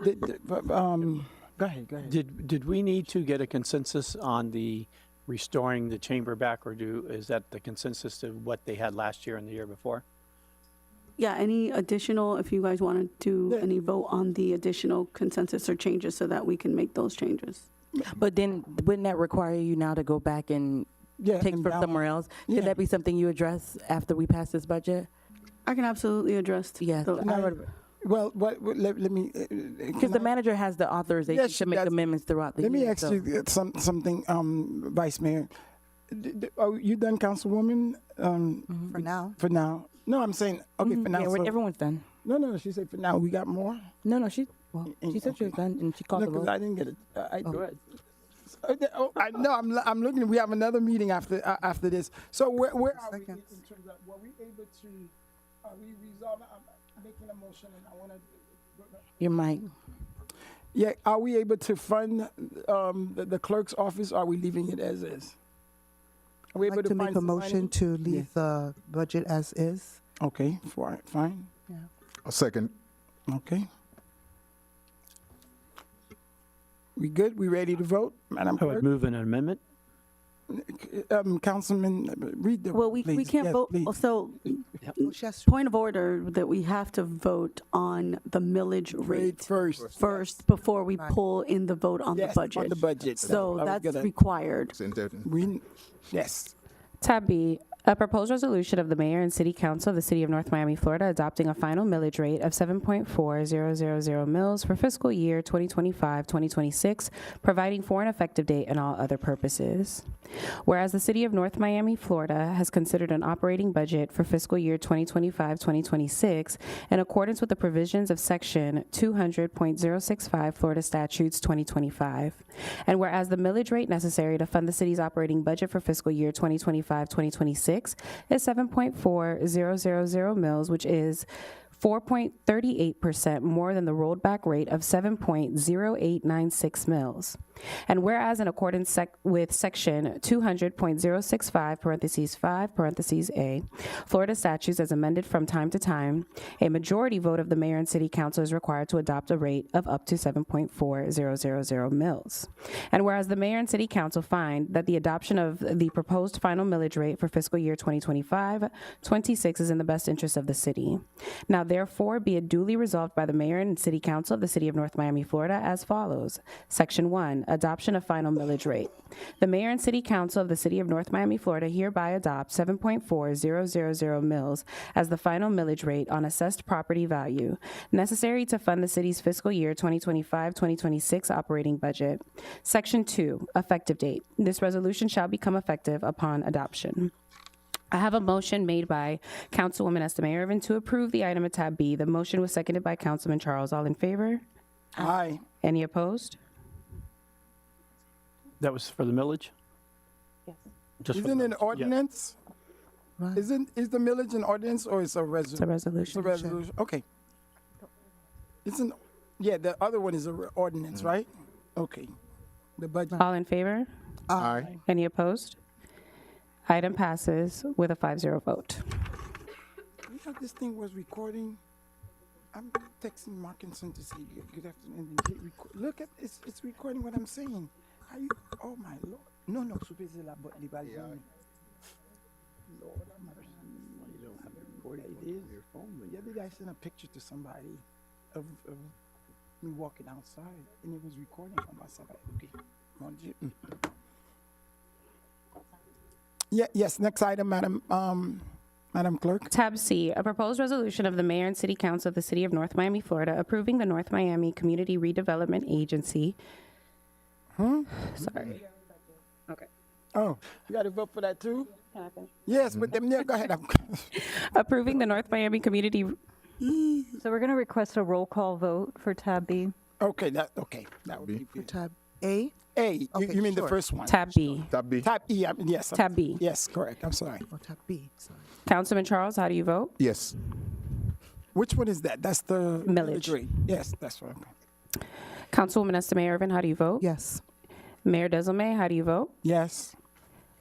ahead. Did we need to get a consensus on the restoring the chamber back, or is that the consensus to what they had last year and the year before? Yeah, any additional, if you guys want to do any vote on the additional consensus or changes so that we can make those changes. But then, wouldn't that require you now to go back and take and from balance. somewhere else? Yeah. Could that be something you address after we pass this budget? I can absolutely address. Yes. Well, let me. Because the manager has the authorization Yes, she to make does. amendments throughout the Let year. me ask you something, Vice Mayor. Are you done, Councilwoman? For now. For now. No, I'm saying, okay, for now. Yeah, so- everyone's done. No, she said for now. We got more? No, she said she was done, and she called No, the because vote. I didn't get it. Go ahead. I'm looking. We have another meeting after this. So where are we in terms of, were we able to, are we resolving, I'm making a motion and I want to. Your mic. Yeah, are we able to fund the clerk's office? Or are we leaving it as is? Are we I'd able like to to make find a some motion money? to leave the budget as is. Okay, fine. A second. Okay. We good? We ready to vote, Madam I would Clerk? move an amendment. Councilman, read the. Well, we please. can't Yes, vote. please. So, point of order that we have to vote on the millage rate first before we pull in the vote on the Yes, budget. on the budget. So I was that's gonna- required. Yes. Tab B, a proposed resolution of the mayor and city council of the city of North Miami, Florida, adopting a final millage rate of 7.4000 mils for fiscal year 2025-2026, providing for an effective date and all other purposes. Whereas the city of North Miami, Florida, has considered an operating budget for fiscal year 2025-2026 in accordance with the provisions of section 200.065 Florida Statutes 2025. And whereas the millage rate necessary to fund the city's operating budget for fiscal year 2025-2026 is 7.4000 mils, which is 4.38% more than the rolled back rate of 7.0896 mils. And whereas in accordance with section 200.065 parentheses 5 parentheses A, Florida statutes as amended from time to time, a majority vote of the mayor and city council is required to adopt a rate of up to 7.4000 mils. And whereas the mayor and city council find that the adoption of the proposed final millage rate for fiscal year 2025-26 is in the best interest of the city. Now, therefore, be it duly resolved by the mayor and city council of the city of North Miami, Florida as follows. Section 1, adoption of final millage rate. The mayor and city council of the city of North Miami, Florida hereby adopt 7.4000 mils as the final millage rate on assessed property value necessary to fund the city's fiscal year 2025-2026 operating budget. Section 2, effective date. This resolution shall become effective upon adoption. I have a motion made by Councilwoman Estemayor Irvin to approve the item at tab B. The motion was seconded by Councilman Charles. All in favor? Aye. Any opposed? That was for the millage? Yes. Just for Isn't the it an millage, yeah. ordinance? Is the millage an ordinance or is it a resolution? It's a resolution. It's a resolution. Okay. Yeah, the other one is an ordinance, right? Okay. The budget. All in favor? Aye. Any opposed? Item passes with a 5-0 vote. You know, this thing was recording. I'm texting Markinson to say good afternoon. And hit look at it's recording what I'm saying. How you? Oh my Lord! No, supposé la balcony. Lord, I'm not. You don't have it recorded. It is your phone. The other day I sent a picture to somebody of me walking outside, and it was recording on my side. Okay, mon Dieu. Yeah. Yes. Next item, Madam Madam Clerk. Tab C, a proposed resolution of the mayor and city council of the city of North Miami, Florida, approving the North Miami Community Redevelopment Agency. Sorry. Okay. Oh, you got to vote for that too? Yes, but then, yeah, go ahead. Approving the North Miami Community. So we're going to request a roll call vote for tab B. Okay, that would be good. Tab A? A, Okay, you mean the sure. first one? Tab B. Tab B. Tab E, yes. Tab B. Yes, correct. I'm sorry. Oh, tab B, sorry. Councilman Charles, how do you vote? Yes. Which one is that? That's the Millage. rate. Yes, that's right. Councilwoman Estime Irvin, how do you vote? Yes. Mayor Desilme, how do you vote? Yes.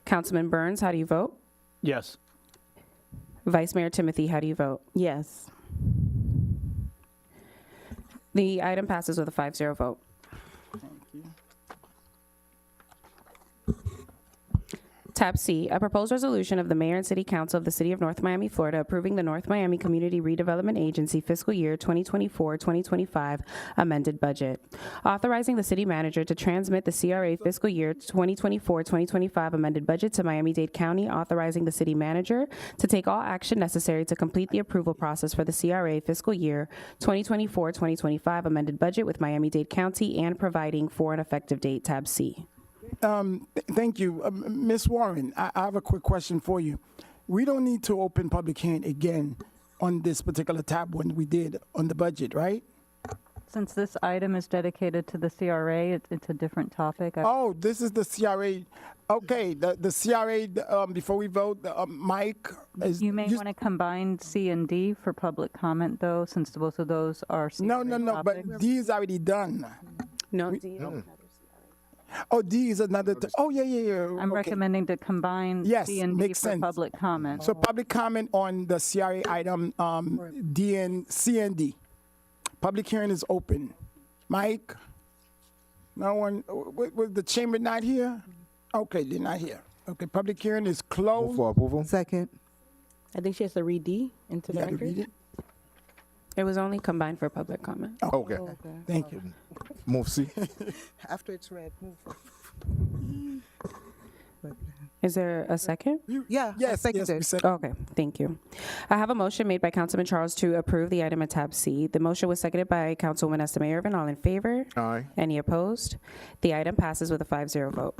Councilman Burns, how do you vote? Yes. Vice Mayor Timothy, how do you vote? Yes. The item passes with a 5-0 vote. Tab C, a proposed resolution of the mayor and city council of the city of North Miami, Florida, approving the North Miami Community Redevelopment Agency fiscal year 2024-2025 amended budget, authorizing the city manager to transmit the CRA fiscal year 2024-2025 amended budget to Miami-Dade County, authorizing the city manager to take all action necessary to complete the approval process for the CRA fiscal year 2024-2025 amended budget with Miami-Dade County and providing for an effective date. Tab C. Thank you. Ms. Warren, I have a quick question for you. We don't need to open public hearing again on this particular tab when we did on the budget, right? Since this item is dedicated to the CRA, it's a different topic. Oh, this is the CRA. Okay, the CRA, before we vote, Mike. You may want to combine C and D for public comment, though, since both of those are No, CRA topics. but D is already done. No, D. Oh, D is another. Oh, yeah. I'm recommending to combine Yes, C and D makes for sense. public comment. So public comment on the CRA item, D and C and D. Public hearing is open. Mike? No one, was the chamber not here? Okay, they're not here. Okay, public hearing is closed. Move for approval. Second. I think she has to read D into the You got to record. read it? It was only combined for public comment. Okay. Thank you. Move C. After it's read, move. Is there a second? Yeah, Yes, seconded. we said. Okay, thank you. I have a motion made by Councilman Charles to approve the item at tab C. The motion was seconded by Councilwoman Estime Irvin. All in favor? Aye. Any opposed? The item passes with a 5-0 vote.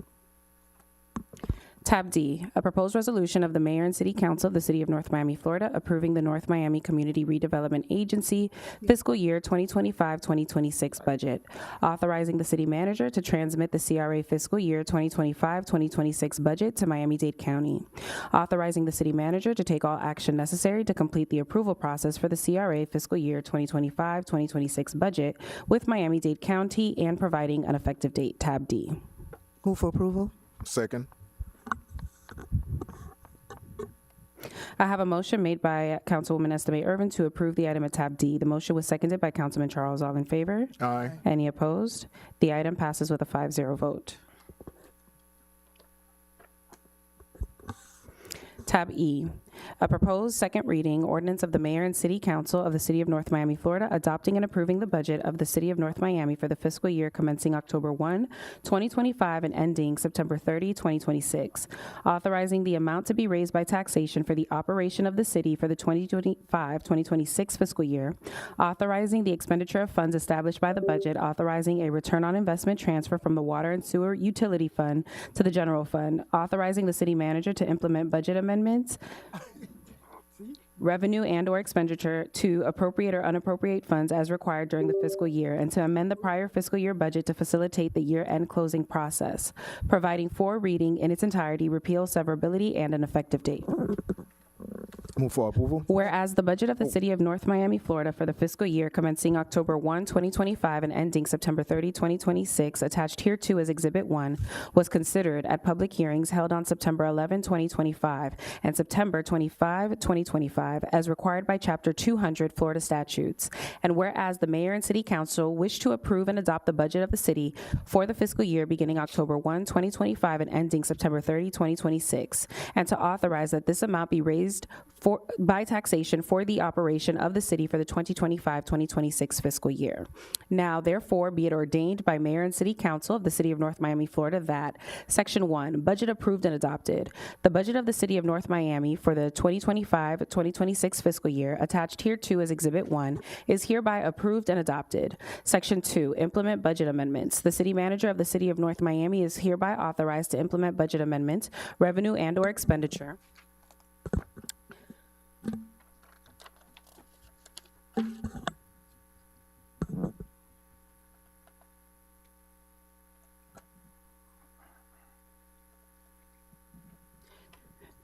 Tab D, a proposed resolution of the mayor and city council of the city of North Miami, Florida, approving the North Miami Community Redevelopment Agency fiscal year 2025-2026 budget, authorizing the city manager to transmit the CRA fiscal year 2025-2026 budget to Miami-Dade County, authorizing the city manager to take all action necessary to complete the approval process for the CRA fiscal year 2025-2026 budget with Miami-Dade County and providing an effective date. Tab D. Move for approval. Second. I have a motion made by Councilwoman Estime Irvin to approve the item at tab D. The motion was seconded by Councilman Charles. All in favor? Aye. Any opposed? The item passes with a 5-0 vote. Tab E, a proposed second reading ordinance of the mayor and city council of the city of North Miami, Florida, adopting and approving the budget of the city of North Miami for the fiscal year commencing October 1, 2025 and ending September 30, 2026, authorizing the amount to be raised by taxation for the operation of the city for the 2025-2026 fiscal year, authorizing the expenditure of funds established by the budget, authorizing a return on investment transfer from the water and sewer utility fund to the general fund, authorizing the city manager to implement budget amendments, revenue and or expenditure to appropriate or unappropriate funds as required during the fiscal year, and to amend the prior fiscal year budget to facilitate the year-end closing process, providing for reading in its entirety, repeal severability, and an effective date. Move for approval. Whereas the budget of the city of North Miami, Florida for the fiscal year commencing October 1, 2025 and ending September 30, 2026, attached hereto as Exhibit 1, was considered at public hearings held on September 11, 2025 and September 25, 2025, as required by Chapter 200 Florida statutes. And whereas the mayor and city council wish to approve and adopt the budget of the city for the fiscal year beginning October 1, 2025 and ending September 30, 2026, and to authorize that this amount be raised by taxation for the operation of the city for the 2025-2026 fiscal year. Now, therefore, be it ordained by Mayor and City Council of the City of North Miami, Florida, that Section 1, Budget Approved and Adopted. The budget of the City of North Miami for the 2025-2026 fiscal year, attached hereto as Exhibit 1, is hereby approved and adopted. Section 2, Implement Budget Amendments. The City Manager of the City of North Miami is hereby authorized to implement budget amendments, revenue and/or expenditure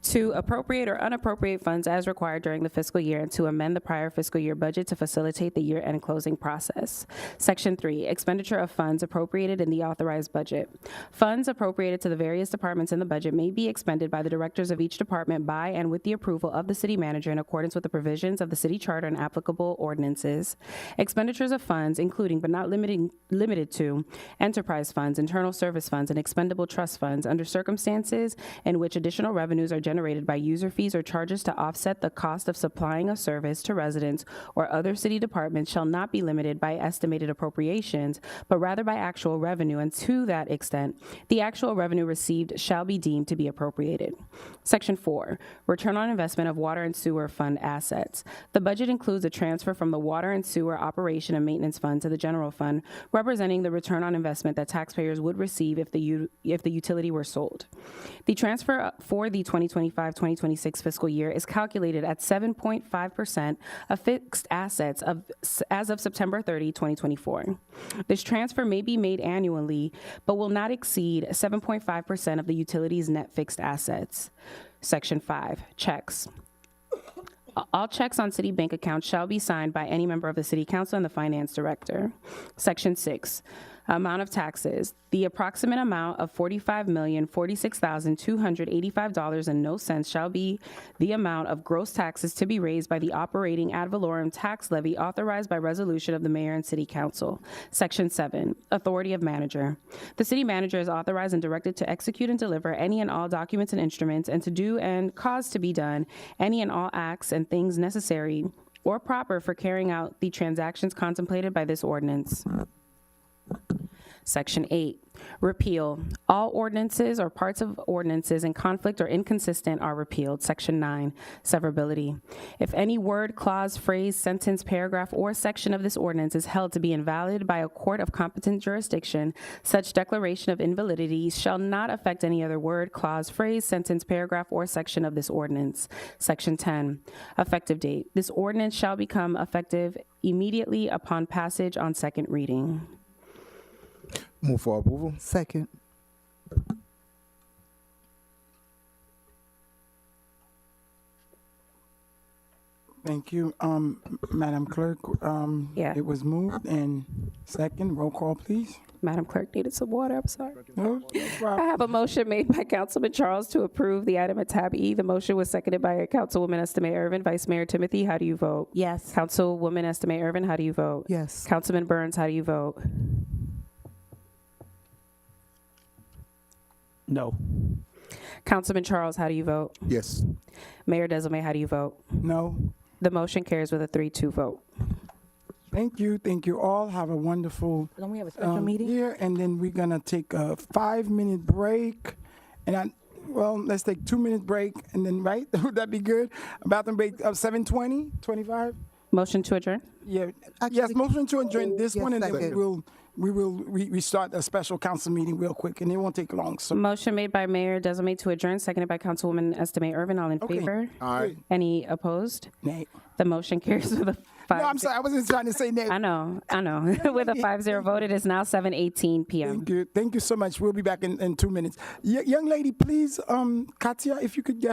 to appropriate or unappropriate funds as required during the fiscal year and to amend the prior fiscal year budget to facilitate the year-end closing process. Section 3, expenditure of funds appropriated in the authorized budget. Funds appropriated to the various departments in the budget may be expended by the directors of each department by and with the approval of the city manager in accordance with the provisions of the city charter and applicable ordinances. Expenditures of funds, including but not limited to enterprise funds, internal service funds, and expendable trust funds under circumstances in which additional revenues are generated by user fees or charges to offset the cost of supplying a service to residents or other city departments shall not be limited by estimated appropriations, but rather by actual revenue, and to that extent, the actual revenue received shall be deemed to be appropriated. Section 4, return on investment of water and sewer fund assets. The budget includes a transfer from the water and sewer operation and maintenance fund to the general fund, representing the return on investment that taxpayers would receive if the utility were sold. The transfer for the 2025-2026 fiscal year is calculated at 7.5% of fixed assets as of September 30, 2024. This transfer may be made annually, but will not exceed 7.5% of the utility's net fixed assets. Section 5, checks. All checks on city bank accounts shall be signed by any member of the city council and the finance director. Section 6, amount of taxes. The approximate amount of $45,046,285 and no cents shall be the amount of gross taxes to be raised by the operating ad valorem tax levy authorized by resolution of the mayor and city council. Section 7, authority of manager. The city manager is authorized and directed to execute and deliver any and all documents and instruments and to do and cause to be done any and all acts and things necessary or proper for carrying out the transactions contemplated by this ordinance. Section 8, repeal. All ordinances or parts of ordinances in conflict or inconsistent are repealed. Section 9, severability. If any word, clause, phrase, sentence, paragraph, or section of this ordinance is held to be invalid by a court of competent jurisdiction, such declaration of invalidity shall not affect any other word, clause, phrase, sentence, paragraph, or section of this ordinance. Section 10, effective date. This ordinance shall become effective immediately upon passage on second reading. Move for approval. Second. Thank you, Madam Clerk. Yeah. It was moved and second. Roll call, please. Madam Clerk needed some water, I'm sorry. No I problem. have a motion made by Councilman Charles to approve the item at tab E. The motion was seconded by Councilwoman Estimé Irvin. Vice Mayor Timothy, how do you vote? Yes. Councilwoman Estimé Irvin, how do you vote? Yes. Councilman Burns, how do you vote? No. Councilman Charles, how do you vote? Yes. Mayor Desilme, how do you vote? No. The motion carries with a 3-2 vote. Thank you. Thank you all. Have a wonderful Don't we have a special meeting? year. And then we're going to take a 5-minute break. And let's take 2-minute break. And then, right? Would that be good? A bathroom break of 7:20, 25? Motion to adjourn? Yeah. Actually, Yes, motion to adjourn this yes, one. And then second. we will restart a special council meeting real quick. And it won't take long. So, Motion made by Mayor Desilme to adjourn, seconded by Councilwoman Estimé Irvin. All in Okay. favor? Aye. Any opposed? nay. The motion carries with a 5. No, I'm sorry. I wasn't trying to say nay. I know. With a 5-0 vote, it is now 7:18 p.m. Thank you. Thank you so much. We'll be back in 2 minutes. Young lady, please, Katia, if you could get